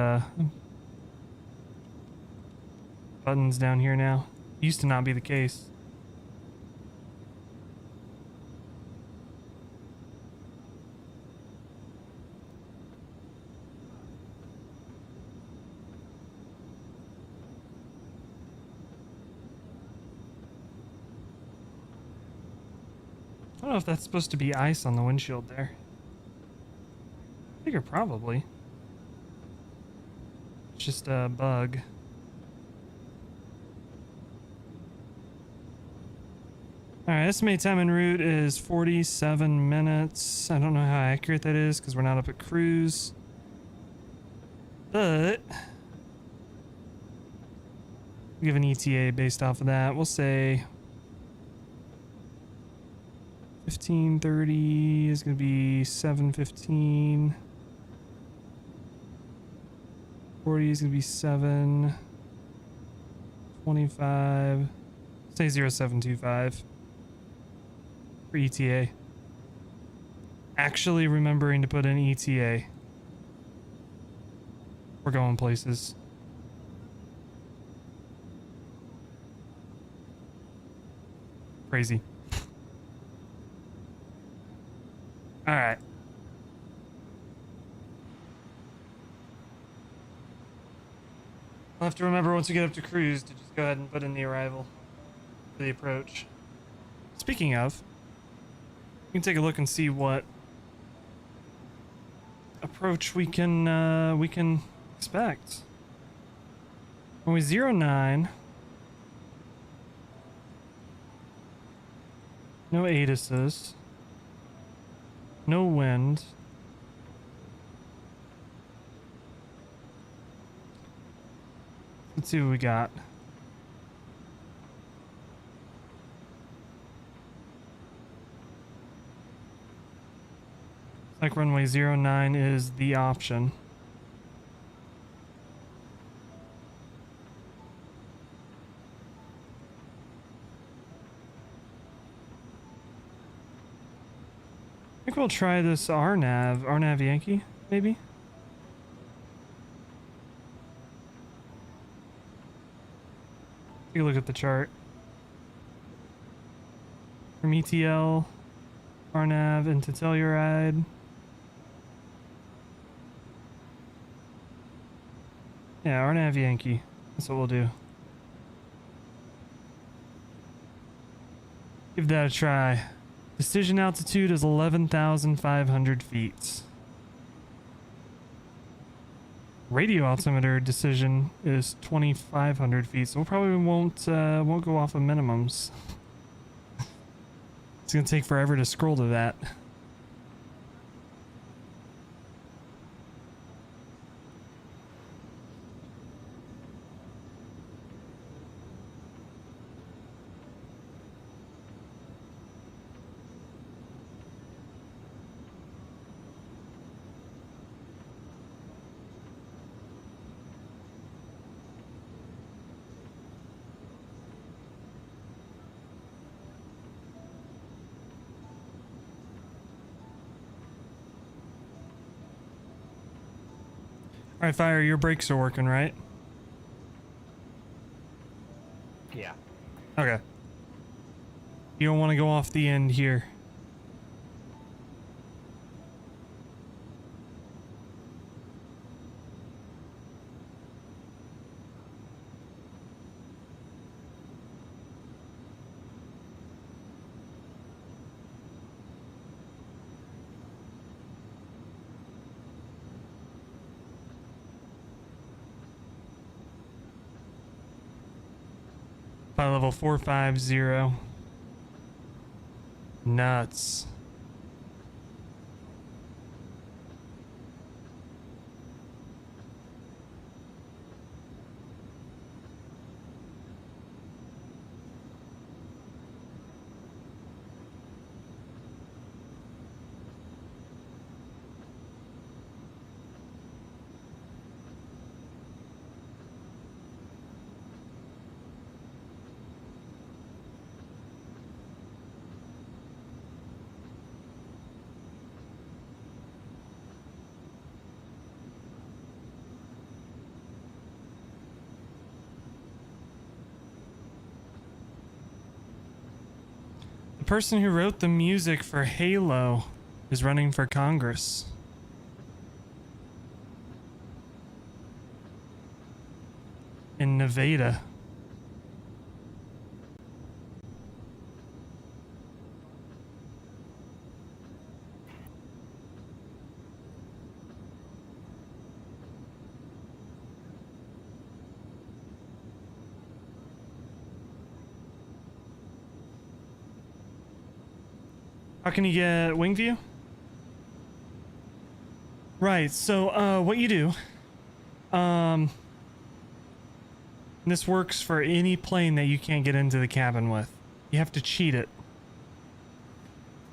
buttons down here now. Used to not be the case. don't know if that's supposed to be ice on the windshield there. I figure probably. It's just a bug. Alright, estimated time en route is 47 minutes. I don't know how accurate that is because we're not up at cruise. But we give an ETA based off of that. We'll say 15:30 is going to be 7:15. 40 is going to be 7:25. Say 0725 for ETA. Actually remembering to put in ETA. We're going places. Crazy. All right. I'll have to remember once we get up to cruise to just go ahead and put in the arrival for the approach. Speaking of, we can take a look and see what approach we can expect. When we 09, no ATISes, no wind. Let's see what we got. Looks like runway 09 is the option. I think we'll try this RNAV Yankee, maybe? Take a look at the chart. From ETL, RNAV into Telluride. Yeah, RNAV Yankee. That's what we'll do. Give that a try. Decision altitude is 11,500 feet. Radio altimeter decision is 2,500 feet, so we probably won't go off of minimums. It's gonna take forever to scroll to that. Alright, Fire, your brakes are working, right? Yeah. Okay. You don't want to go off the end here. By level 450. Nuts. The person who wrote the music for Halo is running for Congress. In Nevada. How can you get wing view? Right, so what you do, this works for any plane that you can't get into the cabin with. You have to cheat it.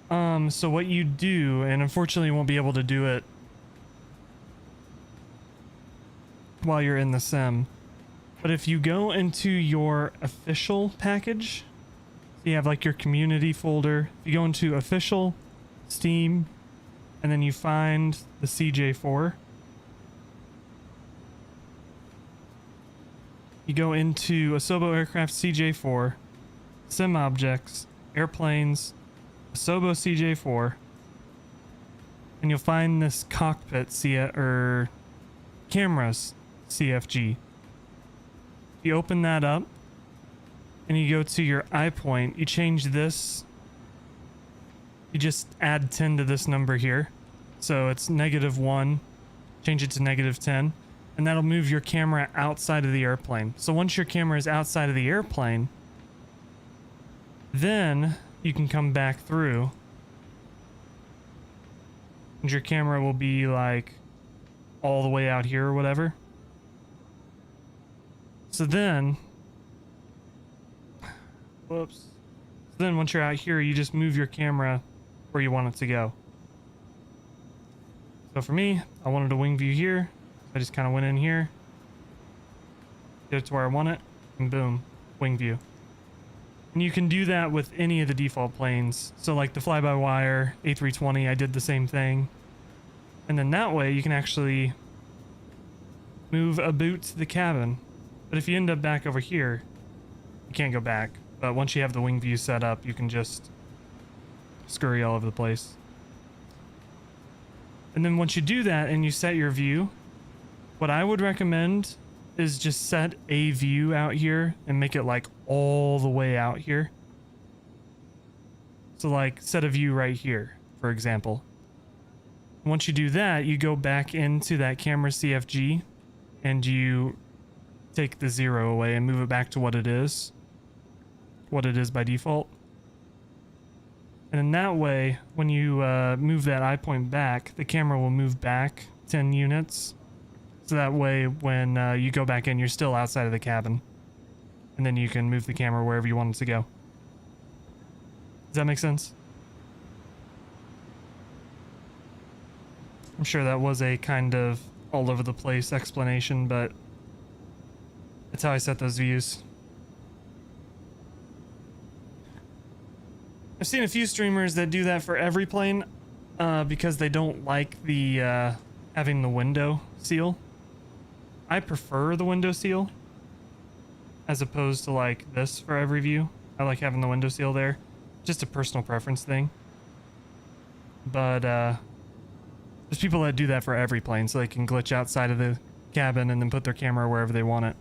So what you do, and unfortunately you won't be able to do it while you're in the sim, but if you go into your official package, so you have like your community folder, if you go into official, Steam, and then you find the CJ4, you go into Asobo Aircraft CJ4, Sim Objects, Airplanes, Asobo CJ4, and you'll find this cockpit cameras CFG. You open that up, and you go to your eye point. You change this. You just add 10 to this number here, so it's -1. Change it to -10, and that'll move your camera outside of the airplane. So once your camera is outside of the airplane, then you can come back through, and your camera will be like all the way out here or whatever. So then, whoops. So then once you're out here, you just move your camera where you want it to go. So for me, I wanted a wing view here. I just kind of went in here, get it to where I want it, and boom, wing view. And you can do that with any of the default planes. So like the fly-by-wire A320, I did the same thing. And then that way you can actually move a boot to the cabin. But if you end up back over here, you can't go back. But once you have the wing view set up, you can just scurry all over the place. And then once you do that and you set your view, what I would recommend is just set a view out here and make it like all the way out here. So like set a view right here, for example. Once you do that, you go back into that camera CFG and you take the 0 away and move it back to what it is by default. And in that way, when you move that eye point back, the camera will move back 10 units. So that way, when you go back in, you're still outside of the cabin. And then you can move the camera wherever you want it to go. Does that make sense? I'm sure that was a kind of all over the place explanation, but that's how I set those views. I've seen a few streamers that do that for every plane because they don't like the having the window seal. I prefer the window seal as opposed to like this for every view. I like having the window seal there. Just a personal preference thing. But there's people that do that for every plane so they can glitch outside of the cabin and then put their camera wherever they want it.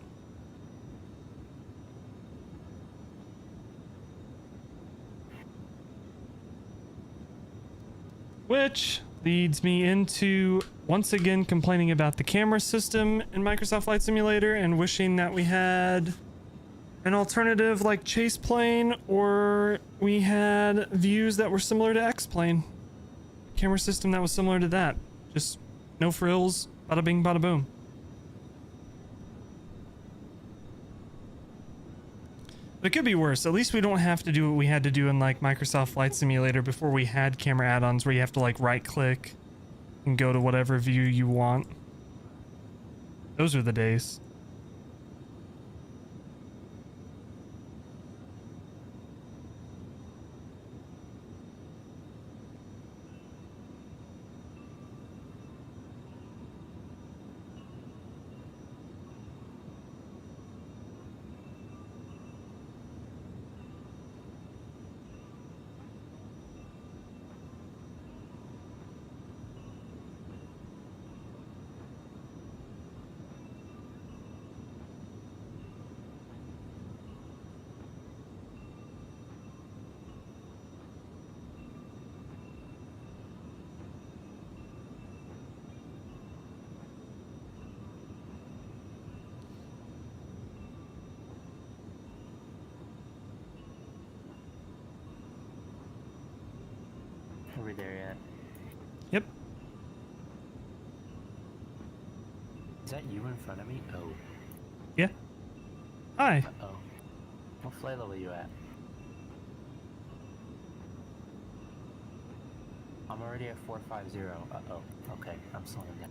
Which leads me into once again complaining about the camera system in Microsoft Flight Simulator and wishing that we had an alternative like Chase Plane, or we had views that were similar to X-Plane. Camera system that was similar to that. Just no frills, bada bing, bada boom. But it could be worse. At least we don't have to do what we had to do in like Microsoft Flight Simulator before we had camera add-ons where you have to like right click and go to whatever view you want. Those were the days. that you in front of me? Oh. Yeah. Hi. Uh-oh. What flight level are you at? I'm already at 450. Uh-oh. Okay, I'm slowing down.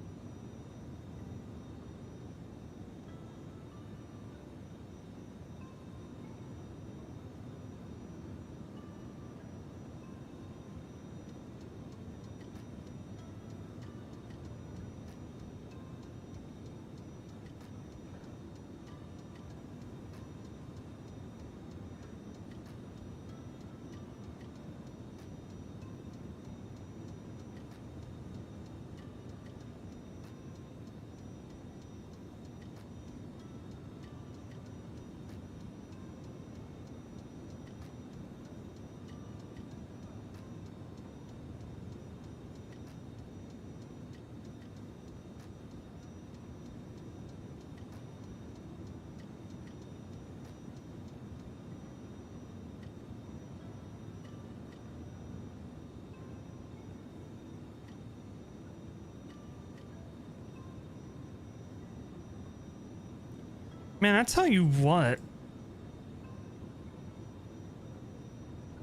Man, I tell you what.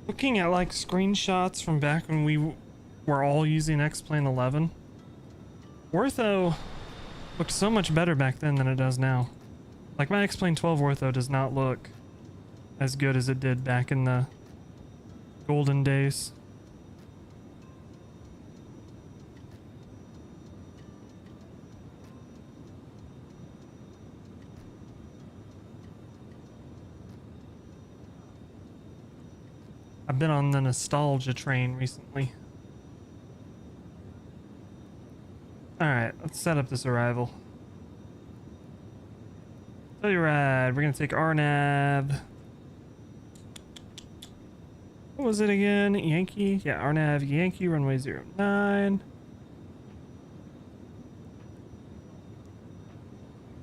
Looking at like screenshots from back when we were all using X-Plane 11, Ortho looked so much better back then than it does now. Like my X-Plane 12 Ortho does not look as good as it did back in the golden days. I've been on the nostalgia train recently. Alright, let's set up this arrival. Telluride, we're gonna take RNAV. What was it again? Yankee? Yeah, RNAV Yankee, runway 09.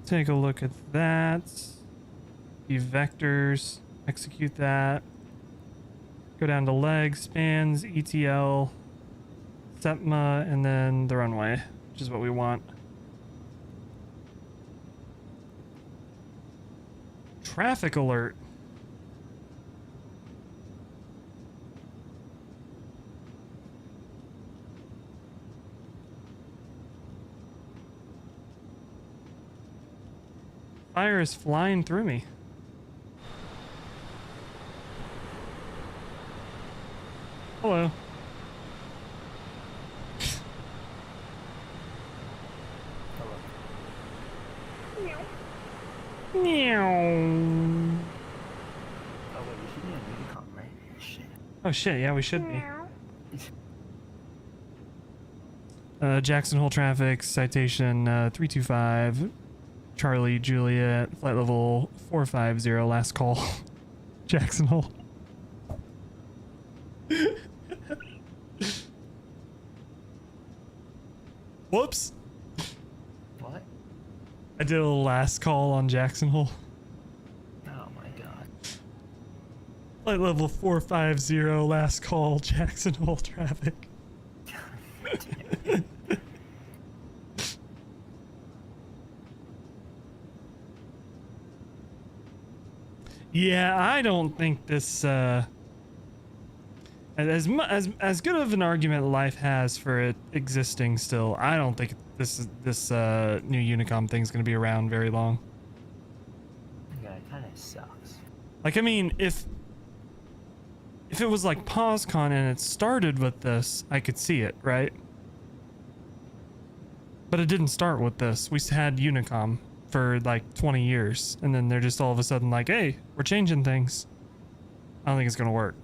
Take a look at that. The vectors, execute that. Go down to legs, spans, ETL, SEPMA, and then the runway, which is what we want. Traffic alert. Fire is flying through me. Hello. Meow. Oh wait, we should be on Unicom, right? Shit. Oh shit, yeah, we should be. Jackson Hole traffic, citation 325, Charlie Juliet, flight level 450, last call. Jackson Hole. Whoops. What? I did a last call on Jackson Hole. Oh my god. Flight level 450, last call, Jackson Hole traffic. Yeah, I don't think this as good of an argument life has for it existing still, I don't think this new Unicom thing's gonna be around very long. Yeah, it kind of sucks. Like, I mean, if it was like PausCon and it started with this, I could see it, right? But it didn't start with this. We had Unicom for like 20 years, and then they're just all of a sudden like, hey, we're changing things. I don't think it's gonna work.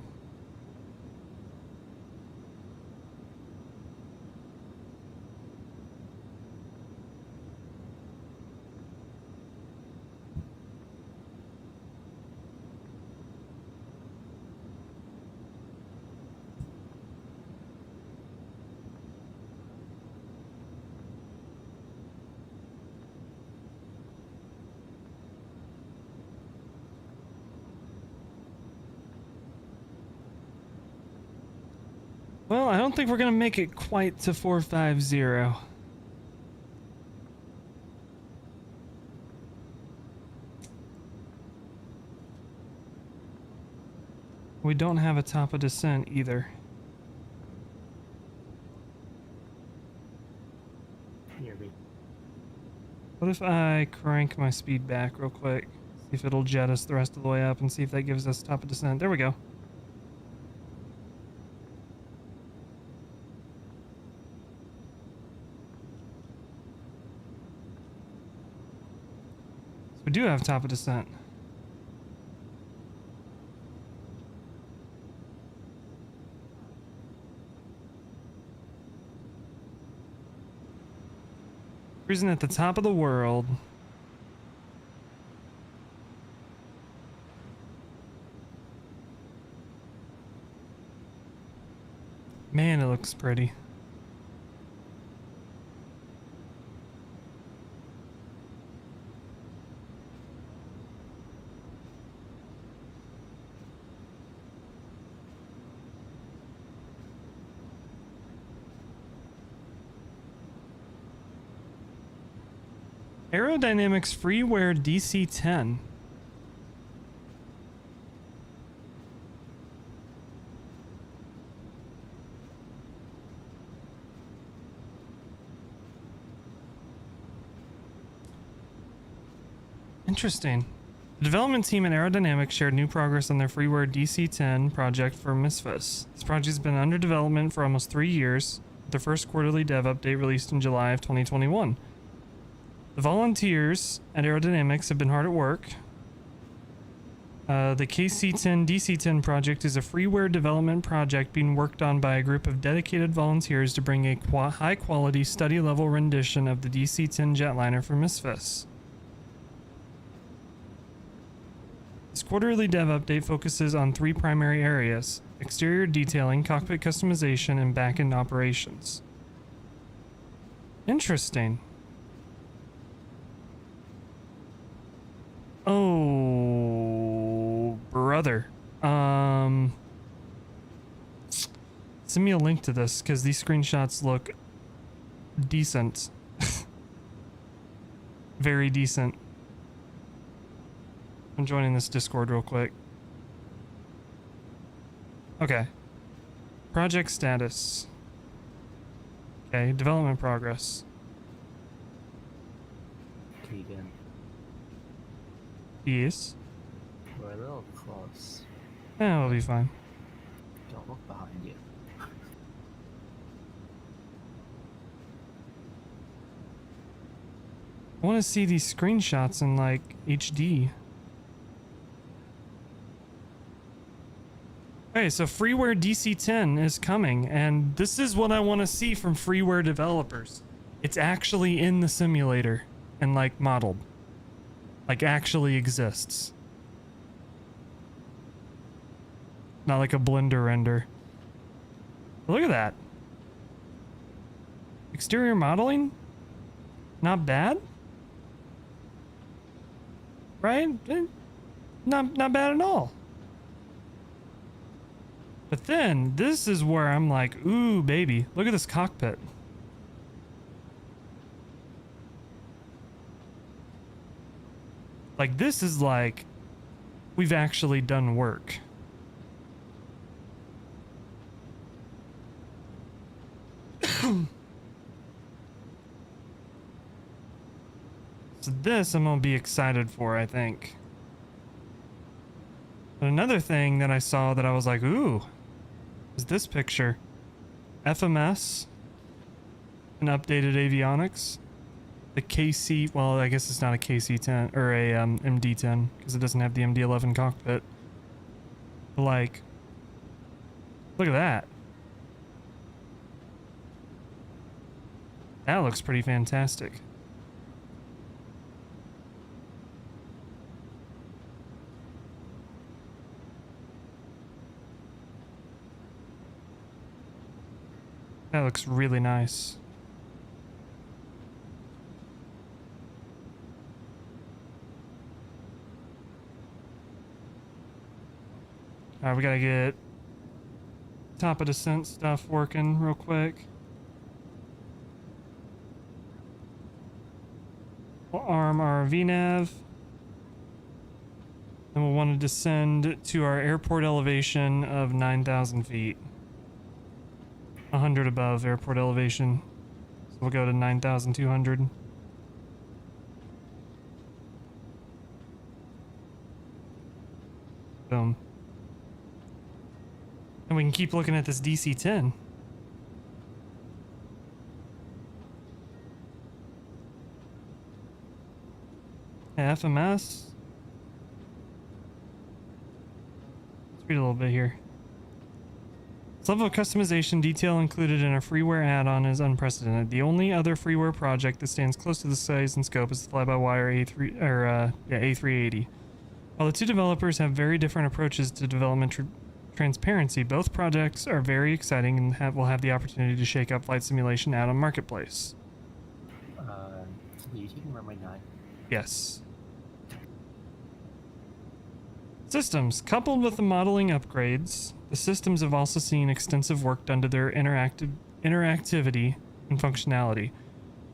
Well, I don't think we're gonna make it quite to 450. We don't have a top of descent either. Here we What if I crank my speed back real quick? See if it'll jet us the rest of the way up and see if that gives us top of descent. There we go. So we do have top of descent. Cruising at the top of the world. Man, it looks pretty. Aerodynamics freeware DC-10. Interesting. The development team at Aerodynamics shared new progress on their freeware DC-10 project for MSFS. This project has been under development for almost 3 years, with their first quarterly dev update released in July of 2021. The volunteers at Aerodynamics have been hard at work. The KC-10 DC-10 project is a freeware development project being worked on by a group of dedicated volunteers to bring a high-quality, study-level rendition of the DC-10 jetliner for MSFS. This quarterly dev update focuses on 3 primary areas: exterior detailing, cockpit customization, and back-end operations. Interesting. Oh, brother. Send me a link to this, because these screenshots look decent. Very decent. I'm joining this Discord real quick. Okay. Project status. Okay, development progress. Keegan, Yes. we're a little close. We'll be fine. Don't look behind you. I want to see these screenshots in like HD. Okay, so freeware DC-10 is coming, and this is what I want to see from freeware developers. It's actually in the simulator and like modeled. Like actually exists. Not like a Blender render. But look at that. Exterior modeling? Not bad? Right? Not bad at all. But then, this is where I'm like, ooh, baby, look at this cockpit. Like, this is like, we've actually done work. So this I'm gonna be excited for, I think. But another thing that I saw that I was like, ooh, is this picture. FMS and updated avionics. The KC, well, I guess it's not a KC-10 or a MD-10 because it doesn't have the MD-11 cockpit. But like, look at that. That looks pretty fantastic. That looks really nice. Alright, we gotta get top of descent stuff working real quick. We'll arm our VNAV. Then we'll want to descend to our airport elevation of 9,000 feet. 100 above airport elevation. So we'll go to 9,200. Boom. And we can keep looking at this DC-10. FMS. Let's read a little bit here. This level of customization detail included in a freeware add-on is unprecedented. The only other freeware project that stands close to the size and scope is the fly-by-wire A380. While the two developers have very different approaches to development transparency, both projects are very exciting and will have the opportunity to shake up flight simulation add-on marketplace. Are you taking runway 9? Yes. Systems. Coupled with the modeling upgrades, the systems have also seen extensive work done to their interactivity and functionality.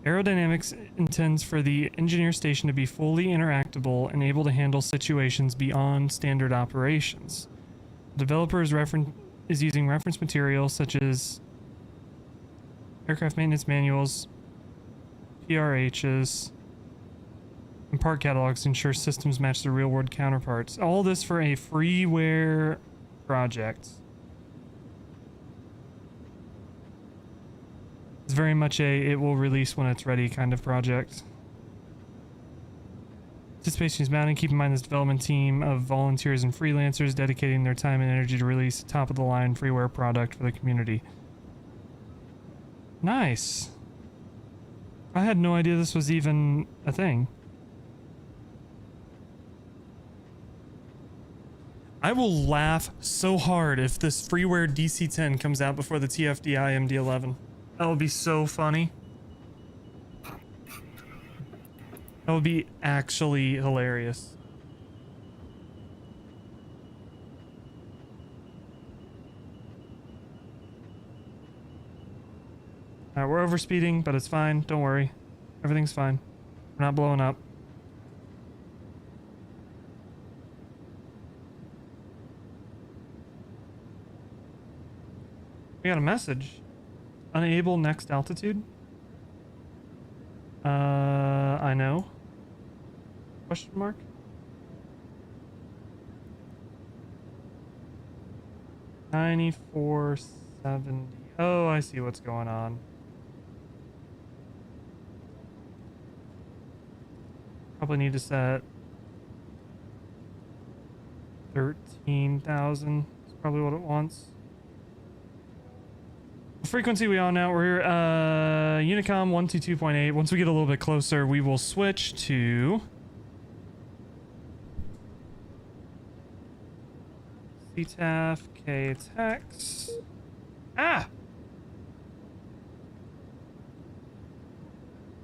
Aerodynamics intends for the engineer station to be fully interactable and able to handle situations beyond standard operations. The developer is using reference materials such as aircraft maintenance manuals, PRHs, and part catalogs to ensure systems match the real-world counterparts. All this for a freeware project. It's very much a it will release when it's ready kind of project. Anticipation is mounting. Keep in mind this development team of volunteers and freelancers dedicating their time and energy to release a top-of-the-line freeware product for the community. Nice. I had no idea this was even a thing. I will laugh so hard if this freeware DC-10 comes out before the TFDI MD-11. That would be so funny. That would be actually hilarious. Alright, we're overspeeding, but it's fine. Don't worry. Everything's fine. We're not blowing up. We got a message. Unable next altitude? I know. Question mark? $94.70. Oh, I see what's going on. Probably need to set 13,000. That's probably what it wants. Frequency we on now. We're Unicom 122.8. Once we get a little bit closer, we will switch to CTAF KTEX.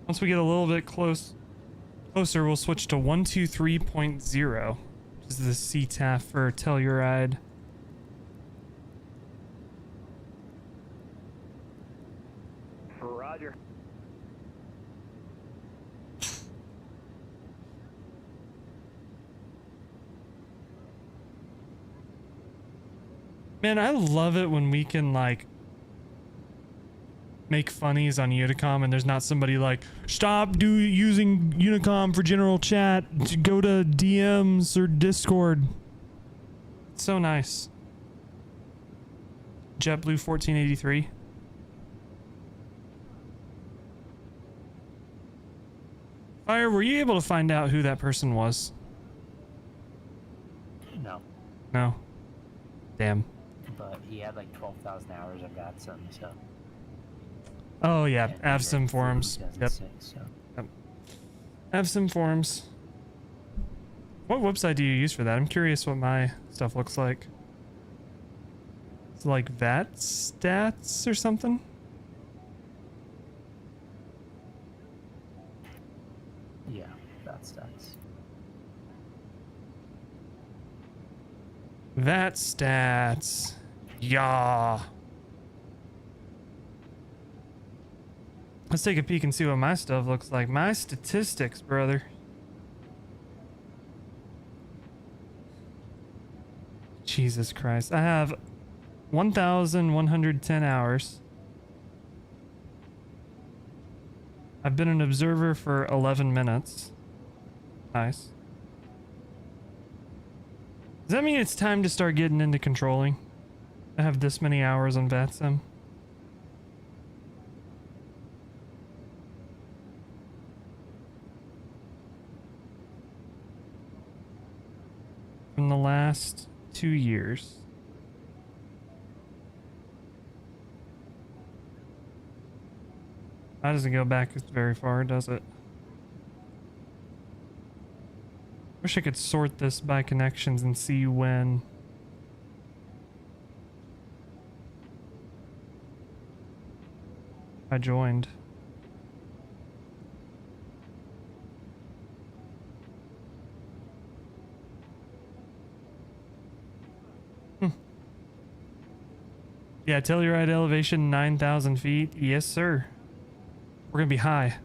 Once we get a little bit closer, we'll switch to 123.0, which is the CTAF for Telluride. Roger. Man, I love it when we can like make funnies on Unicom and there's not somebody like, stop using Unicom for general chat, go to DMs or Discord. It's so nice. JetBlue 1483. Fire, were you able to find out who that person was? No. No. Damn. But he had like 12,000 hours of VATSIM, so. Oh yeah, AvSim forums. Yep. So. Yep. AvSim forums. What website do you use for that? I'm curious what my stuff looks like. It's like VAT stats or something? Yeah, that stats. VAT stats. Yeah. Let's take a peek and see what my stuff looks like. My statistics, brother. Jesus Christ. I have 1,110 hours. I've been an observer for 11 minutes. Nice. Does that mean it's time to start getting into controlling? I have this many hours on VATSIM. From the last 2 years. That doesn't go back very far, does it? Wish I could sort this by connections and see when I joined. Yeah, Telluride elevation 9,000 feet. Yes, sir. We're gonna be high.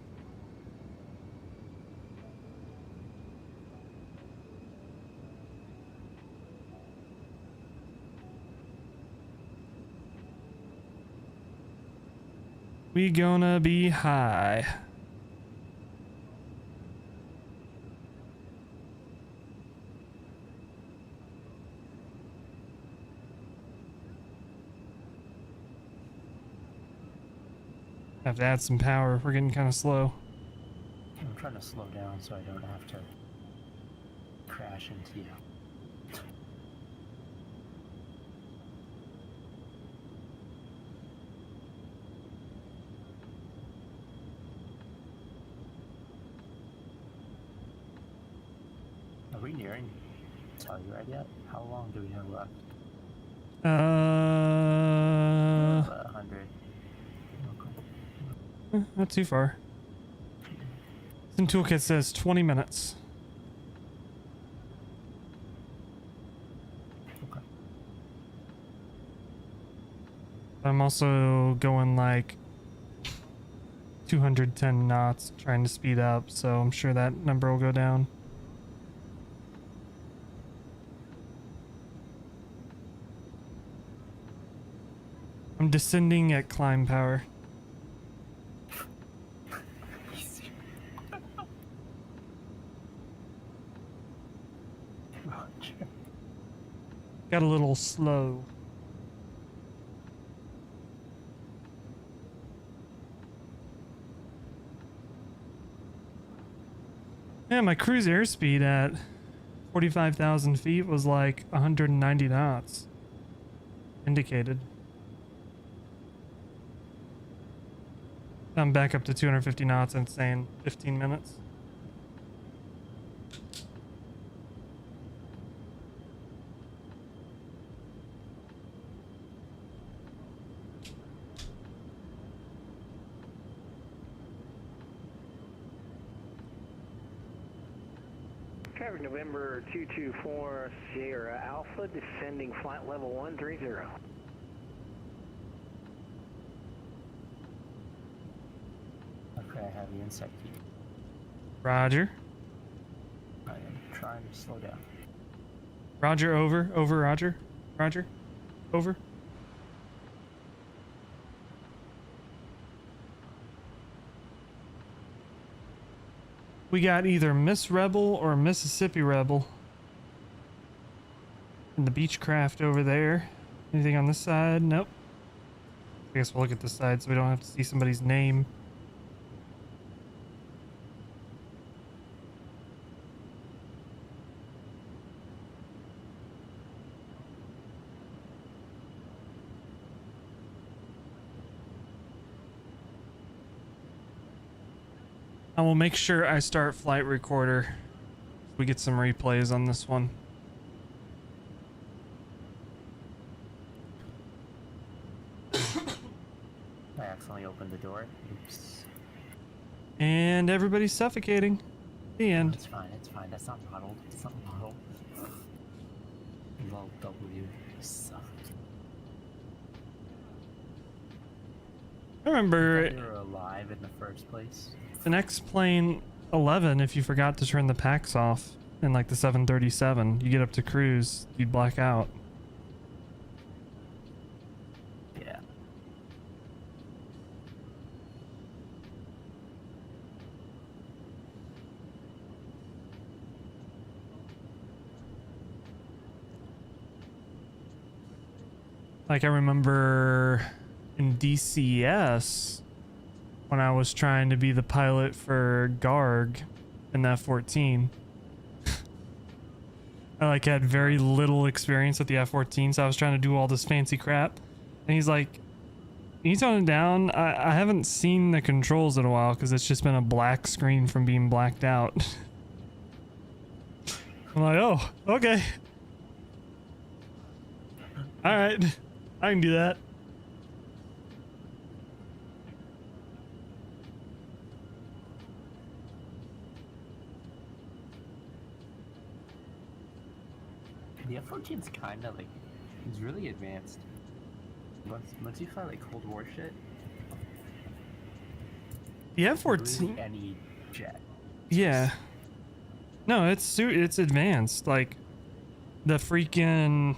We gonna be high. Have to add some power. We're getting kind of slow. I'm trying to slow down so I don't have to crash into you. Are we nearing Telluride yet? How long do we have left? 100. Not too far. Some toolkit says 20 minutes. Okay. I'm also going like 210 knots, trying to speed up, so I'm sure that number will go down. I'm descending at climb power. Got a little slow. Yeah, my cruise airspeed at 45,000 feet was like 190 knots. Indicated. I'm back up to 250 knots and saying 15 minutes. Traffic November 224 Sierra Alpha, descending flight level 130. Okay, I have the insect heat. Roger. I am trying to slow down. Roger, over. Over, Roger. Roger. Over. We got either Miss Rebel or Mississippi Rebel. And the Beechcraft over there. Anything on this side? Nope. I guess we'll look at this side so we don't have to see somebody's name. I will make sure I start flight recorder so we get some replays on this one. I accidentally opened the door. Oops. And everybody's suffocating. The end. It's fine, it's fine. That's not modeled. It's not modeled. Low W sucked. I remember You were alive in the first place. the next plane 11, if you forgot to turn the packs off in like the 737, you get up to cruise, you'd black out. Like I remember in DCS when I was trying to be the pilot for Garg in the F-14. I like had very little experience with the F-14, so I was trying to do all this fancy crap. And he's like, "Can you tone it down? I haven't seen the controls in a while because it's just been a black screen from being blacked out." I'm like, "Oh, okay. All right, I can do that." The F-14's kind of like, it's really advanced. Once you fly like Cold War shit, The F-14. really any jet. Yeah. No, it's advanced. Like the freaking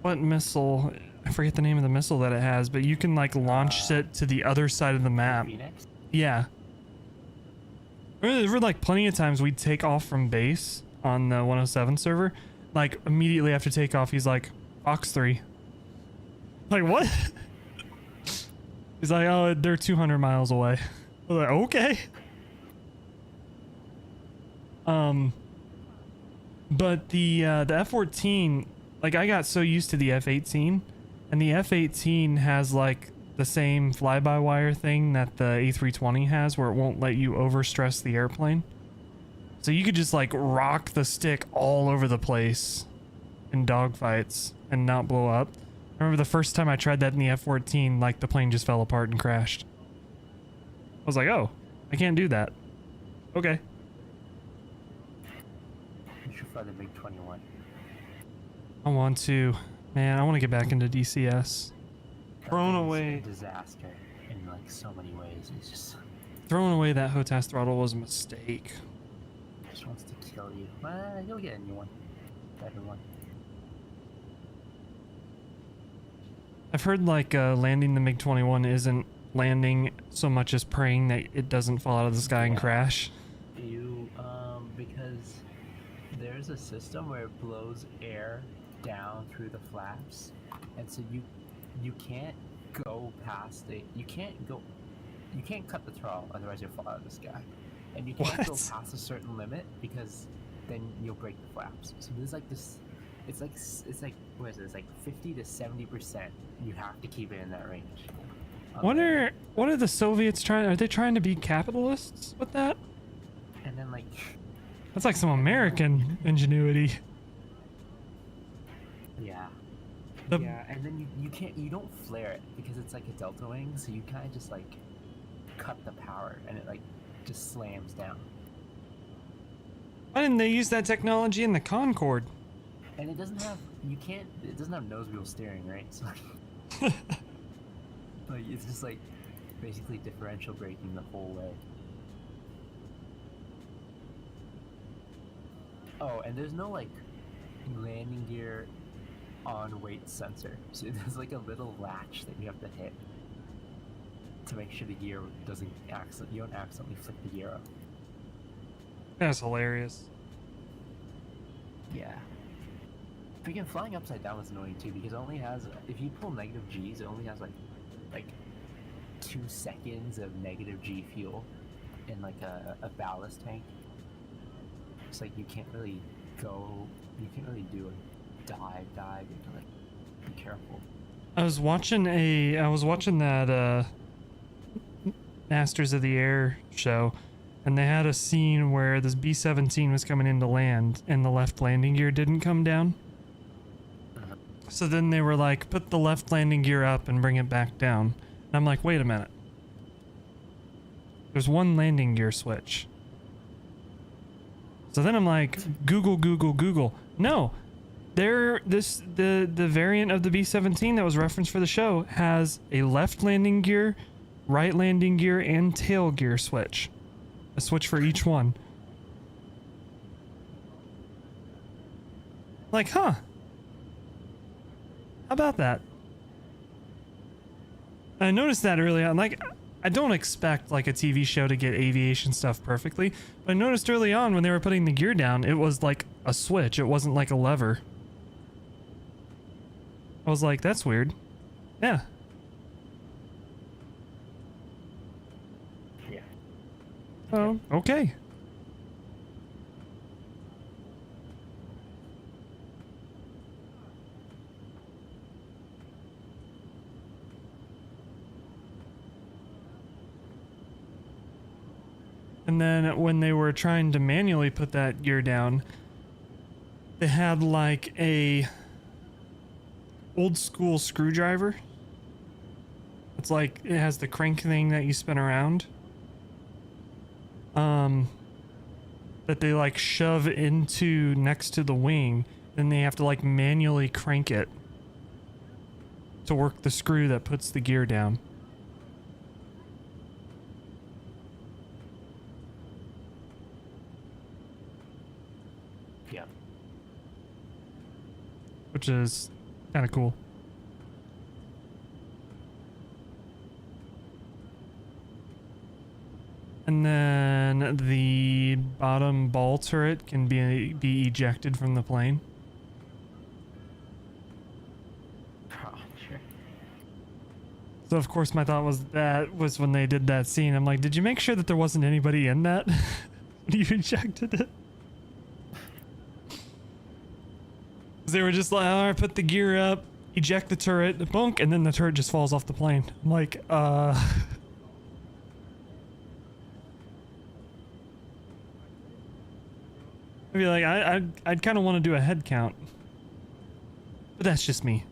what missile? I forget the name of the missile that it has, but you can like launch it to the other side of the map. Phoenix? Yeah. There were like plenty of times we'd take off from base on the 107 server. Like immediately after takeoff, he's like, "Fox 3." Like what? He's like, "Oh, they're 200 miles away." I was like, "Okay." But the F-14, like I got so used to the F-18, and the F-18 has like the same fly-by-wire thing that the A320 has, where it won't let you overstress the airplane. So you could just like rock the stick all over the place in dogfights and not blow up. I remember the first time I tried that in the F-14, like the plane just fell apart and crashed. I was like, "Oh, I can't do that." Okay. You should fly the MiG-21. I want to. Man, I want to get back into DCS. Thrown That away. thing's a disaster in like so many ways. It's just Throwing away that HOTAS throttle was a mistake. just wants to kill you. You'll get a new one, better one. I've heard like landing the MiG-21 isn't landing so much as praying that it doesn't fall out of the sky and Yeah. crash. Because there's a system where it blows air down through the flaps, and so you can't go past it. You can't cut the throttle, otherwise you'll fall out of the sky. And you can't go What? past a certain limit because then you'll break the flaps. So there's like this. It's like what is it? It's like 50 to 70%. You have to keep it in that range. What are the Soviets trying? Are they trying to be capitalists with that? And then like That's like some American ingenuity. yeah. The- Yeah, and then you don't flare it because it's like a delta wing, so you kind of just like cut the power and it like just slams down. Why didn't they use that technology in the Concorde? And it doesn't have nose wheel steering, right? So like it's just like basically differential braking the whole way. Oh, and there's no like landing gear on weight sensor. So there's like a little latch that you have to hit to make sure the gear you don't accidentally flick the gear up. That's hilarious. Yeah. Freaking flying upside down is annoying too because it only has, if you pull negative G's, it only has like 2 seconds of negative G fuel in like a ballast tank. It's like you can't really do a dive. You have to like be careful. I was watching that Masters of the Air show, and they had a scene where this B-17 was coming in to land and the left landing gear didn't come down. So then they were like, put the left landing gear up and bring it back down. And I'm like, wait a minute. There's one landing gear switch. So then I'm like, Google. No, the variant of the B-17 that was referenced for the show has a left landing gear, right landing gear, and tail gear switch. A switch for each one. Like, huh? How about that? I noticed that early on. Like, I don't expect like a TV show to get aviation stuff perfectly, but I noticed early on when they were putting the gear down, it was like a switch. It wasn't like a lever. I was like, that's weird. Yeah. Yeah. Oh, okay. And then when they were trying to manually put that gear down, they had like a old school screwdriver. It's like, it has the crank thing that you spin around. That they like shove into next to the wing, then they have to like manually crank it to work the screw that puts the gear down. Yeah. Which is kind of cool. And then the bottom ball turret can be ejected from the plane. Oh, sure. So of course my thought was when they did that scene, I'm like, did you make sure that there wasn't anybody in that when you ejected it? They were just like, all right, put the gear up, eject the turret, bonk, and then the turret just falls off the plane. I'm like, I'd be like, I'd kind of want to do a head count, but that's just me.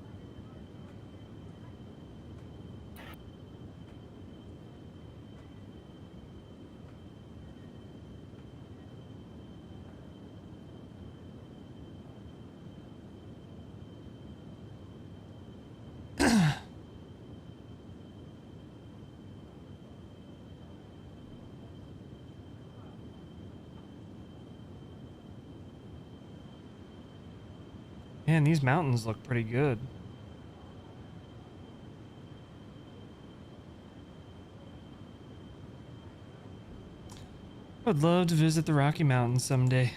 Man, these mountains look pretty good. I'd love to visit the Rocky Mountains someday.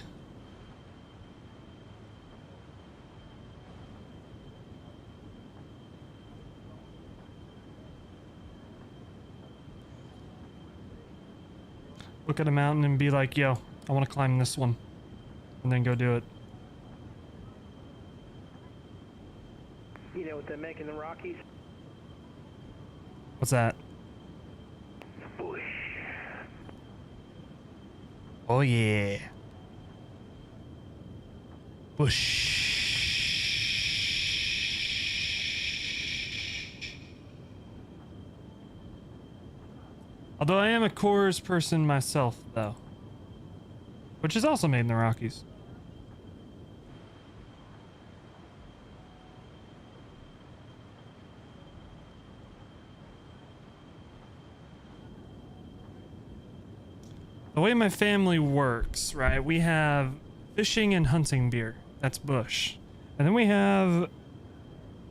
Look at a mountain and be like, yo, I want to climb this one. And then go do it. You know what they make in the Rockies? What's that? Bush. Oh yeah. Bush. Although I am a Coors person myself, though. Which is also made in the Rockies. The way my family works, right? We have fishing and hunting beer. That's Busch. And then we have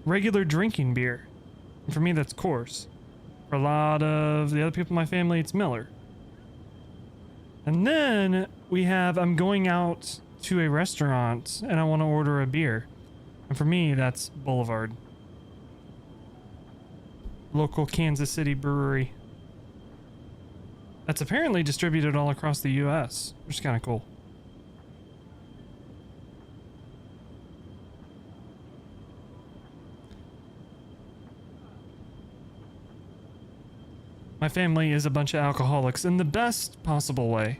regular drinking beer. And for me, that's Coors. For a lot of the other people in my family, it's Miller. And then we have, I'm going out to a restaurant and I want to order a beer. And for me, that's Boulevard. Local Kansas City brewery. That's apparently distributed all across the US, which is kind of cool. My family is a bunch of alcoholics in the best possible way.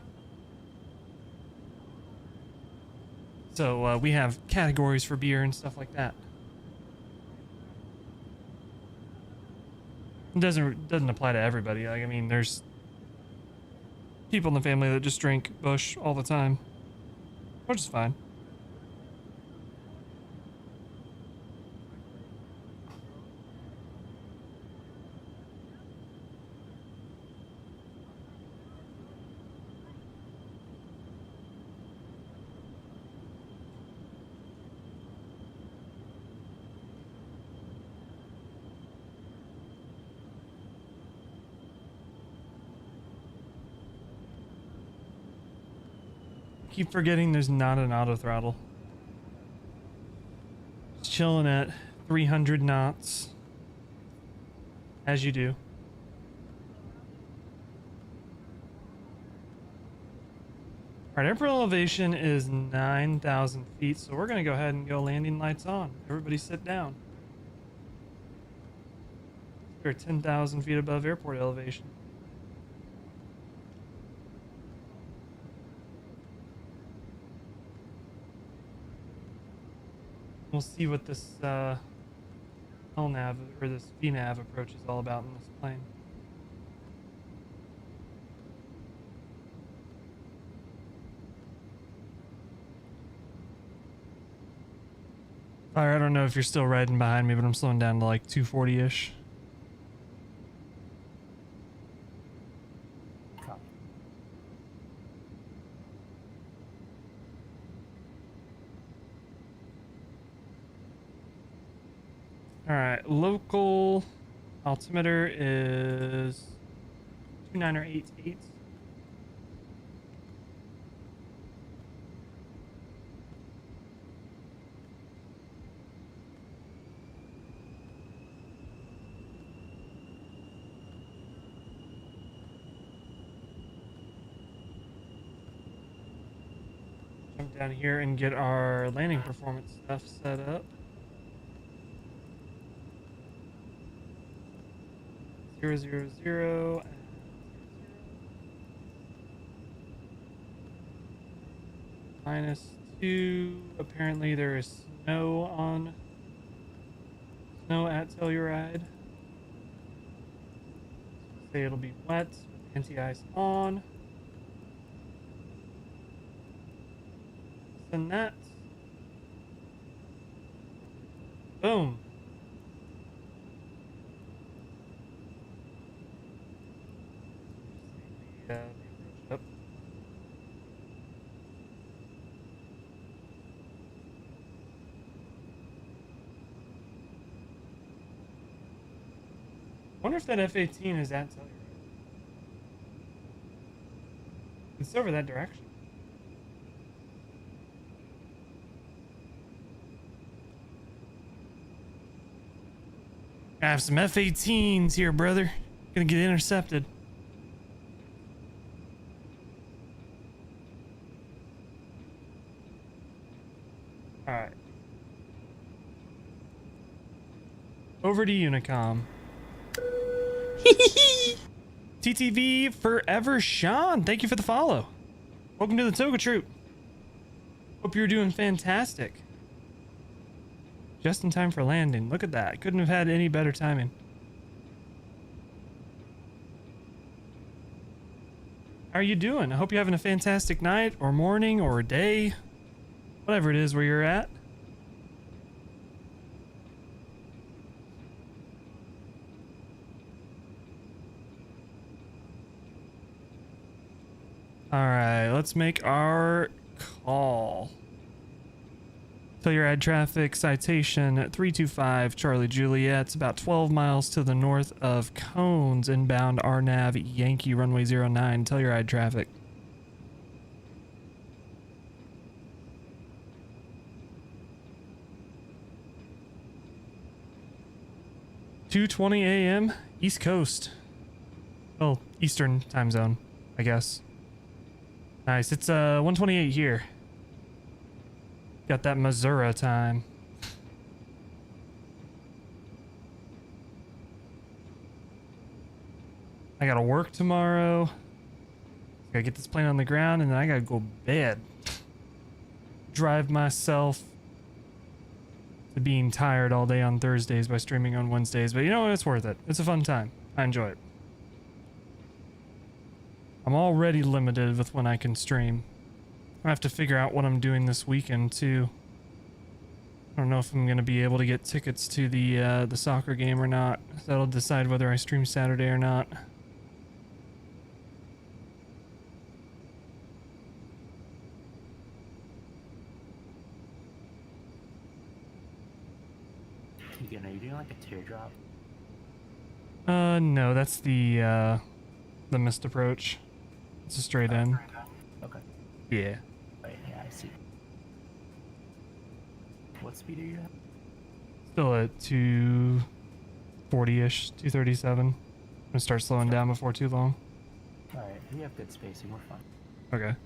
So we have categories for beer and stuff like that. It doesn't apply to everybody. Like, I mean, there's people in the family that just drink Busch all the time, which is fine. Keep forgetting there's not an auto throttle. Just chilling at 300 knots. As you do. Alright, airport elevation is 9,000 feet, so we're gonna go ahead and go landing lights on. Everybody sit down. We're 10,000 feet above airport elevation. We'll see what this LNAV or this VNAV approach is all about in this plane. Alright, I don't know if you're still riding behind me, but I'm slowing down to like 240-ish. Alright, local altimeter is 2988. Jump down here and get our landing performance stuff set up. 000 and -2. Apparently there is snow at Telluride. Say it'll be wet with anti-ice on. Send that. Boom. Up. Wonder if that F-18 is at Telluride. It's over that direction. I have some F-18s here, brother. Gonna get intercepted. Alright. Over to Unicom. TTV Forever Sean, thank you for the follow. Welcome to the Toga Troop. Hope you're doing fantastic. Just in time for landing. Look at that. Couldn't have had any better timing. How are you doing? I hope you're having a fantastic night or morning or day. Whatever it is where you're at. Alright, let's make our call. Telluride traffic citation 325 Charlie Juliet. It's about 12 miles to the north of Cones, inbound RNAV Yankee runway 09. Telluride traffic. (2:20 a.m. East Coast). Well, Eastern time zone, I guess. Nice. It's 1:28 here. Got that Missouri time. I gotta work tomorrow. Gotta get this plane on the ground, and then I gotta go to bed. Drive myself to being tired all day on Thursdays by streaming on Wednesdays, but you know what? It's worth it. It's a fun time. I enjoy it. I'm already limited with when I can stream. I have to figure out what I'm doing this weekend too. I don't know if I'm gonna be able to get tickets to the soccer game or not. That'll decide whether I stream Saturday or not. Are you doing like a teardrop? No, that's the missed approach. It's a straight in. Okay. Yeah. Right, yeah, I see. What speed are you at? Still at 240-ish, 237. I'm gonna start slowing down before too long. Alright, we have good spacing, we're fine. Okay. At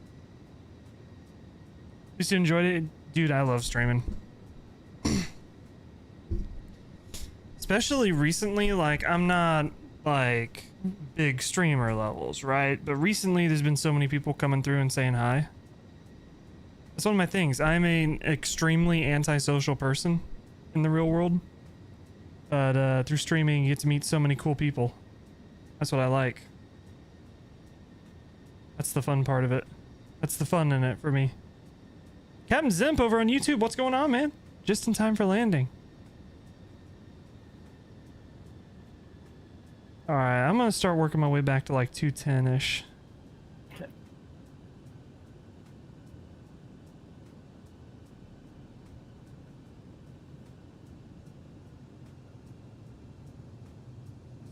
least you enjoyed it. Dude, I love streaming. Especially recently, like, I'm not, like, big streamer levels, right? But recently, there's been so many people coming through and saying hi. That's one of my things. I'm an extremely antisocial person in the real world. But through streaming, you get to meet so many cool people. That's what I like. That's the fun part of it. That's the fun in it for me. Captain Zimp over on YouTube, what's going on, man? Just in time for landing. Alright, I'm gonna start working my way back to like 210-ish. Okay.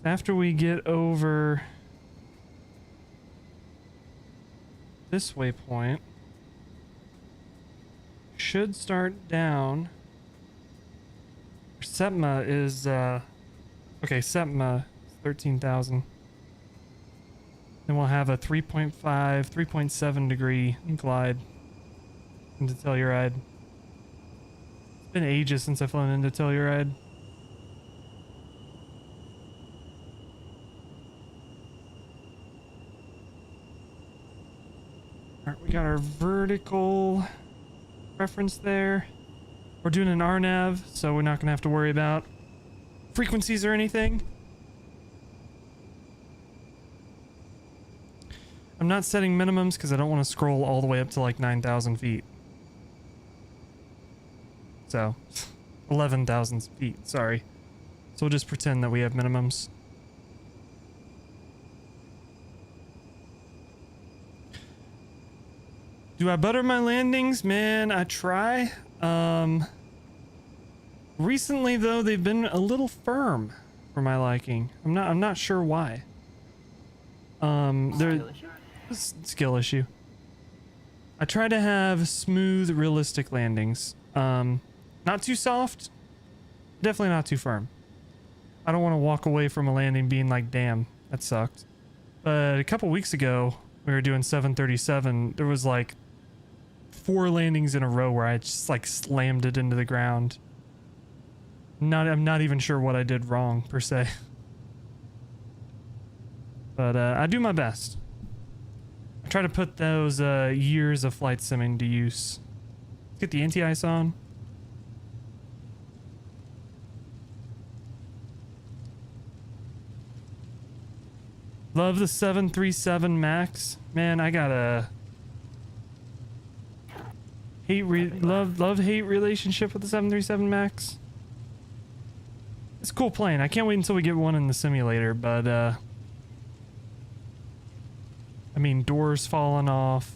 After we get over this waypoint, should start down. Sepma is okay, Sepma 13,000. Then we'll have a 3.5, 3.7 degree glide into Telluride. It's been ages since I've flown into Telluride. Alright, we got our vertical reference there. We're doing an RNAV, so we're not going to have to worry about frequencies or anything. I'm not setting minimums because I don't want to scroll all the way up to like 9,000 feet. So, 11,000 feet, sorry. So we'll just pretend that we have minimums. Do I butter my landings? Man, I try. Recently though, they've been a little firm for my liking. I'm not sure why. They're skill issue. I try to have smooth, realistic landings. Not too soft, definitely not too firm. I don't want to walk away from a landing being like, damn, that sucked. But a couple weeks ago, we were doing 737. There was like 4 landings in a row where I just like slammed it into the ground. I'm not even sure what I did wrong per se. But I do my best. I try to put those years of flight simming to use. Let's get the anti-ice on. Love the 737 Max. Man, I got a love-hate relationship with the 737 Max. It's a cool plane. I can't wait until we get one in the simulator, but I mean, doors falling off,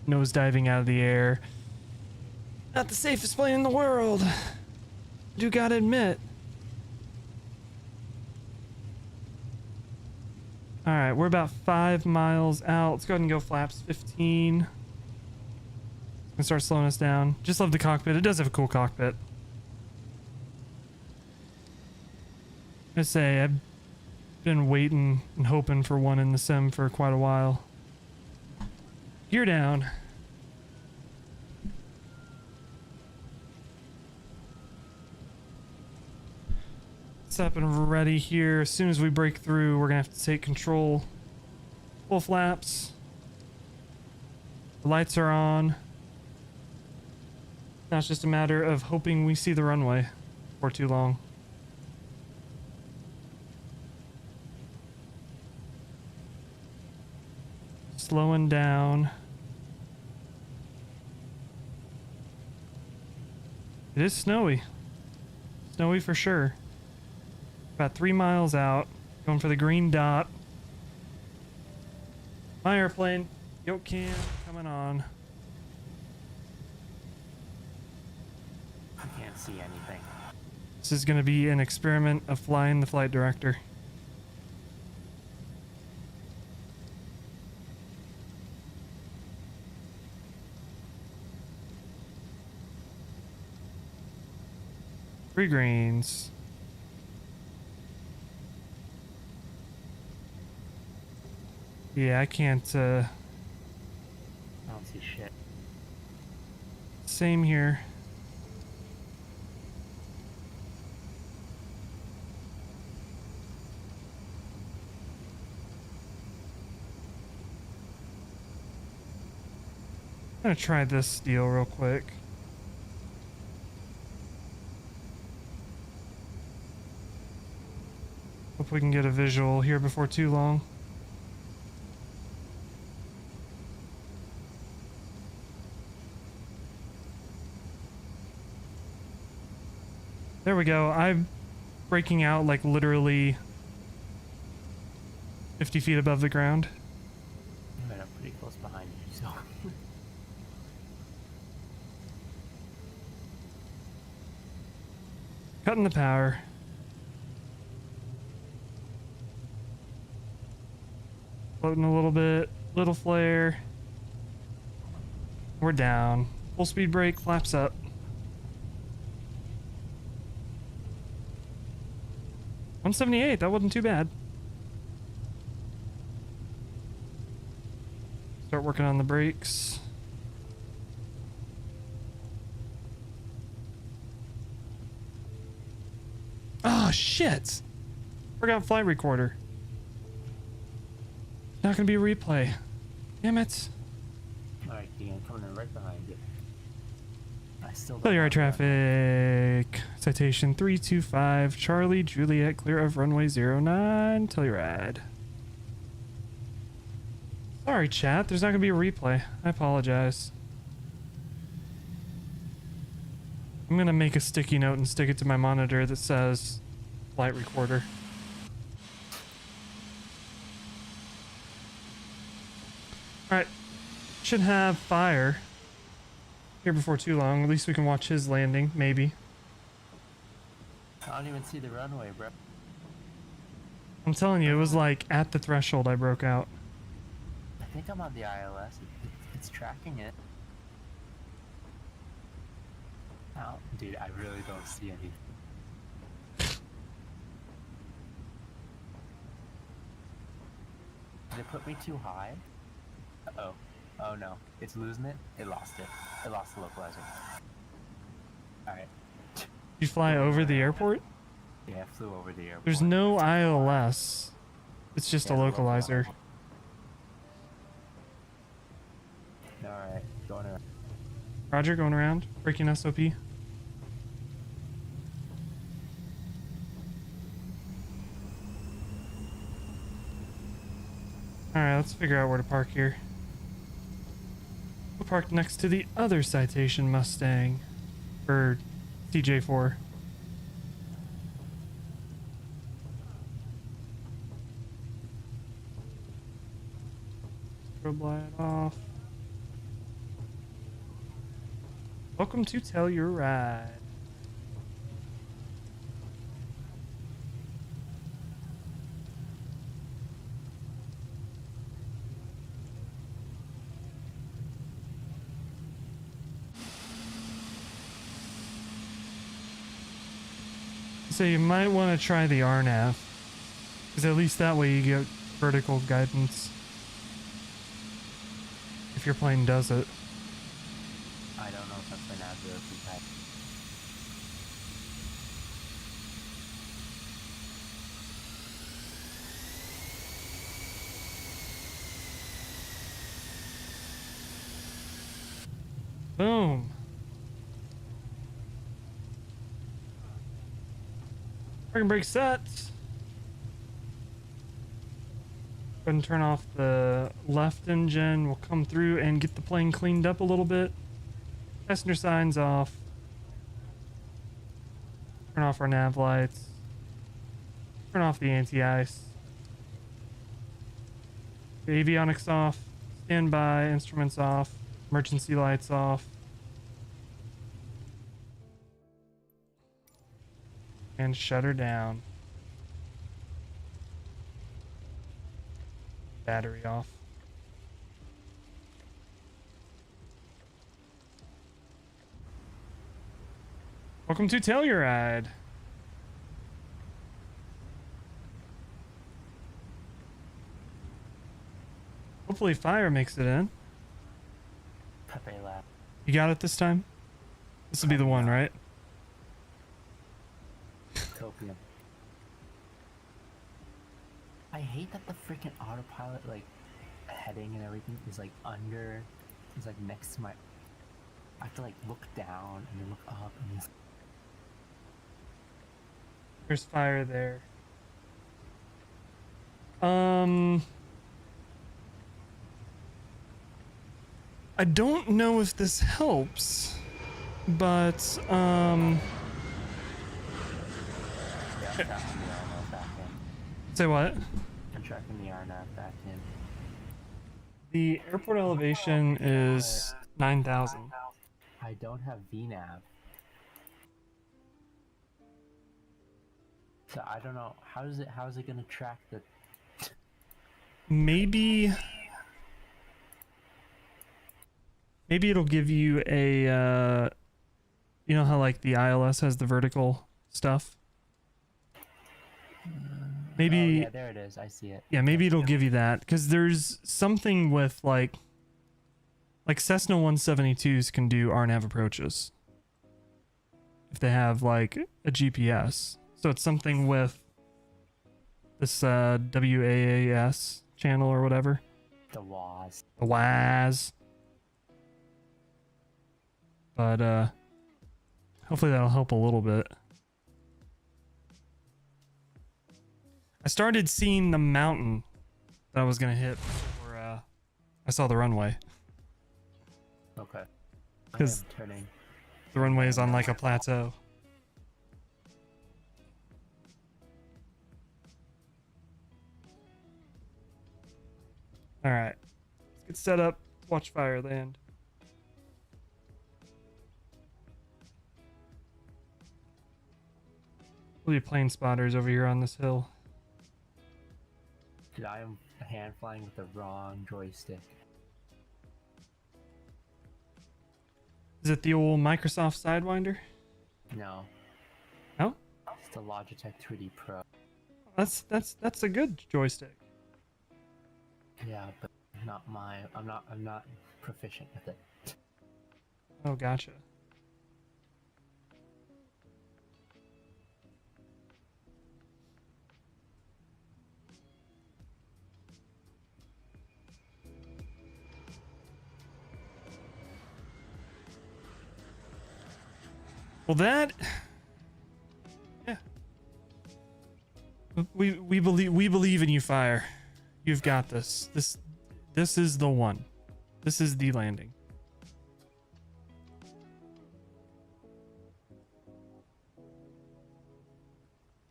nose diving out of the air. Not the safest plane in the world. I do gotta admit. Alright, we're about 5 miles out. Let's go ahead and go flaps 15. And start slowing us down. Just love the cockpit. It does have a cool cockpit. I say, I've been waiting and hoping for one in the sim for quite a while. Gear down. It's up and ready here. As soon as we break through, we're gonna have to take control. Full flaps. The lights are on. Now it's just a matter of hoping we see the runway for too long. Slowing down. It is snowy. Snowy for sure. About 3 miles out. Going for the green dot. My airplane. Yoke cam coming on. I can't see anything. This is going to be an experiment of flying the flight director. 3 greens. Yeah, I can't, I don't see shit. same here. I'm gonna try this deal real quick. Hope we can get a visual here before too long. There we go. I'm breaking out like literally 50 feet above the ground. But I'm pretty close behind you, so. Cutting the power. Floating a little bit. Little flare. We're down. Full speed brake, flaps up. $178, that wasn't too bad. Start working on the brakes. Oh shit! Forgot flight recorder. Not gonna be a replay. Damn it. Alright, Keegan, coming in right behind you. I still Telluride traffic. Citation 325 Charlie Juliet, clear of runway 09. Telluride. Sorry, chat. There's not gonna be a replay. I apologize. I'm gonna make a sticky note and stick it to my monitor that says flight recorder. Alright. Should have fire here before too long. At least we can watch his landing, maybe. I don't even see the runway, bro. I'm telling you, it was like at the threshold I broke out. I think I'm on the ILS. It's tracking it. Oh, dude, I really don't see any. Did it put me too high? Uh-oh. Oh no. It's losing it? It lost it. It lost the localizer. Alright. You fly over the airport? Yeah, I flew over the airport. There's no ILS. It's just a localizer. Alright, going around. Roger, going around. Breaking SOP. Alright, let's figure out where to park here. We'll park next to the other Citation Mustang. Or TJ4. Strobe light off. Welcome to Telluride. So you might want to try the RNAV, because at least that way you get vertical guidance. If your plane does it. I don't know if that's an adverb type. Boom. Parking brake set. Go ahead and turn off the left engine. We'll come through and get the plane cleaned up a little bit. Passenger signs off. Turn off our nav lights. Turn off the anti-ice. The avionics off. Standby, instruments off. Emergency lights off. And shutter down. Battery off. Welcome to Telluride. Hopefully fire makes it in. Pepe lab. You got it this time? This will be the one, right? Copium. I hate that the freaking autopilot, like, heading and everything is like under, is like next to my. I have to like look down and then look up and it's... There's fire there. I don't know if this helps, but Yeah, I'm tracking the RNAV back in. say what? I'm tracking the RNAV back in. The airport elevation is 9,000. I don't have VNAV. So I don't know, how is it gonna track the... Maybe it'll give you a, you know how like the ILS has the vertical stuff? Maybe. Oh, yeah, there it is. I see it. Yeah, maybe it'll give you that, because there's something with like Cessna 172s can do RNAV approaches if they have like a GPS. So it's something with this WAAS channel or whatever. The WAS. The WAS. But hopefully that'll help a little bit. I started seeing the mountain that I was gonna hit before I saw the runway. Okay. Because turning. the runway is on like a plateau. All right, let's get set up. Watch fire land. Will be plane spotters over here on this hill. Dude, I am hand flying with the wrong joystick. Is it the old Microsoft Sidewinder? No. No? It's the Logitech 3D Pro. That's a good joystick. Yeah, but not my. I'm not proficient with it. Oh, gotcha. Well, that. Yeah. We believe in you, Fire. You've got this. This is the one. This is the landing.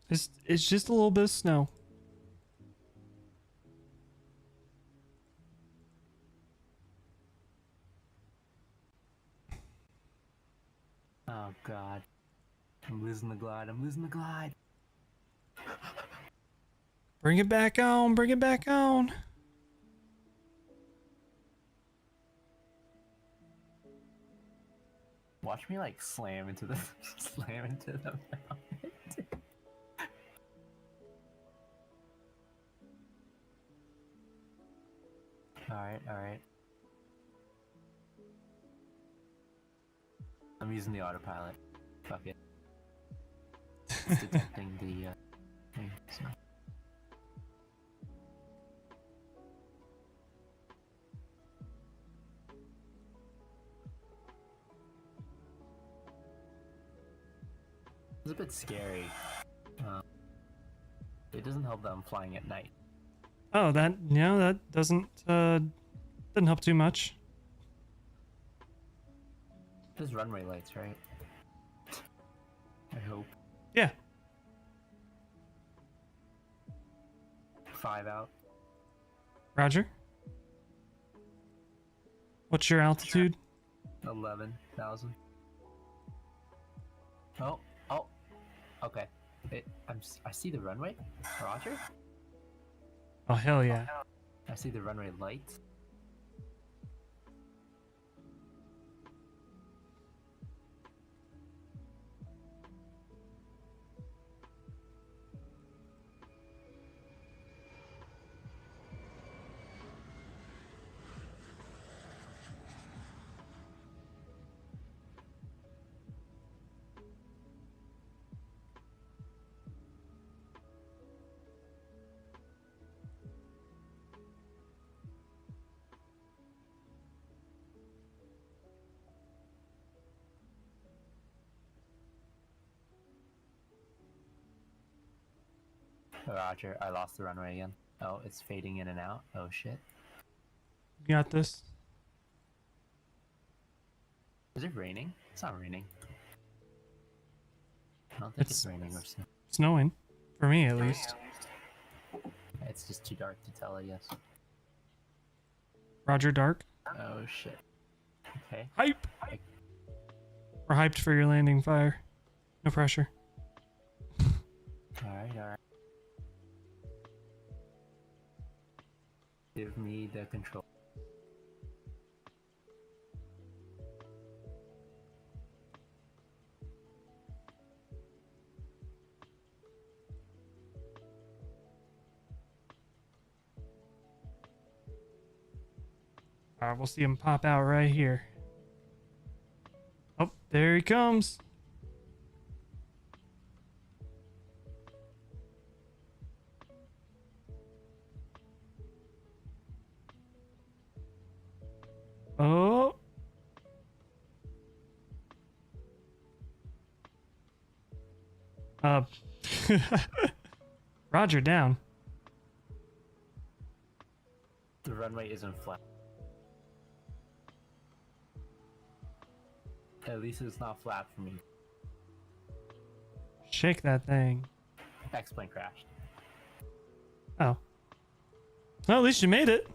It's just a little bit of snow. Oh god. I'm losing the glide. I'm losing the glide. Bring it back on. Bring it back on. Watch me like slam into the mountain. Alright. I'm using the autopilot. Fuck it. It's detecting the thing, so. It's a bit scary. It doesn't help that I'm flying at night. Oh, that doesn't help too much. There's runway lights, right? I hope. Yeah. 5 out. Roger. What's your altitude? 11,000. Oh. Okay. I see the runway. Roger. Oh, hell yeah. I see the runway lights. Roger, I lost the runway again. Oh, it's fading in and out. Oh shit. You got this. Is it raining? It's not raining. I don't think it's raining or snow. Snowing. For me, at least. It's just too dark to tell, I guess. Roger, dark. Oh shit. Okay. Hype! We're hyped for your landing, Fire. No pressure. Alright, alright. Give me the control. Alright, we'll see him pop out right here. Oh, there he comes. Oh. Roger, down. The runway isn't flat. At least it's not flat for me. Shake that thing. X-plane crashed. Oh. Well, at least you made it.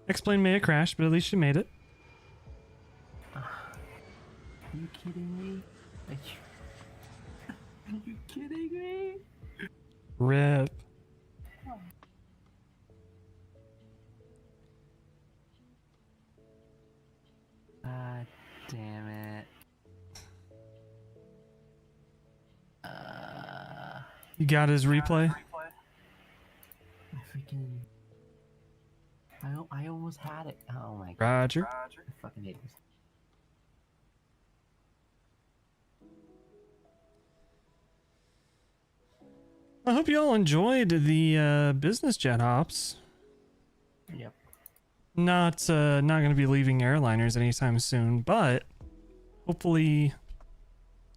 X-plane may have crashed, but at least you made it. Are you kidding me? Are you kidding me? Rip. Ah, damn it. You got his replay? I freaking... I almost had it. Oh my god. Roger. I fucking hate this. I hope you all enjoyed the business jet hops. Yep. Not going to be leaving airliners anytime soon, but hopefully I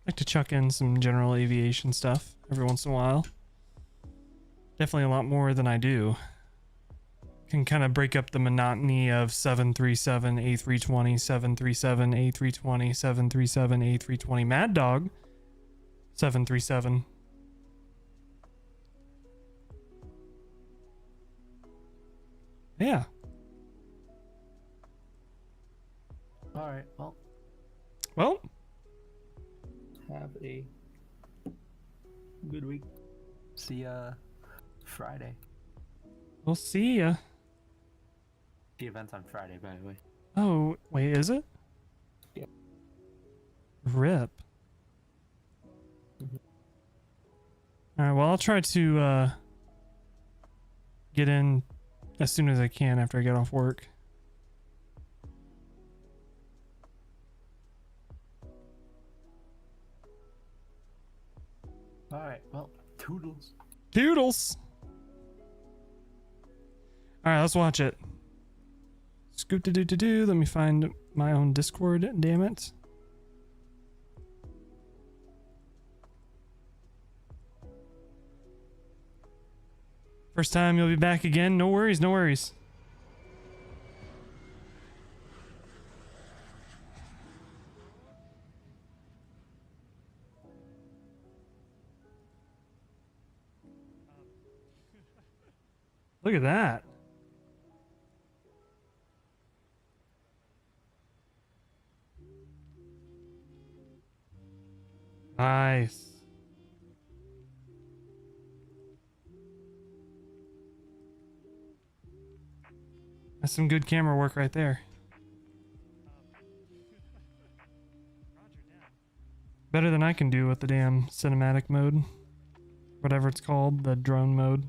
like to chuck in some general aviation stuff every once in a while. Definitely a lot more than I do. Can kind of break up the monotony of 737, A320, 737, A320, 737, A320, Mad Dog, 737. Yeah. Alright, well. Well, Have a good week. See ya Friday. we'll see ya. The event's on Friday, by the way. Oh, wait, is it? Yeah. Rip. Alright, well, I'll try to get in as soon as I can after I get off work. Alright, well, toodles. Toodles! Alright, let's watch it. Scoop to do. Let me find my own Discord, damn it. First time you'll be back again. No worries, no worries. Look at that. Nice. That's some good camera work right there. Better than I can do with the damn cinematic mode. Whatever it's called, the drone mode.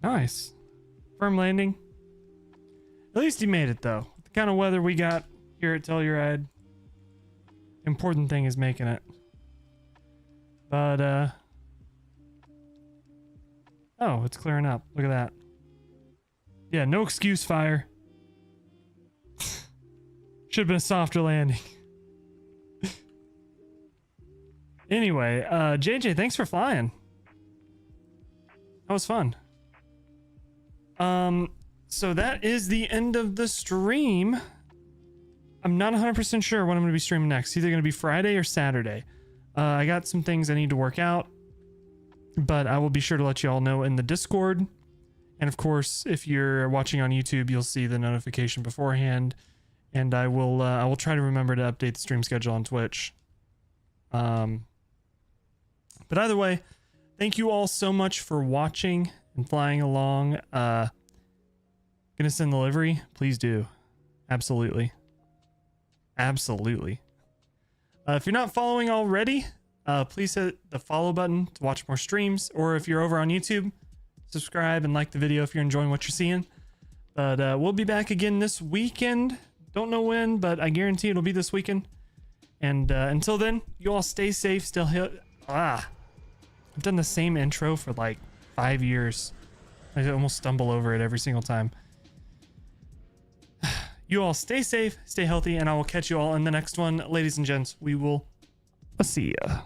Nice. Firm landing. At least he made it though. The kind of weather we got here at Telluride. Important thing is making it. But oh, it's clearing up. Look at that. Yeah, no excuse, Fire. Should have been a softer landing. Anyway, JJ, thanks for flying. That was fun. So that is the end of the stream. I'm not 100% sure when I'm going to be streaming next. It's either going to be Friday or Saturday. I got some things I need to work out, but I will be sure to let you all know in the Discord. And of course, if you're watching on YouTube, you'll see the notification beforehand. And I will try to remember to update the stream schedule on Twitch. But either way, thank you all so much for watching and flying along. Gonna send the livery? Please do. Absolutely. Absolutely. If you're not following already, please hit the follow button to watch more streams. Or if you're over on YouTube, subscribe and like the video if you're enjoying what you're seeing. But we'll be back again this weekend. Don't know when, but I guarantee it'll be this weekend. And until then, you all stay safe. Still hit. I've done the same intro for like 5 years. I almost stumble over it every single time. You all stay safe, stay healthy, and I will catch you all in the next one. Ladies and gents, we will see ya.